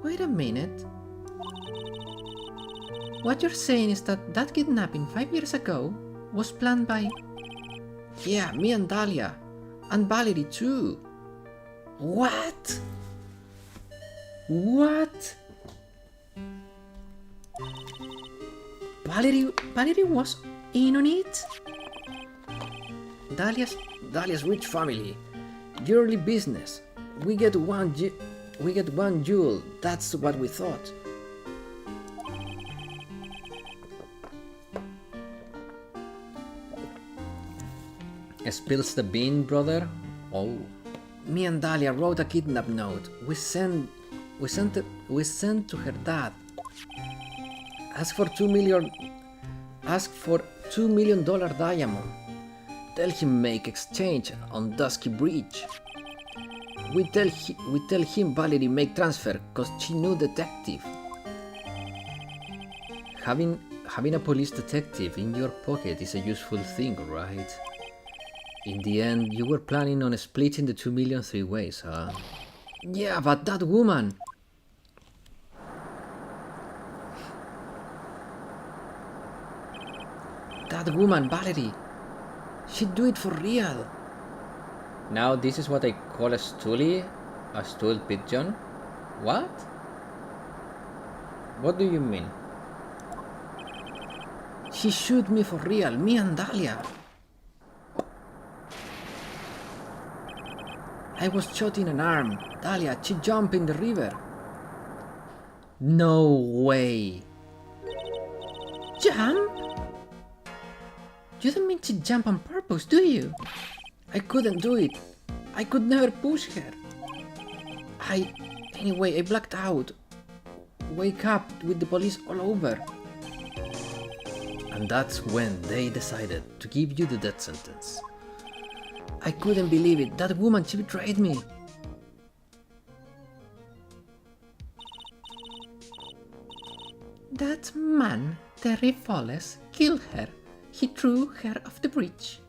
Wait a minute. What you're saying is that kidnapping 5 years ago was planned by... Yeah, me and Dahlia. And Valerie too. What? What? Valerie was in on it? Dahlia's rich family. Yearly business. We get one jewel. That's what we thought. Spills the bean, brother? Oh. Me and Dahlia wrote a kidnap note. We sent to her dad. Ask for $2 million diamond. Tell him make exchange on Dusky Bridge. We tell him Valerie make transfer cause she knew detective. Having a police detective in your pocket is a useful thing, right? In the end, you were planning on splitting the 2 million 3 ways, huh? Yeah, but that woman... That woman, Valerie, she'd do it for real. Now this is what I call a stoolie? A stool pigeon? What? What do you mean? She shoot me for real, me and Dahlia. I was shot in an arm. Dahlia, she jumped in the river. No way! Jump? You don't mean she jumped on purpose, do you? I couldn't do it. I could never push her. Anyway, I blacked out. Wake up with the police all over. And that's when they decided to give you the death sentence. I couldn't believe it. That woman, she betrayed me. That man, Terry Folles, killed her. He threw her off the bridge.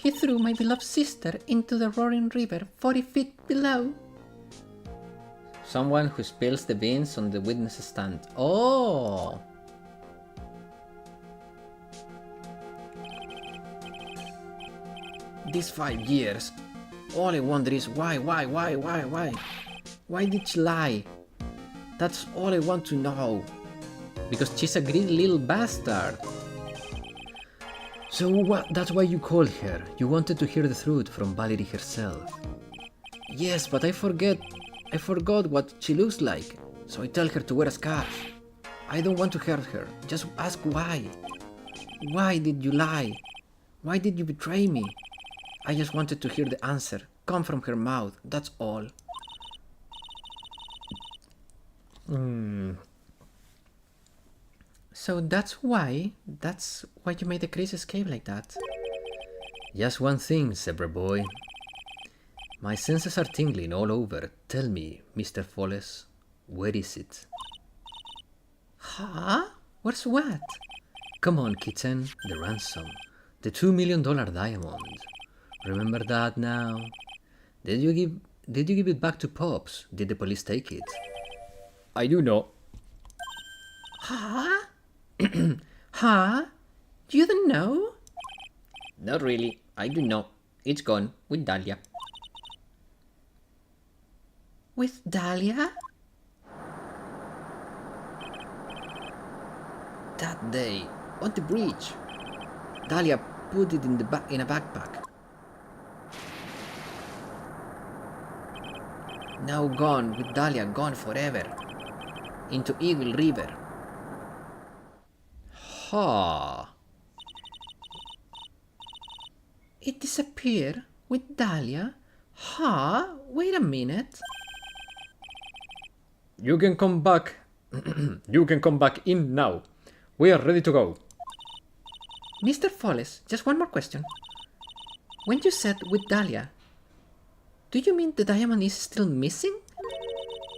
He threw my beloved sister into the roaring river 40 feet below. Someone who spills the beans on the witness stand. Oh! These 5 years, all I wonder is why? Why did she lie? That's all I want to know. Because she's a greedy little bastard. So what? That's why you called her. You wanted to hear the truth from Valerie herself. Yes, but I forgot what she looks like. So I tell her to wear a scarf. I don't want to hurt her. Just ask why. Why did you lie? Why did you betray me? I just wanted to hear the answer come from her mouth, that's all. So that's why you made the Chris escape like that. Just one thing, Zebra boy. My senses are tingling all over. Tell me, Mr. Folles, where is it? Huh? Where's what? Come on, kitten, the ransom. The $2 million diamond. Remember that now? Did you give it back to Pops? Did the police take it? I do not. Huh? Huh? You don't know? Not really. I do not. It's gone with Dahlia. With Dahlia? That day, on the bridge, Dahlia put it in a backpack. Now gone with Dahlia, gone forever. Into Eagle River. Ha! It disappeared with Dahlia? Huh? Wait a minute. You can come back. You can come back in now. We are ready to go. Mr. Folles, just one more question. When you said with Dahlia, do you mean the diamond is still missing?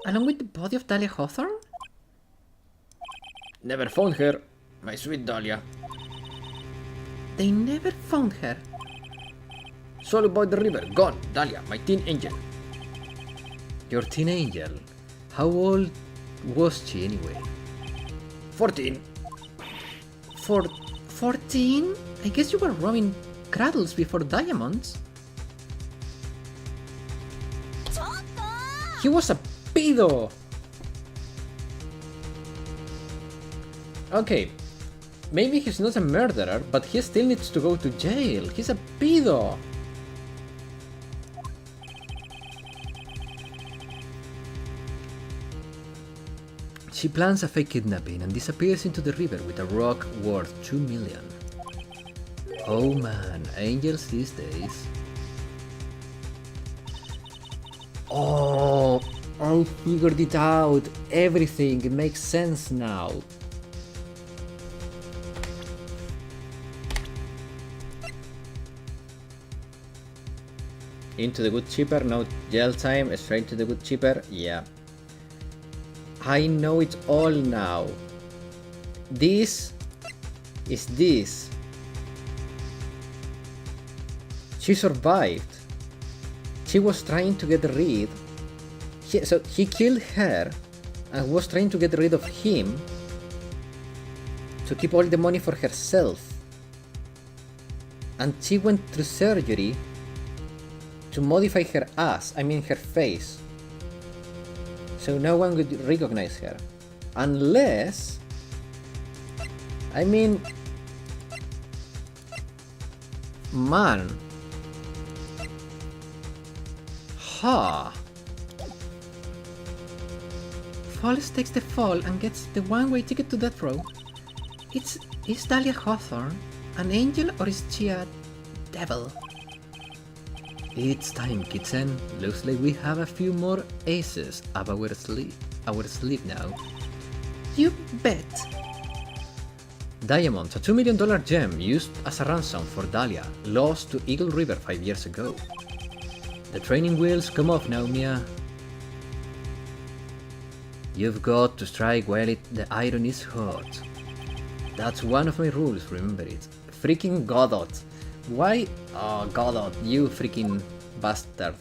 Along with the body of Dahlia Hawthorne? Never found her, my sweet Dahlia. They never found her. Solo by the river, gone, Dahlia, my teen angel. Your teen angel? How old was she anyway? 14. 14? I guess you were robbing cradles before diamonds. He was a pedo! Okay, maybe he's not a murderer, but he still needs to go to jail. He's a pedo! She plans a fake kidnapping and disappears into the river with a rock worth $2 million. Oh man, angels these days. Oh, I figured it out. Everything makes sense now. Into the good cheaper, no jail time, straight to the good cheaper, yeah. I know it all now. This is this. She survived. She was trying to get rid. So he killed her and was trying to get rid of him to keep all the money for herself. And she went through surgery to modify her ass, I mean her face, so no one would recognize her. Unless, I mean, man, ha. Folles takes the fall and gets the one-way ticket to death row. Is Dahlia Hawthorne an angel or is she a devil? It's time, kitten. Looks like we have a few more aces up our sleeve now. You bet. Diamond, a $2 million gem used as a ransom for Dahlia, lost to Eagle River 5 years ago. The training wheels come off now, Mia. You've got to strike while the iron is hot. That's one of my rules, remember it. Freaking Godot. Why? Oh, Godot, you freaking bastard.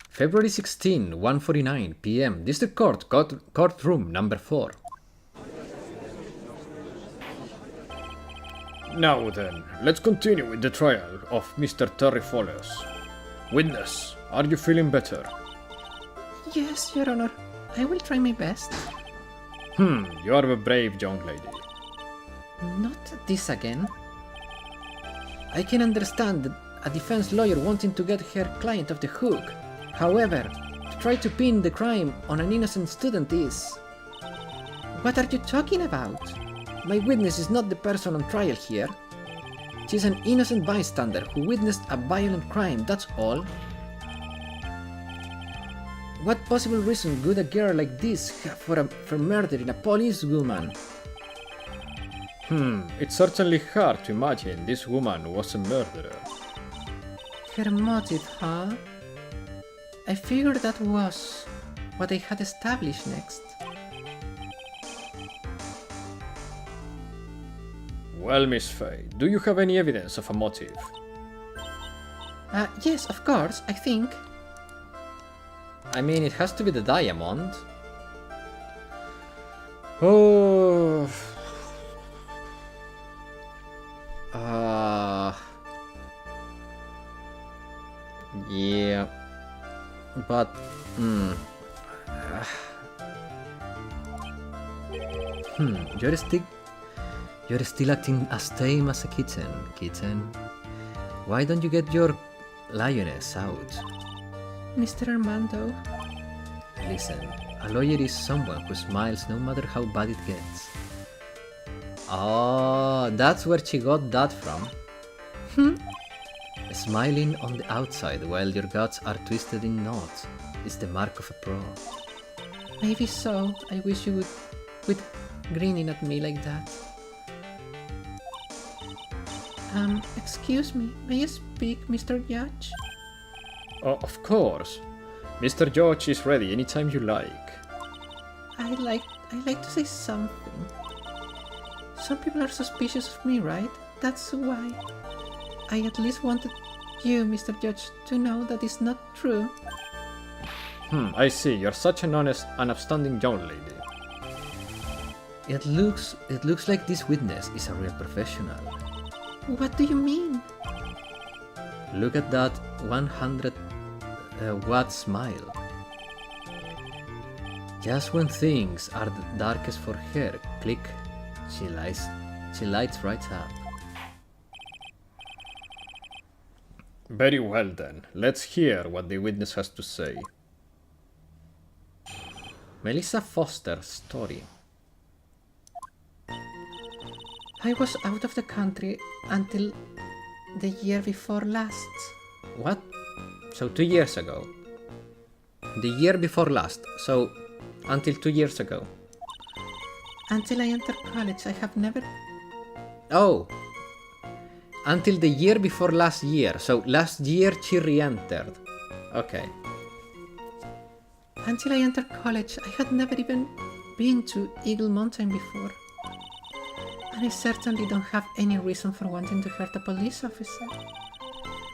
February 16, 1:49 p.m. District Court, courtroom number 4. Now then, let's continue with the trial of Mr. Terry Folles. Witness, are you feeling better? Yes, Your Honor. I will try my best. You are a brave young lady. Not this again. I can understand a defense lawyer wanting to get her client off the hook. However, to try to pin the crime on an innocent student is... What are you talking about? My witness is not the person on trial here. She's an innocent bystander who witnessed a violent crime, that's all. What possible reason would a girl like this have for murdering a policewoman? It's certainly hard to imagine this woman was a murderer. Her motive, huh? I figured that was what I had established next. Well, Miss Faye, do you have any evidence of a motive? Yes, of course, I think. I mean, it has to be the diamond. Oh... Yeah. But, You're still acting as tame as a kitten. Why don't you get your lioness out? Mr. Armando. Listen, a lawyer is someone who smiles no matter how bad it gets. Oh, that's where she got that from. Smiling on the outside while your guts are twisted in knots is the mark of a pro. Maybe so. I wish you would quit grinning at me like that. Excuse me, may I speak, Mr. Judge? Oh, of course. Mr. George is ready anytime you like. I like to say something. Some people are suspicious of me, right? That's why. I at least wanted you, Mr. Judge, to know that it's not true. I see. You're such an honest and upstanding young lady. It looks like this witness is a real professional. What do you mean? Look at that 100 watt smile. Just when things are the darkest for her, click, she lights right up. Very well then, let's hear what the witness has to say. Melissa Foster's story. I was out of the country until the year before last. What? So 2 years ago. The year before last. So until 2 years ago. Until I entered college, I have never... Oh! Until the year before last year. So last year she re-entered. Okay. Until I entered college, I had never even been to Eagle Mountain before. And I certainly don't have any reason for wanting to hurt a police officer.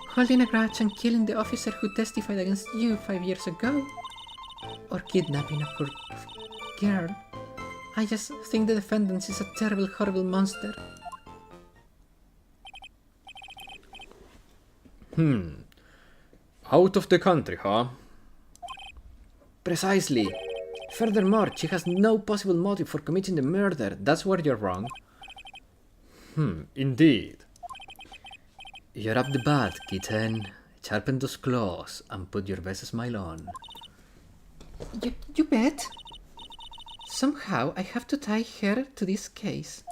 Holding a grudge and killing the officer who testified against you 5 years ago. Or kidnapping a poor girl. I just think the defendant is a terrible, horrible monster. Out of the country, huh? Precisely. Furthermore, she has no possible motive for committing the murder. That's where you're wrong. Indeed. You're up the bat, kitten. Sharpen those claws and put your best smile on. You bet? Somehow I have to tie her to this case.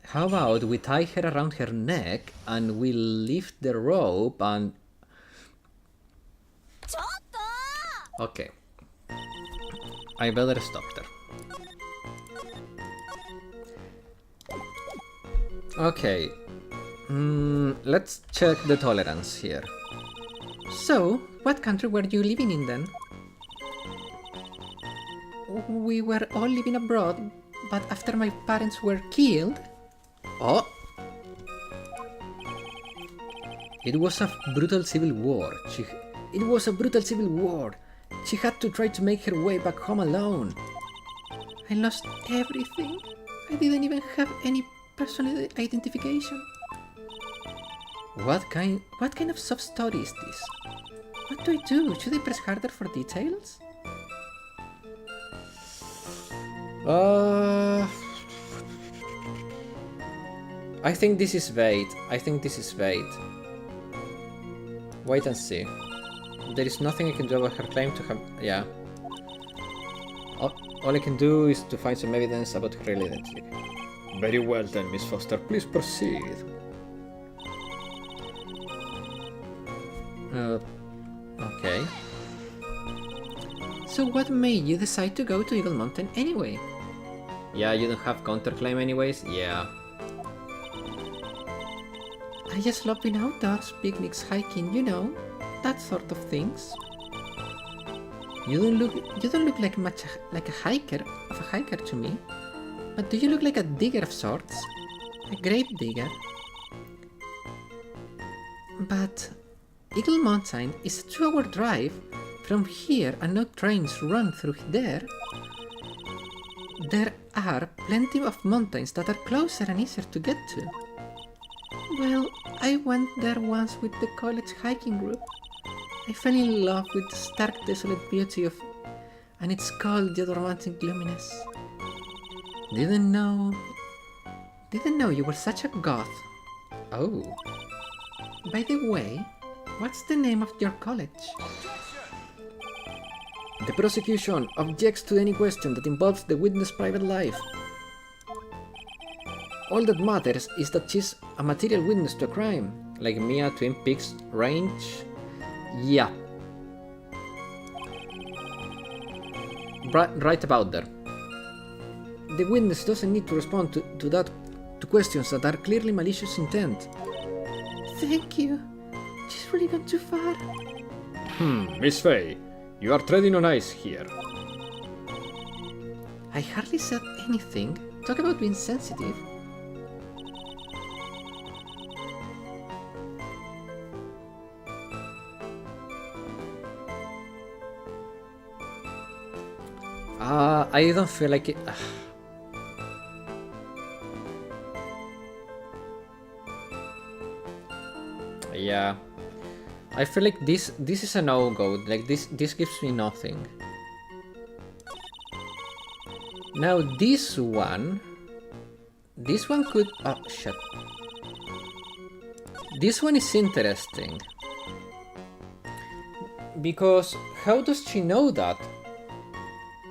How about we tie her around her neck and we lift the rope and... Okay. I better stop there. Okay. Let's check the tolerance here. So, what country were you living in then? We were all living abroad, but after my parents were killed... Oh! It was a brutal civil war. It was a brutal civil war. She had to try to make her way back home alone. I lost everything. I didn't even have any personal identification. What kind of sob story is this? What do I do? Should I press harder for details? I think this is bait. Wait and see. There is nothing I can do about her claim to have... Yeah. All I can do is to find some evidence about her real identity. Very well then, Miss Foster, please proceed. Okay. So what made you decide to go to Eagle Mountain anyway? Yeah, you don't have counterclaim anyways? Yeah. I just love being outdoors, picnics, hiking, you know, that sort of things. You don't look like much like a hiker to me. But do you look like a digger of sorts? A grave digger? But Eagle Mountain is a 2-hour drive from here and no trains run through there. There are plenty of mountains that are closer and easier to get to. Well, I went there once with the college hiking group. I fell in love with the stark desolate beauty of, and its cold yet romantic gloominess. Didn't know you were such a goth. Oh. By the way, what's the name of your college? The prosecution objects to any question that involves the witness' private life. All that matters is that she's a material witness to a crime, like Mia, Twin Peaks, Range. Yeah. Right about there. The witness doesn't need to respond to questions that are clearly malicious intent. Thank you. She's really gone too far. Miss Faye, you are treading on ice here. I hardly said anything. Talk about being sensitive. I don't feel like it. Yeah, I feel like this is a no-go. Like this gives me nothing. Now this one could. Oh shit. This one is interesting because how does she know that?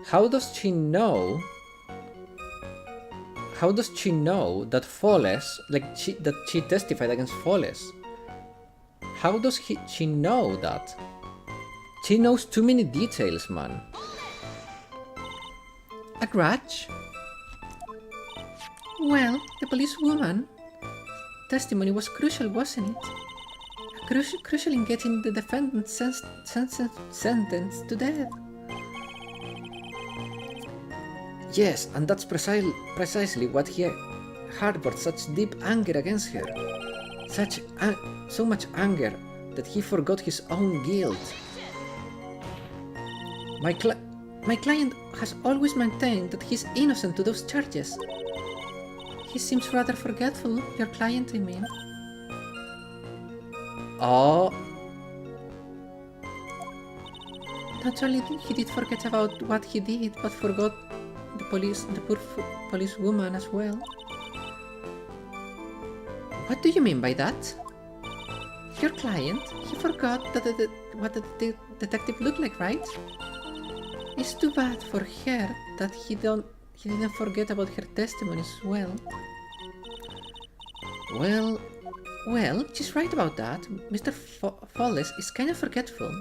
How does she know that Foles, that she testified against Foles? How does she know that? She knows too many details, man. A grudge? Well, the policewoman testimony was crucial, wasn't it? Crucial in getting the defendant sentenced to death. Yes, and that's precisely what he harbored such deep anger against her. So much anger that he forgot his own guilt. My client has always maintained that he's innocent to those charges. He seems rather forgetful, your client, I mean. Oh. Not only he did forget about what he did, but forgot the poor police woman as well. What do you mean by that? Your client, he forgot what the detective looked like, right? It's too bad for her that he didn't forget about her testimony as well. Well, she's right about that. Mr. Foles is kind of forgetful.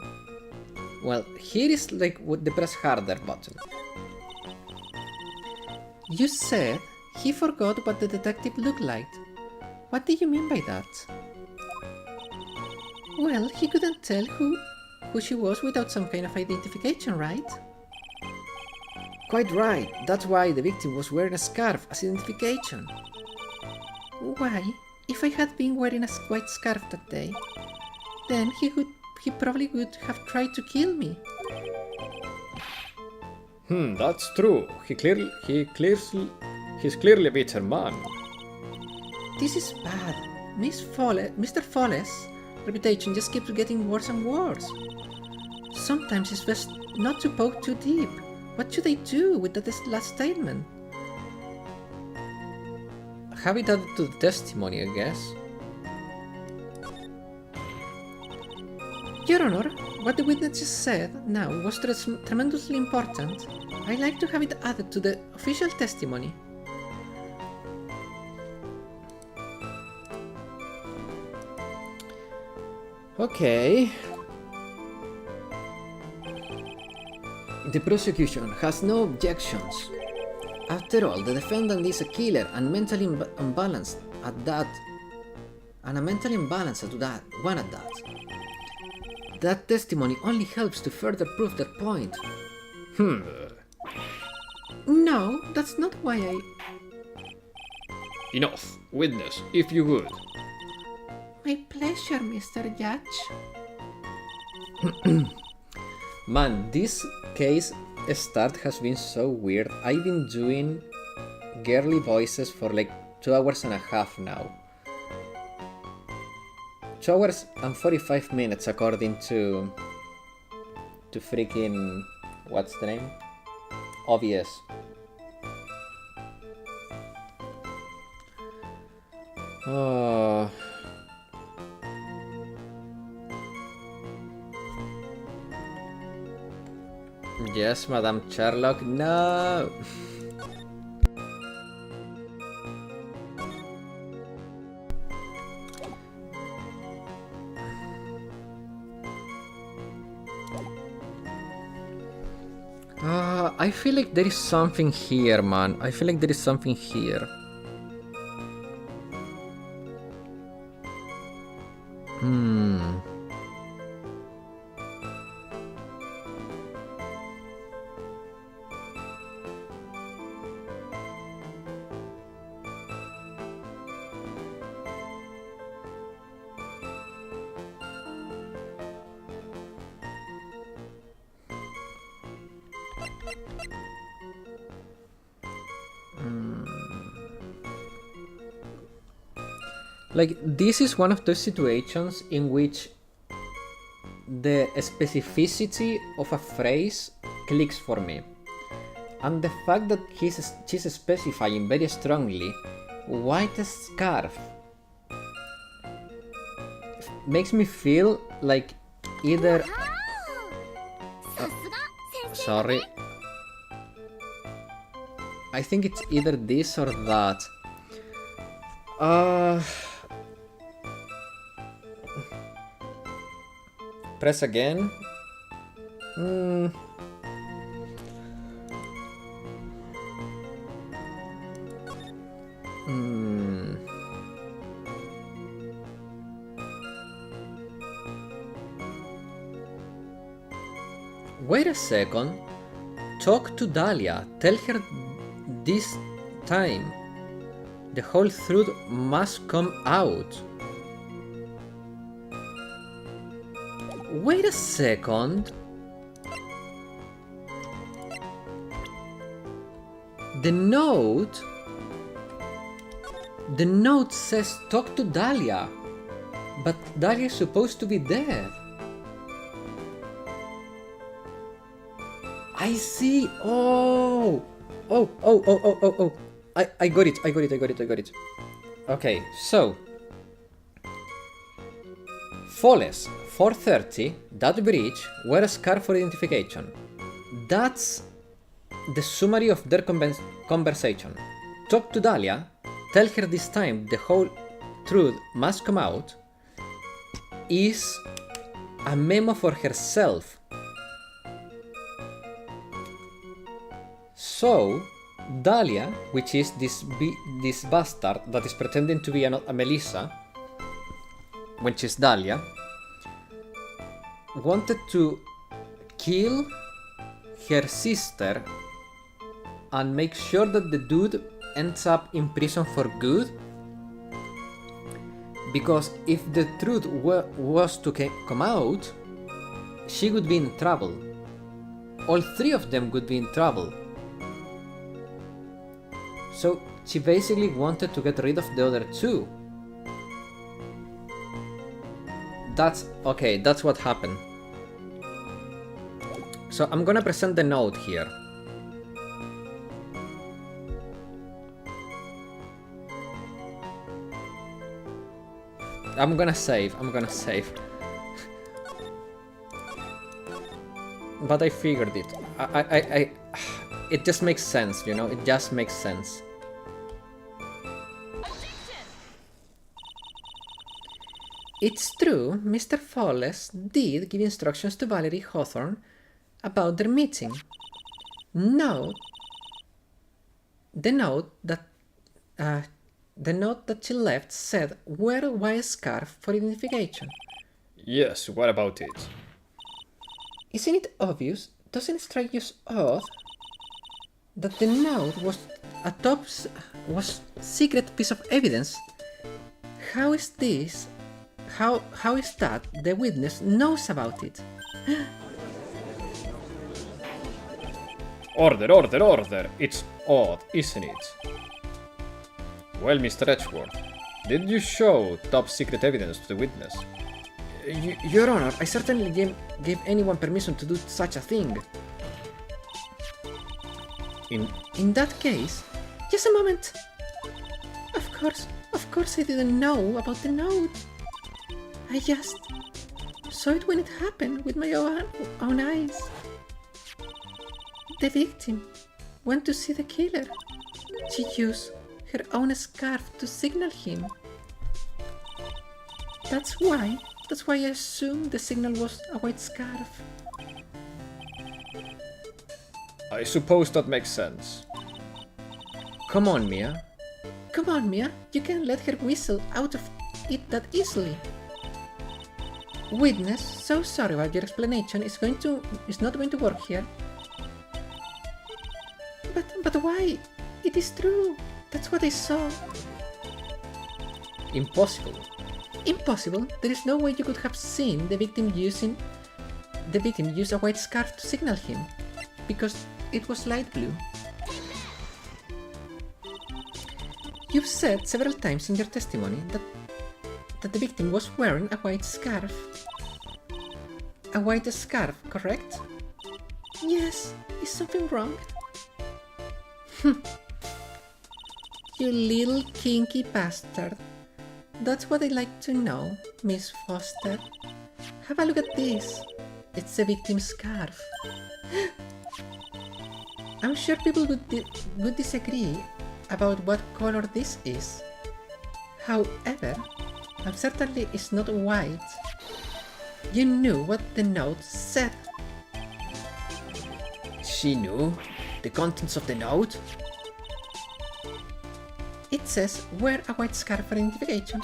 Well, here is like with the press harder button. You said he forgot what the detective looked like. What do you mean by that? Well, he couldn't tell who she was without some kind of identification, right? Quite right. That's why the victim was wearing a scarf as identification. Why? If I had been wearing a white scarf that day, then he probably would have tried to kill me. That's true. He's clearly a bitter man. This is bad. Mr. Foles' reputation just keeps getting worse and worse. Sometimes it's best not to poke too deep. What should I do with that last statement? Have it added to the testimony, I guess. Your Honor, what the witness just said now was tremendously important. I'd like to have it added to the official testimony. Okay. The prosecution has no objections. After all, the defendant is a killer and mentally unbalanced at that. And a mentally imbalanced at that, one at that. That testimony only helps to further prove that point. No, that's not why I... Enough. Witness, if you would. My pleasure, Mr. Judge. Man, this case start has been so weird. I've been doing girly voices for like 2 hours and a half now. 2 hours and 45 minutes according to freaking... what's the name? OBS. Oh... Yes, Madame Sherlock, no! I feel like there is something here, man. I feel like there is something here. Like, this is one of those situations in which the specificity of a phrase clicks for me. And the fact that she's specifying very strongly white scarf makes me feel like either... sorry. I think it's either this or that. Press again. Wait a second. Talk to Dahlia. Tell her this time the whole truth must come out. Wait a second. The note says talk to Dahlia, but Dahlia is supposed to be dead. I see. Oh. I got it. Okay, so Foles, 4:30, that bridge, wear a scarf for identification. That's the summary of their conversation. Talk to Dahlia, tell her this time the whole truth must come out, is a memo for herself. So, Dahlia, which is this bastard that is pretending to be a Melissa, when she's Dahlia, wanted to kill her sister and make sure that the dude ends up in prison for good, because if the truth was to come out, she would be in trouble. All three of them would be in trouble. So she basically wanted to get rid of the other two. That's okay, that's what happened. So I'm gonna present the note here. I'm gonna save. But I figured it. It just makes sense, you know? It just makes sense. It's true, Mr. Fawless did give instructions to Valerie Hawthorne about their meeting. Note the note that she left said, "Wear a white scarf for identification." Yes, what about it? Isn't it obvious? Doesn't it strike you as odd that the note was a was secret piece of evidence? How is this? How is that the witness knows about it? Order, order, order! It's odd, isn't it? Well, Mr. Edgeworth, did you show top secret evidence to the witness? Your Honor, I certainly gave anyone permission to do such a thing. In that case, just a moment. Of course I didn't know about the note. I just saw it when it happened with my own eyes. The victim went to see the killer. She used her own scarf to signal him. That's why I assumed the signal was a white scarf. I suppose that makes sense. Come on, Mia. Come on, Mia, you can't let her whistle out of it that easily. Witness, so sorry about your explanation. It's not going to work here. But why? It is true. That's what I saw. Impossible. Impossible? There is no way you could have seen the victim use a white scarf to signal him, because it was light blue. You've said several times in your testimony that the victim was wearing a white scarf. A white scarf, correct? Yes. Is something wrong? You little kinky bastard. That's what I'd like to know, Miss Foster. Have a look at this. It's the victim's scarf. I'm sure people would disagree about what color this is. However, certainly it's not white. You knew what the note said. She knew the contents of the note? It says, wear a white scarf for identification.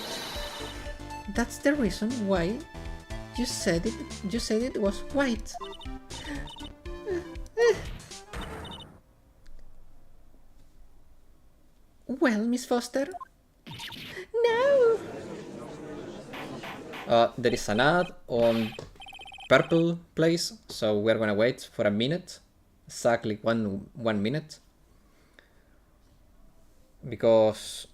That's the reason why you said it was white. Well, Miss Foster? No! There is an ad on Purple Place, so we're gonna wait for a minute. Exactly one minute. Because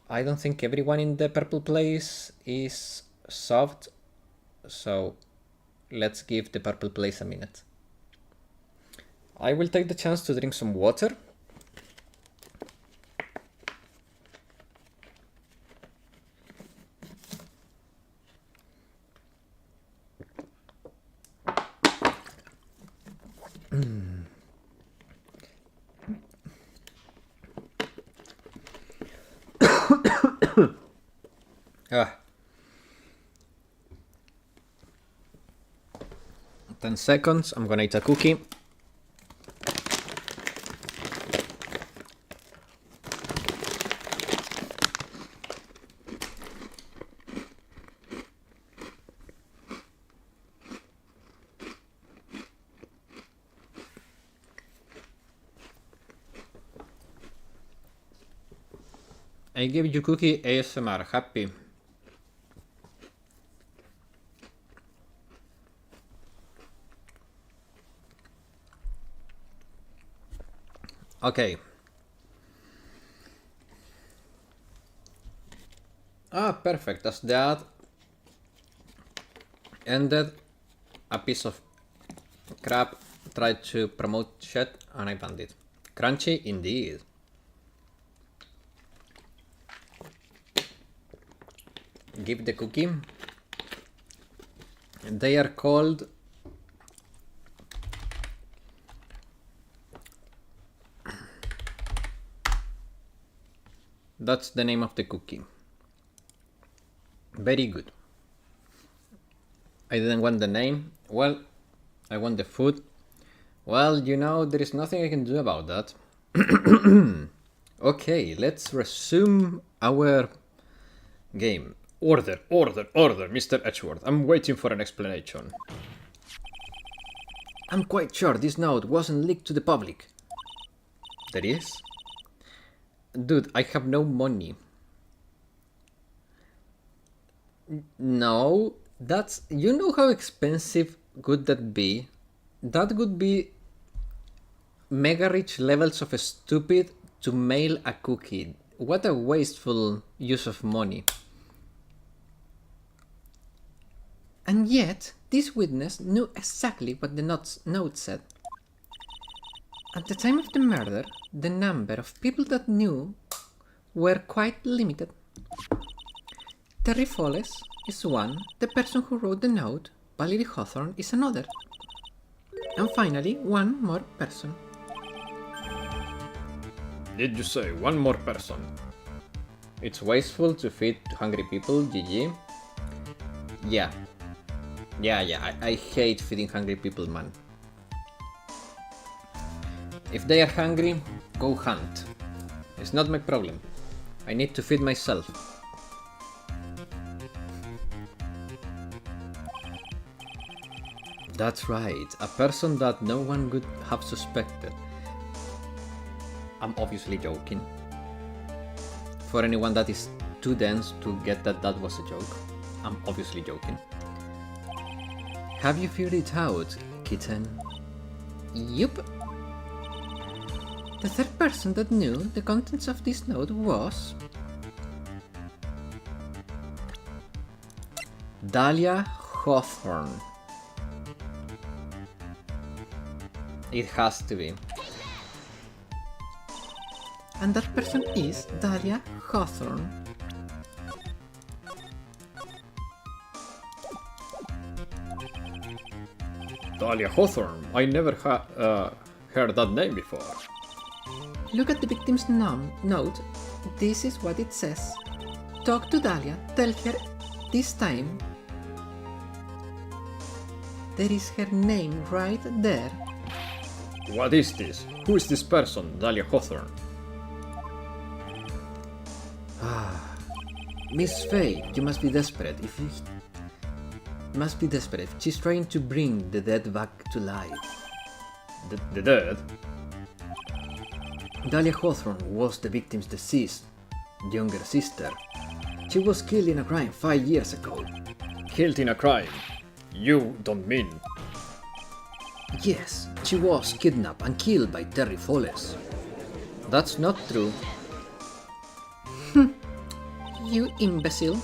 I don't think everyone in the Purple Place is soft, so let's give the Purple Place a minute. I will take the chance to drink some water. Ah. 10 seconds, I'm gonna eat a cookie. I give you cookie ASMR, happy. Okay. Ah, perfect. As the ad ended, a piece of crap tried to promote shit and I banned it. Crunchy indeed. Give the cookie. They are called that's the name of the cookie. Very good. I didn't want the name. Well, I want the food. Well, you know, there is nothing I can do about that. Okay, let's resume our game. Order, Mr. Edgeworth. I'm waiting for an explanation. I'm quite sure this note wasn't leaked to the public. There is? Dude, I have no money. No, that's... You know how expensive would that be? That would be mega rich levels of stupid to mail a cookie. What a wasteful use of money. And yet, this witness knew exactly what the note said. At the time of the murder, the number of people that knew were quite limited. Terry Foles is one, the person who wrote the note, Valerie Hawthorne is another. And finally, one more person. Did you say one more person? It's wasteful to feed hungry people, GG. Yeah, I hate feeding hungry people, man. If they are hungry, go hunt. It's not my problem. I need to feed myself. That's right, a person that no one would have suspected. I'm obviously joking. For anyone that is too dense to get that that was a joke, I'm obviously joking. Have you figured it out, kitten? Yup. The third person that knew the contents of this note was... Dahlia Hawthorne. It has to be. And that person is Dahlia Hawthorne. Dahlia Hawthorne. I never heard that name before. Look at the victim's note. This is what it says. Talk to Dahlia. Tell her this time. There is her name right there. What is this? Who is this person, Dahlia Hawthorne? Miss Faye, you must be desperate if you... Must be desperate. She's trying to bring the dead back to life. The dead? Dahlia Hawthorne was the victim's deceased younger sister. She was killed in a crime 5 years ago. Killed in a crime? You don't mean... Yes, she was kidnapped and killed by Terry Foles. That's not true. You imbecile.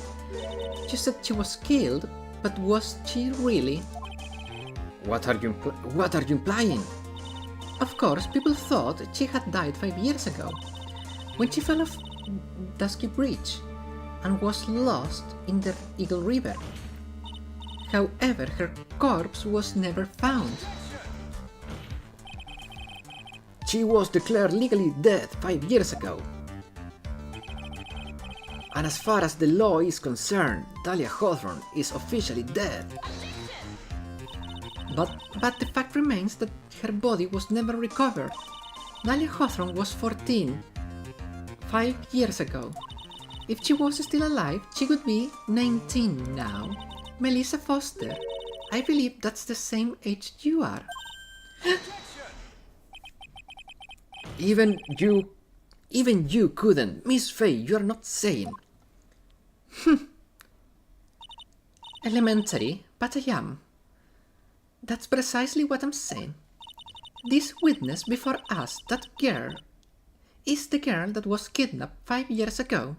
You said she was killed, but was she really? What are you implying? Of course, people thought she had died 5 years ago, when she fell off Dusky Bridge and was lost in the Eagle River. However, her corpse was never found. She was declared legally dead 5 years ago. And as far as the law is concerned, Dahlia Hawthorne is officially dead. But the fact remains that her body was never recovered. Dahlia Hawthorne was 14 5 years ago. If she was still alive, she would be 19 now. Melissa Foster, I believe that's the same age you are. Even you couldn't. Miss Faye, you are not sane. Elementary, but I am. That's precisely what I'm saying. This witness before us, that girl, is the girl that was kidnapped 5 years ago.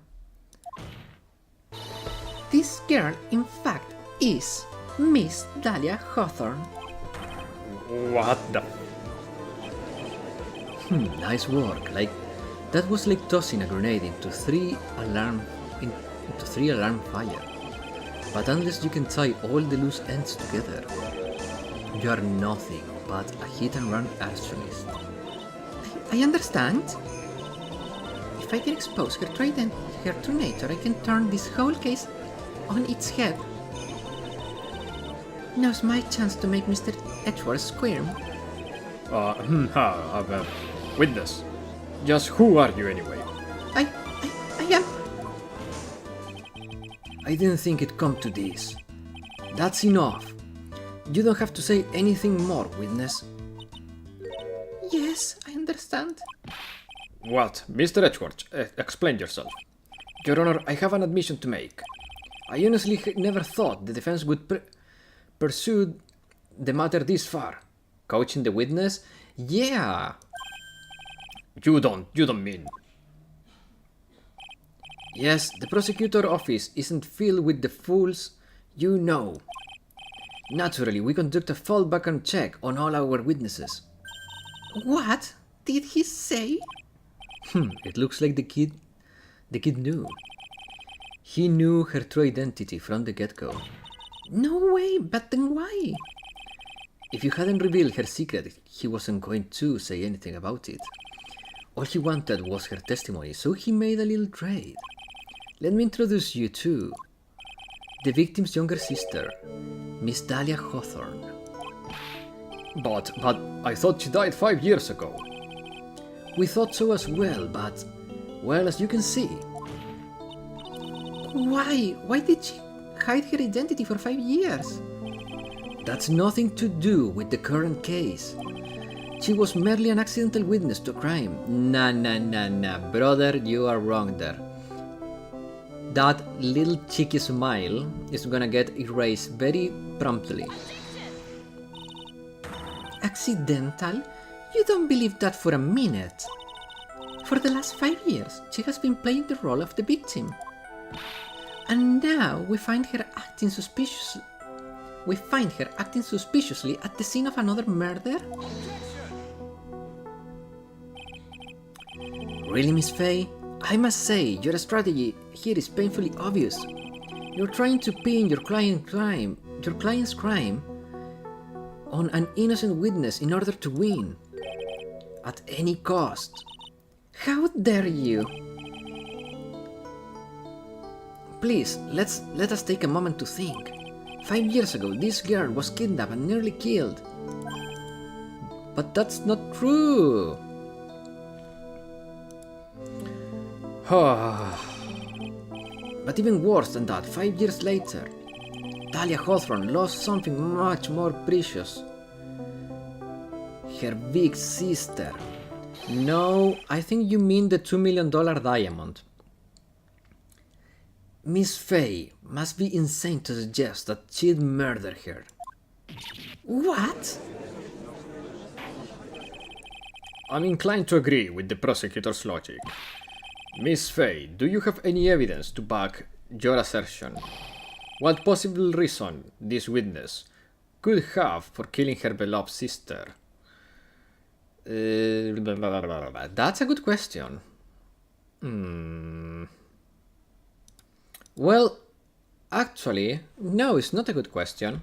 This girl, in fact, is Miss Dahlia Hawthorne. What the... Nice work. That was like tossing a grenade into three alarm fire. But unless you can tie all the loose ends together, you are nothing but a hit-and-run arsonist. I understand. If I can expose her tornado, I can turn this whole case on its head. Now's my chance to make Mr. Edgeworth squirm. Witness. Just who are you anyway? I am... I didn't think it'd come to this. That's enough. You don't have to say anything more, witness. Yes, I understand. What? Mr. Edgeworth, explain yourself. Your Honor, I have an admission to make. I honestly never thought the defense would pursue the matter this far. Coaching the witness? Yeah. You don't mean... Yes, the prosecutor office isn't filled with the fools you know. Naturally, we conduct a full background check on all our witnesses. What did he say? It looks like the kid knew. He knew her true identity from the get-go. No way, but then why? If you hadn't revealed her secret, he wasn't going to say anything about it. All he wanted was her testimony, so he made a little trade. Let me introduce you to the victim's younger sister, Miss Dahlia Hawthorne. But I thought she died 5 years ago. We thought so as well, but, well, as you can see. Why? Why did she hide her identity for 5 years? That's nothing to do with the current case. She was merely an accidental witness to a crime. Nah, brother, you are wrong there. That little cheeky smile is gonna get erased very promptly. Accidental? You don't believe that for a minute. For the last 5 years, she has been playing the role of the victim. And now we find her acting suspiciously at the scene of another murder? Really, Miss Faye? I must say, your strategy here is painfully obvious. You're trying to pin your client's crime on an innocent witness in order to win. At any cost. How dare you? Please, let us take a moment to think. 5 years ago, this girl was kidnapped and nearly killed. But that's not true. But even worse than that, 5 years later, Dahlia Hawthorne lost something much more precious. Her big sister. No, I think you mean the $2 million diamond. Miss Faye must be insane to suggest that she'd murder her. What? I'm inclined to agree with the prosecutor's logic. Miss Faye, do you have any evidence to back your assertion? What possible reason this witness could have for killing her beloved sister? That's a good question. Well, actually, no, it's not a good question.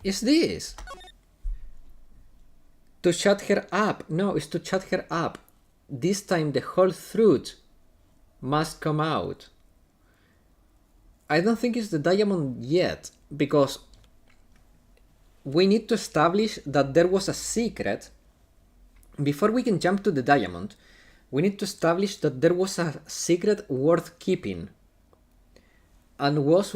It's this. To shut her up. No, it's to shut her up. This time the whole truth must come out. I don't think it's the diamond yet, because we need to establish that there was a secret. Before we can jump to the diamond, we need to establish that there was a secret worth keeping. And what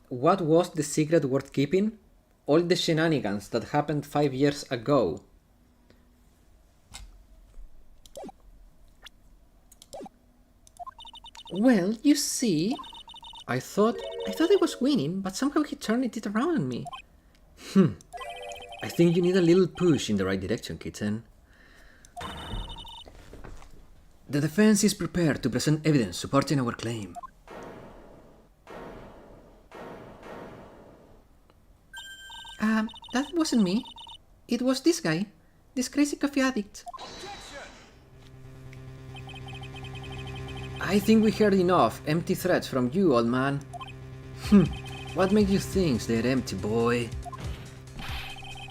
was the secret worth keeping? All the shenanigans that happened 5 years ago. Well, you see, I thought I was winning, but somehow he turned it around on me. I think you need a little push in the right direction, kitten. The defense is prepared to present evidence supporting our claim. That wasn't me. It was this guy. This crazy coffee addict. I think we heard enough empty threats from you, old man. What makes you think they're empty, boy?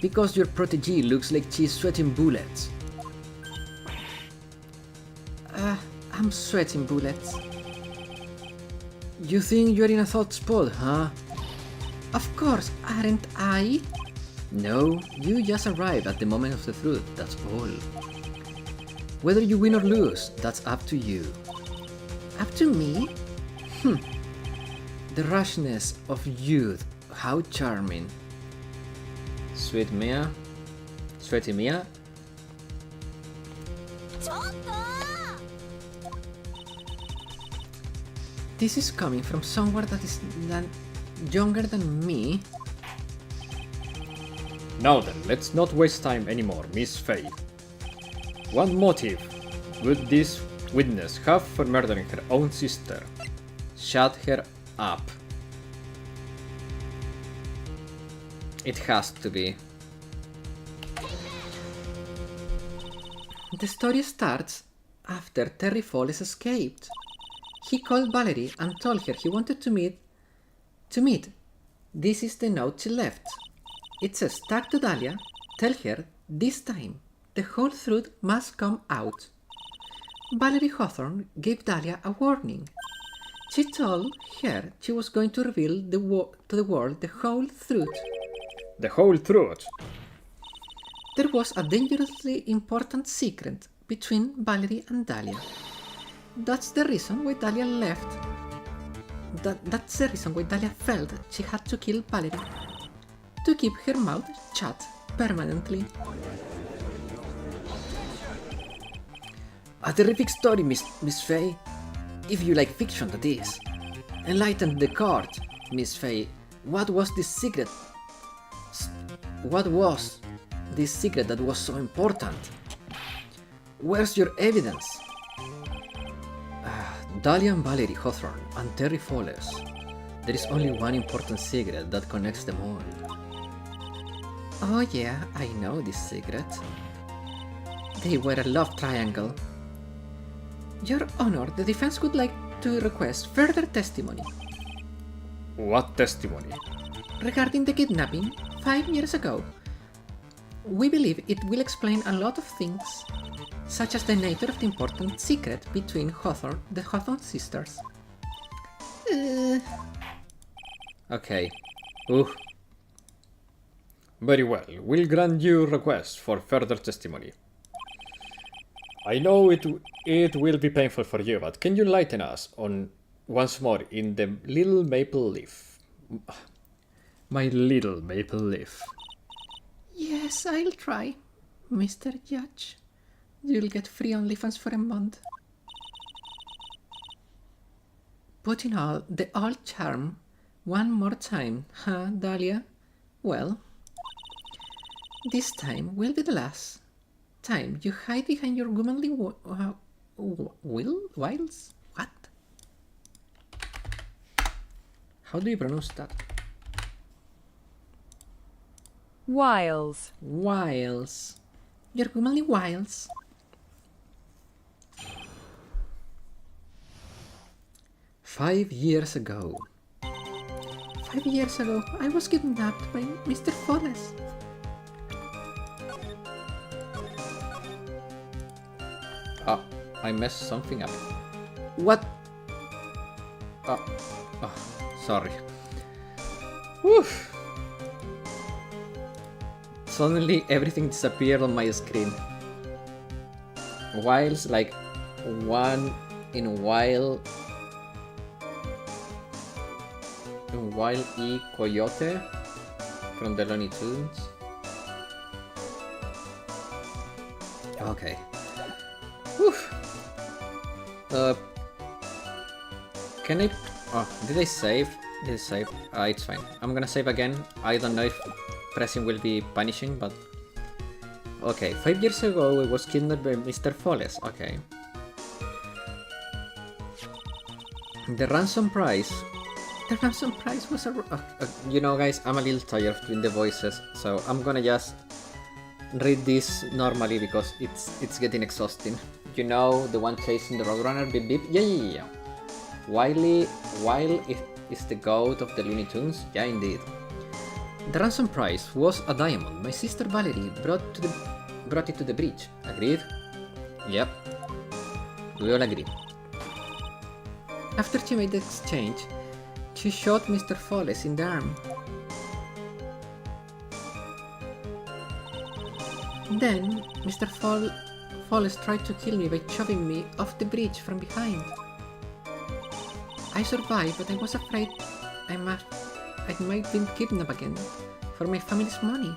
Because your protégé looks like she's sweating bullets. I'm sweating bullets. You think you're in a hot spot, huh? Of course, aren't I? No, you just arrived at the moment of the truth, that's all. Whether you win or lose, that's up to you. Up to me? The rashness of youth, how charming. Sweet Mia? Sweetie Mia? This is coming from somewhere that is younger than me. Now then, let's not waste time anymore, Miss Faye. What motive would this witness have for murdering her own sister? Shut her up. It has to be. The story starts after Terry Falls escaped. He called Valerie and told her he wanted to meet. This is the note she left. It says, "Talk to Dahlia, tell her this time the whole truth must come out." Valerie Hawthorne gave Dahlia a warning. She told her she was going to reveal to the world the whole truth. The whole truth? There was a dangerously important secret between Valerie and Dahlia. That's the reason why Dahlia left. That's the reason why Dahlia felt she had to kill Valerie. To keep her mouth shut permanently. A terrific story, Miss Faye. If you like fiction, that is. Enlighten the court, Miss Faye. What was this secret? What was this secret that was so important? Where's your evidence? Dahlia and Valerie Hawthorne and Terry Falls. There is only one important secret that connects them all. Oh yeah, I know this secret. They were a love triangle. Your Honor, the defense would like to request further testimony. What testimony? Regarding the kidnapping 5 years ago. We believe it will explain a lot of things, such as the nature of the important secret between the Hawthorne sisters. Okay. Very well, we'll grant you request for further testimony. I know it will be painful for you, but can you enlighten us on once more in the little maple leaf? My little maple leaf. Yes, I'll try, Mr. Judge. You'll get free OnlyFans for a month. Putting all the old charm one more time, huh, Dahlia? Well, this time will be the last time you hide behind your womanly wiles? What? How do you pronounce that? Wiles. Wiles. Your womanly wiles. "5 years ago. 5 years ago, I was kidnapped by Mr. Falls. I messed something up. What? Sorry. Whew. Suddenly everything disappeared on my screen. Wiles like one in Wild E. Coyote from the Looney Tunes. Okay. Whew. Can I... Oh, did I save? Did I save? It's fine. I'm gonna save again. I don't know if pressing will be punishing, but... Okay, 5 years ago I was kidnapped by Mr. Falls. Okay. The ransom price... The ransom price was you know guys, I'm a little tired of doing the voices, so I'm gonna just read this normally because it's getting exhausting. You know, the one chasing the Roadrunner, beep beep? Yeah. Wile is the goat of the Looney Tunes? Yeah, indeed. The ransom price was a diamond. My sister Valerie brought it to the bridge. Agreed? Yep. We all agree. After she made the exchange, she shot Mr. Falls in the arm. Then, Mr. Falls tried to kill me by shoving me off the bridge from behind. I survived, but I was afraid I might be kidnapped again for my family's money.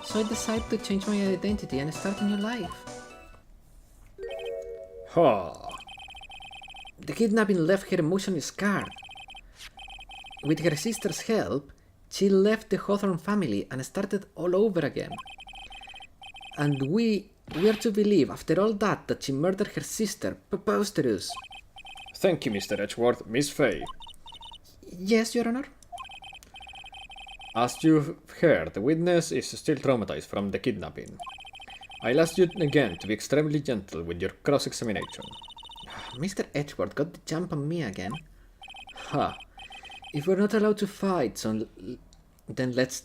So I decided to change my identity and start a new life. Ha! The kidnapping left her emotionally scarred. With her sister's help, she left the Hawthorne family and started all over again. And we are to believe, after all that she murdered her sister. Preposterous. Thank you, Mr. Edgeworth. Miss Fay. Yes, Your Honor? As you've heard, the witness is still traumatized from the kidnapping. I'll ask you again to be extremely gentle with your cross-examination. Mr. Edgeworth got the jump on me again. Ha! If we're not allowed to fight, then let's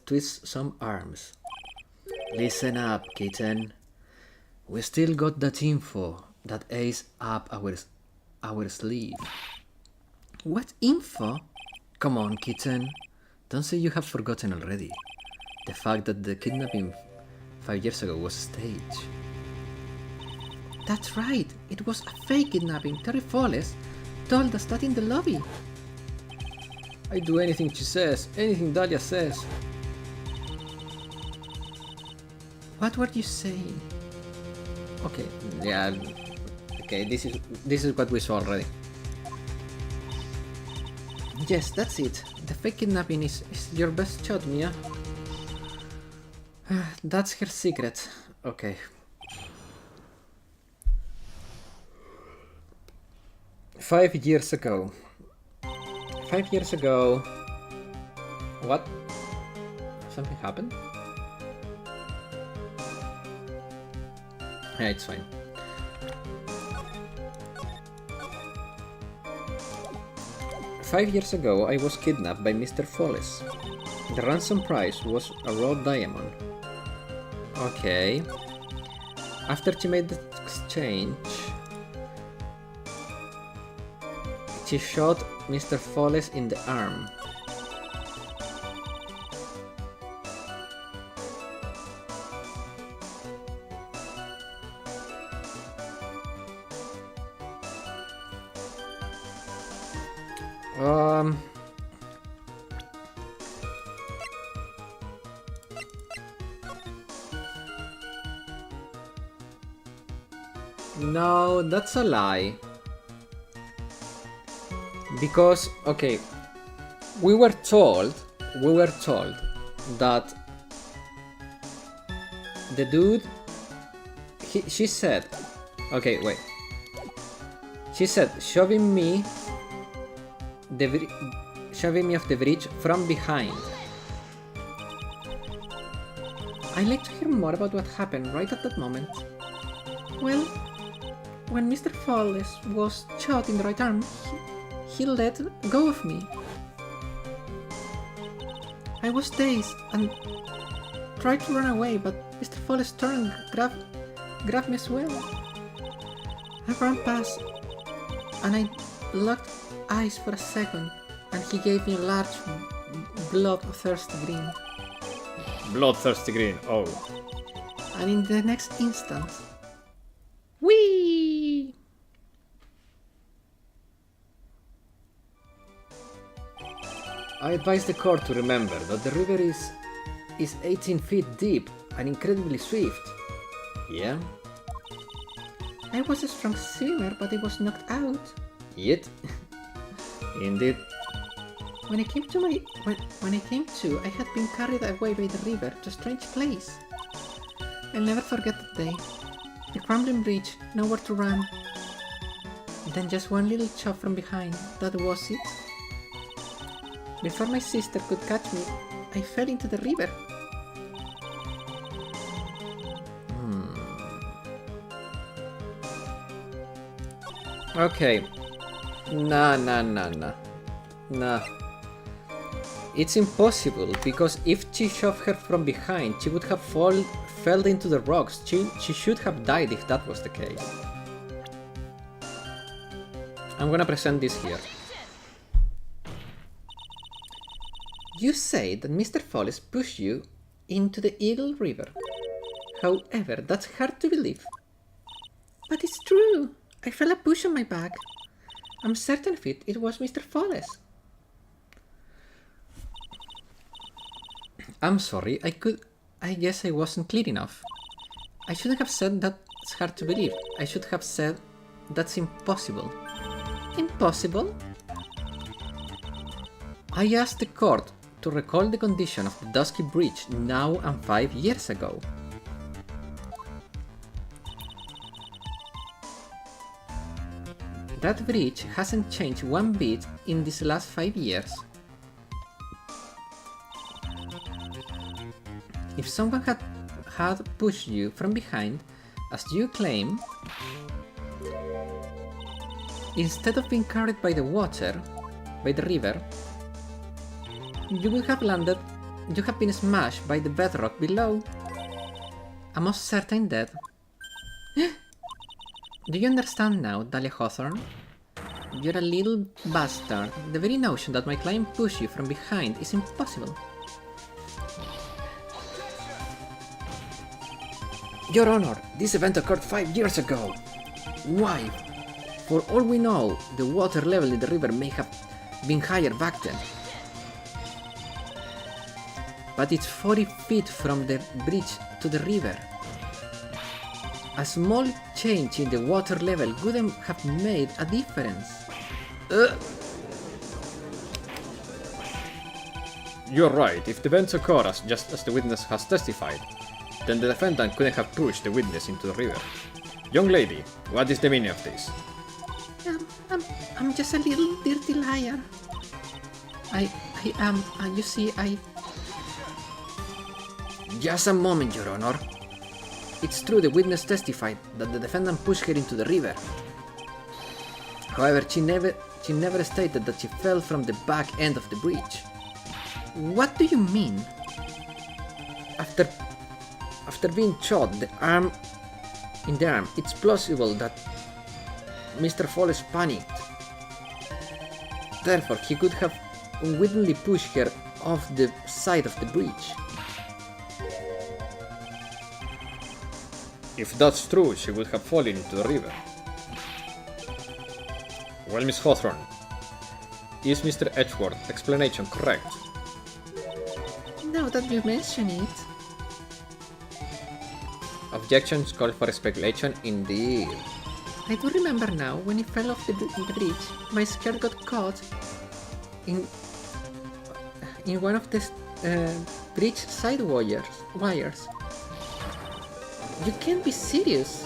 twist some arms. Listen up, kitten. We still got that info, that ace up our sleeve. What info? Come on, kitten. Don't say you have forgotten already. The fact that the kidnapping 5 years ago was staged. That's right. It was a fake kidnapping. Terry Falls told us that in the lobby. I do anything she says, anything Dahlia says. What were you saying? Okay, yeah. Okay, this is what we saw already. Yes, that's it. The fake kidnapping is your best shot, Mia. That's her secret. Okay. Five years ago. What? Something happened? Yeah, it's fine. "5 years ago, I was kidnapped by Mr. Falls. The ransom price was a raw diamond." Okay. After she made the exchange, she shot Mr. Falls in the arm. No, that's a lie. Because, okay, we were told that the dude, she said, okay, wait. She said, shoving me off the bridge from behind. I'd like to hear more about what happened right at that moment. Well, when Mr. Falls was shot in the right arm, he let go of me. I was dazed and tried to run away, but Mr. Falls turned and grabbed me as well. I ran past and I locked eyes for a second, and he gave me a large bloodthirsty grin. Bloodthirsty grin, oh. And in the next instant, whee! I advise the court to remember that the river is 18 feet deep and incredibly swift. Yeah? I was a strong swimmer, but I was knocked out. Yet? Indeed. When I came to, I had been carried away by the river to a strange place. I'll never forget that day. The crumbling bridge, nowhere to run. Then just one little chop from behind, that was it. Before my sister could catch me, I fell into the river. Okay. Nah. It's impossible, because if she shoved her from behind, she would have fell into the rocks. She should have died if that was the case. I'm gonna present this here. You say that Mr. Falls pushed you into the Eagle River. However, that's hard to believe. But it's true. I felt a push on my back. I'm certain of it. It was Mr. Follis. I'm sorry, I guess I wasn't clear enough. I shouldn't have said that's hard to believe. I should have said that's impossible. Impossible? I asked the court to recall the condition of the Dusky Bridge now and 5 years ago. That bridge hasn't changed one bit in these last 5 years. If someone had pushed you from behind, as you claim, instead of being carried by the water, by the river, you would have landed, you have been smashed by the bedrock below. A most certain death. Do you understand now, Dahlia Hawthorne? You're a little bastard. The very notion that my client pushed you from behind is impossible. Your Honor, this event occurred 5 years ago. Why? For all we know, the water level in the river may have been higher back then. But it's 40 feet from the bridge to the river. A small change in the water level wouldn't have made a difference. You're right, if the events occur just as the witness has testified, then the defendant couldn't have pushed the witness into the river. Young lady, what is the meaning of this? I'm just a little dirty liar. You see, Just a moment, Your Honor. It's true the witness testified that the defendant pushed her into the river. However, she never stated that she fell from the back end of the bridge. What do you mean? After being shot in the arm, it's plausible that Mr. Follis panicked. Therefore, he could have unwittingly pushed her off the side of the bridge. If that's true, she would have fallen into the river. Well, Miss Hawthorne, is Mr. Edgeworth's explanation correct? Now that you mention it... Objections call for speculation indeed. I do remember now, when he fell off the bridge, my skirt got caught in one of the bridge side wires. You can't be serious.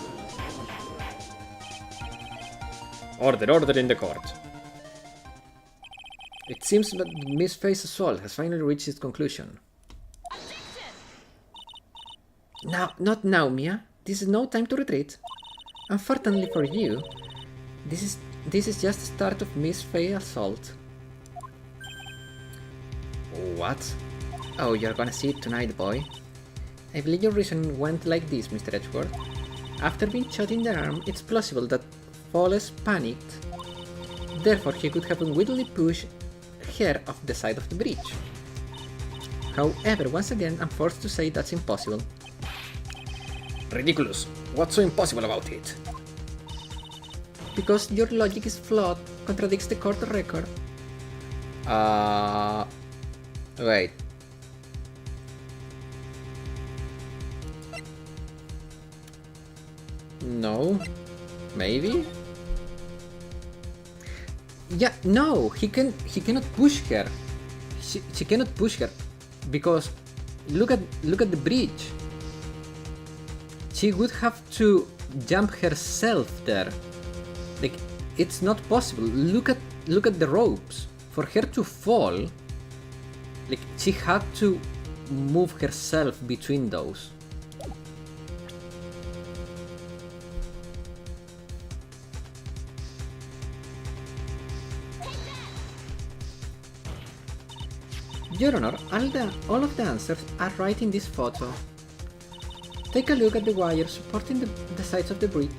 Order in the court. It seems that Miss Faye's assault has finally reached its conclusion. Now, not now, Mia. This is no time to retreat. Unfortunately for you, this is just the start of Miss Faye's assault. What? Oh, you're gonna see it tonight, boy. I believe your reason went like this, Mr. Edgeworth. After being shot in the arm, it's plausible that Follis panicked. Therefore, he could have unwittingly pushed her off the side of the bridge. However, once again, I'm forced to say that's impossible. Ridiculous. What's so impossible about it? Because your logic is flawed, contradicts the court record. Wait. No? Maybe? Yeah, no, he cannot push her. She cannot push her because look at the bridge. She would have to jump herself there. Like, it's not possible. Look at the ropes. For her to fall, like, she had to move herself between those. Your Honor, all of the answers are right in this photo. Take a look at the wires supporting the sides of the bridge.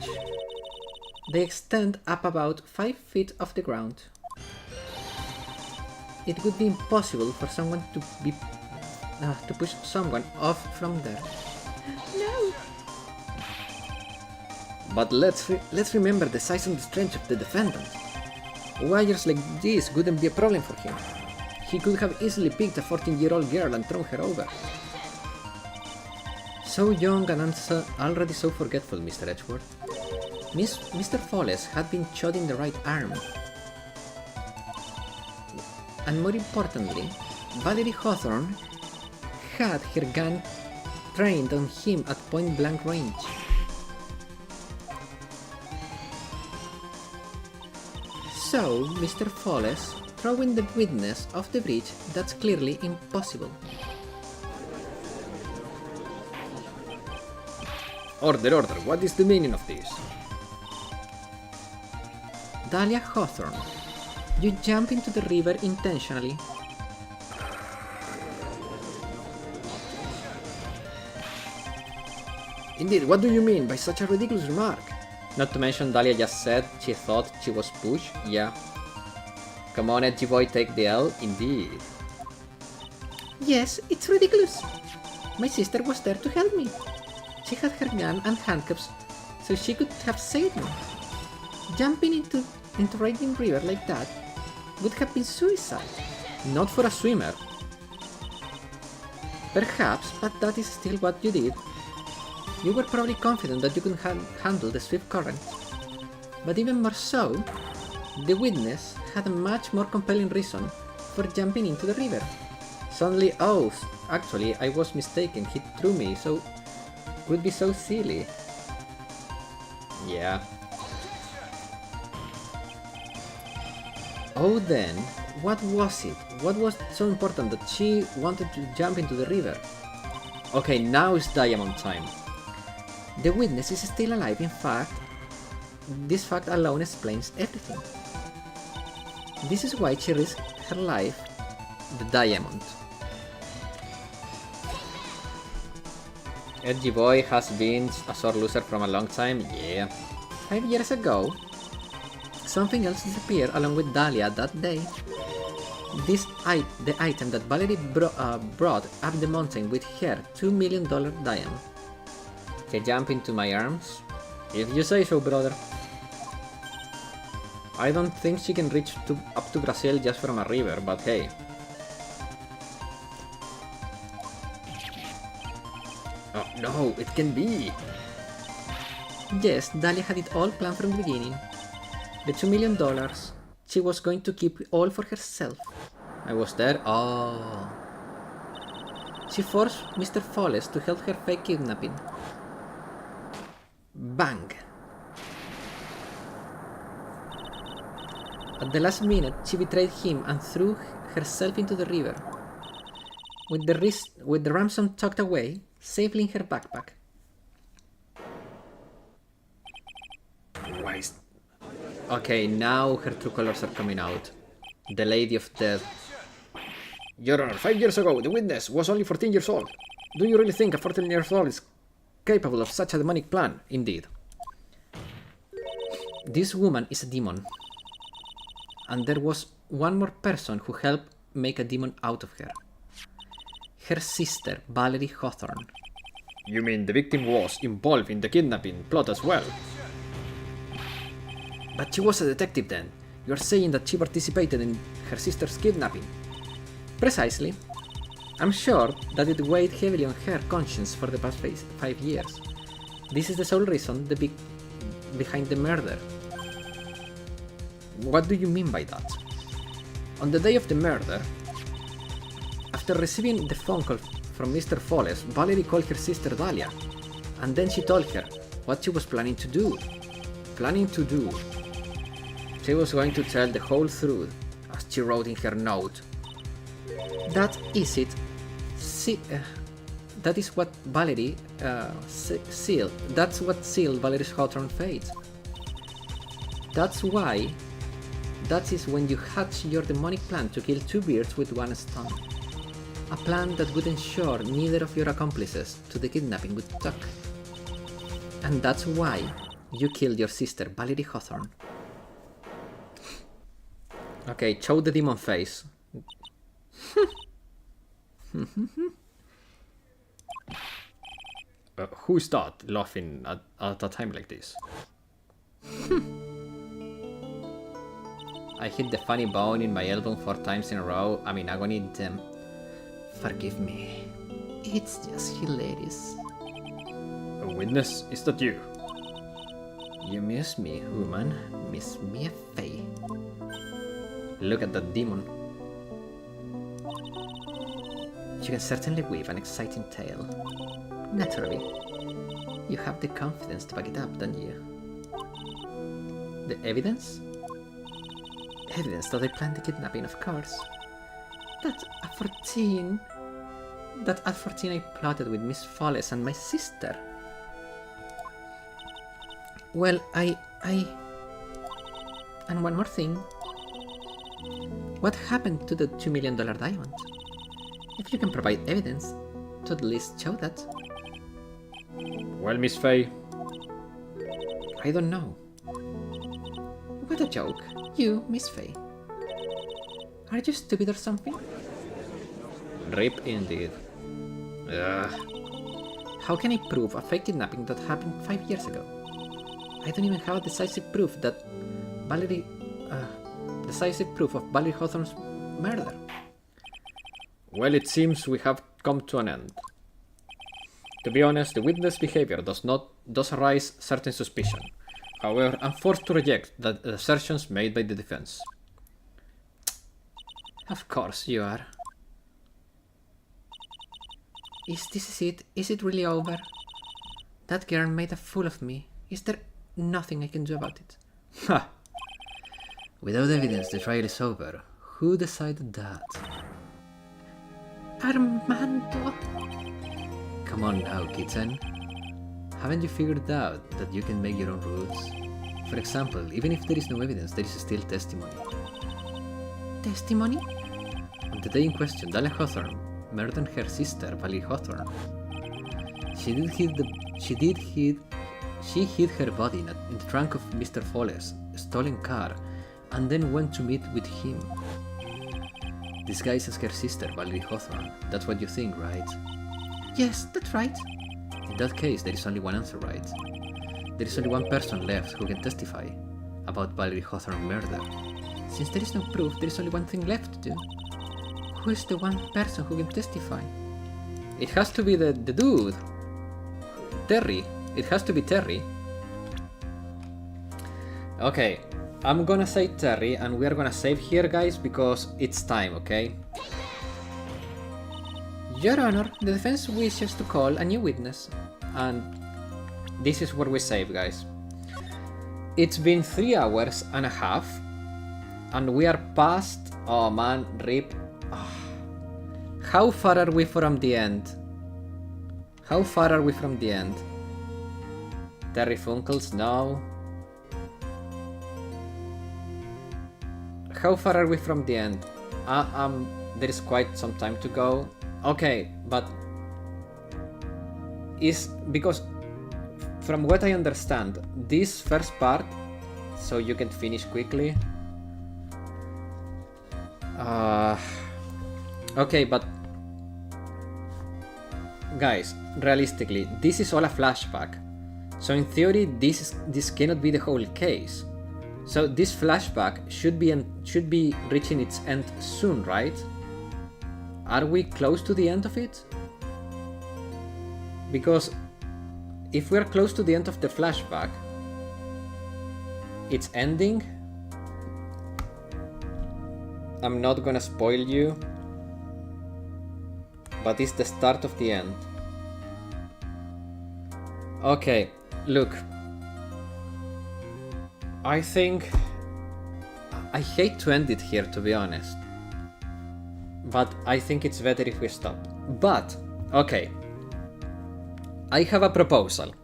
They extend up about 5 feet off the ground. It would be impossible for someone to be to push someone off from there. No! But let's remember the size and the strength of the defendant. Wires like this wouldn't be a problem for him. He could have easily picked a 14-year-old girl and thrown her over. So young and already so forgetful, Mr. Edgeworth. Mr. Folles had been shot in the right arm. And more importantly, Valerie Hawthorne had her gun trained on him at point-blank range. So, Mr. Folles, throwing the witness off the bridge, that's clearly impossible. Order, what is the meaning of this? Dahlia Hawthorne, you jump into the river intentionally. Indeed, what do you mean by such a ridiculous remark? Not to mention Dahlia just said she thought she was pushed, yeah. Come on, edgy boy, take the L, indeed. Yes, it's ridiculous. My sister was there to help me. She had her gun and handcuffs, so she could have saved me. Jumping into raging river like that would have been suicide. Not for a swimmer. Perhaps, but that is still what you did. You were probably confident that you could handle the swift current. But even more so, the witness had a much more compelling reason for jumping into the river. Suddenly, oh, actually, I was mistaken, he threw me, so would be so silly. Yeah. Oh then, what was it? What was so important that she wanted to jump into the river? Okay, now it's diamond time. The witness is still alive, in fact. This fact alone explains everything. This is why she risked her life. The diamond. Edgy boy has been a sore loser from a long time, yeah. 5 years ago, something else disappeared along with Dahlia that day. The item that Valerie brought up the mountain with her $2 million diamond. Can jump into my arms? If you say so, brother. I don't think she can reach up to Brazil just from a river, but hey. Oh no, it can be! Yes, Dahlia had it all planned from the beginning. The $2 million, she was going to keep all for herself. I was there? Oh. She forced Mr. Folles to help her fake kidnapping. Bang! At the last minute, she betrayed him and threw herself into the river, with the ransom tucked away, safely in her backpack. Christ. Okay, now her true colors are coming out. The Lady of Death. Your Honor, 5 years ago, the witness was only 14 years old. Do you really think a 14 years old is capable of such a demonic plan? Indeed. This woman is a demon. And there was one more person who helped make a demon out of her. Her sister, Valerie Hawthorne. You mean the victim was involved in the kidnapping plot as well? But she was a detective then. You're saying that she participated in her sister's kidnapping? Precisely. I'm sure that it weighed heavily on her conscience for the past 5 years. This is the sole reason behind the murder. What do you mean by that? On the day of the murder, after receiving the phone call from Mr. Folles, Valerie called her sister Dahlia, and then she told her what she was planning to do. She was going to tell the whole truth, as she wrote in her note. That is it. That is what Valerie sealed. That's what sealed Valerie's Hawthorne's fate. That is when you hatch your demonic plan to kill 2 birds with 1 stone. A plan that would ensure neither of your accomplices to the kidnapping would talk. And that's why you killed your sister, Valerie Hawthorne. Okay, show the demon face. Who's that laughing at a time like this? I hit the funny bone in my elbow 4 times in a row. I'm in agony. Forgive me. It's just hilarious. A witness? Is that you? You miss me, human. Miss me a Faye. Look at that demon. You can certainly weave an exciting tale. Naturally. You have the confidence to back it up, don't you? The evidence? Evidence that I planned the kidnapping, of course. That at 14 I plotted with Miss Folles and my sister. Well, And one more thing. What happened to the $2 million diamond? If you can provide evidence to at least show that. Well, Miss Faye, I don't know. What a joke. You, Miss Faye. Are you stupid or something? Rip indeed. How can I prove a fake kidnapping that happened 5 years ago? I don't even have a decisive proof of Valerie Hawthorne's murder. well, it seems we have come to an end. To be honest, the witness' behavior does arise certain suspicion. However, I'm forced to reject the assertions made by the defense. Of course you are. Is it? Is it really over? That girl made a fool of me. Is there nothing I can do about it? Ha! Without evidence, the trial is over. Who decided that? Armando! Come on now, kitten. Haven't you figured out that you can make your own rules? For example, even if there is no evidence, there is still testimony. Testimony? On the day in question, Dahlia Hawthorne murdered her sister, Valerie Hawthorne. She hid her body in the trunk of Mr. Folle's stolen car and then went to meet with him. Disguised as her sister, Valerie Hawthorne. That's what you think, right? Yes, that's right. In that case, there is only one answer, right? There is only one person left who can testify about Valerie Hawthorne's murder. Since there is no proof, there is only one thing left to do. Who is the one person who can testify? It has to be the dude. Terry. It has to be Terry. Okay, I'm gonna say Terry, and we are gonna save here, guys, because it's time, okay? Your Honor, the defense wishes to call a new witness. And this is where we save, guys. It's been 3 hours and a half, and we are past... Oh man, rip. How far are we from the end? How far are we from the end? Terry Funkels, no. How far are we from the end? There is quite some time to go. Okay, but is because from what I understand, this first part, so you can finish quickly. Okay, but guys, realistically, this is all a flashback. So in theory, this cannot be the whole case. So this flashback should be reaching its end soon, right? Are we close to the end of it? Because if we're close to the end of the flashback, it's ending. I'm not gonna spoil you, but it's the start of the end. Okay, look. I think... I hate to end it here, to be honest. But I think it's better if we stop. But, okay. I have a proposal.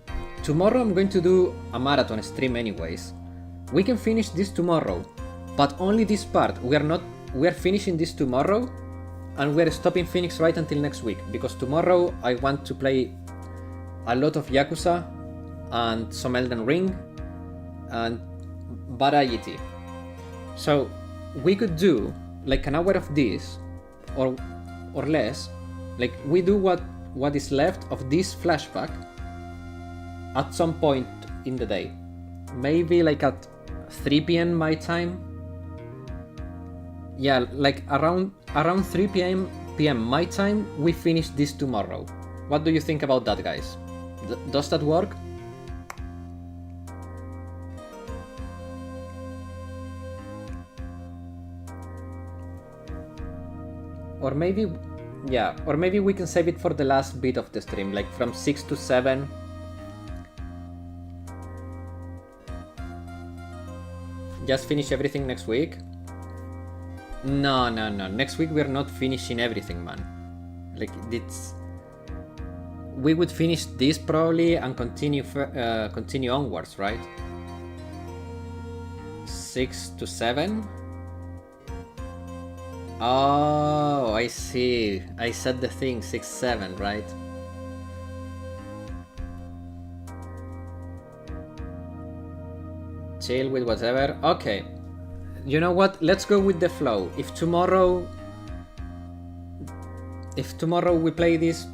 Tomorrow I'm going to do a marathon stream anyways. We can finish this tomorrow, but only this part. We are finishing this tomorrow, and we're stopping Phoenix Wright until next week, because tomorrow I want to play a lot of Yakuza and some Elden Ring and variety. So we could do like an hour of this or less. Like we do what is left of this flashback, at some point in the day. Maybe like at 3 p.m. my time. Yeah, like around 3 p.m. my time, we finish this tomorrow. What do you think about that, guys? Does that work? Or maybe, yeah, or maybe we can save it for the last bit of the stream, like from 6 to 7. Just finish everything next week? No. Next week we're not finishing everything, man. Like, it's... We would finish this probably and continue onwards, right? 6 to 7? Oh, I see. I said the thing 6-7, right? Chill with whatever. Okay. You know what? Let's go with the flow. If tomorrow we play this,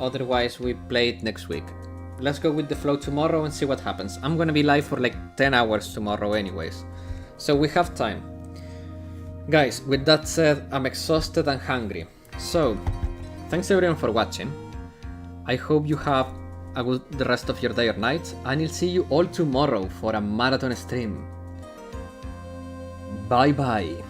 otherwise we play it next week. Let's go with the flow tomorrow and see what happens. I'm gonna be live for like 10 hours tomorrow anyways. So we have time. Guys, with that said, I'm exhausted and hungry. So, thanks everyone for watching. I hope you have a good the rest of your day or night, and I'll see you all tomorrow for a marathon stream. Bye bye.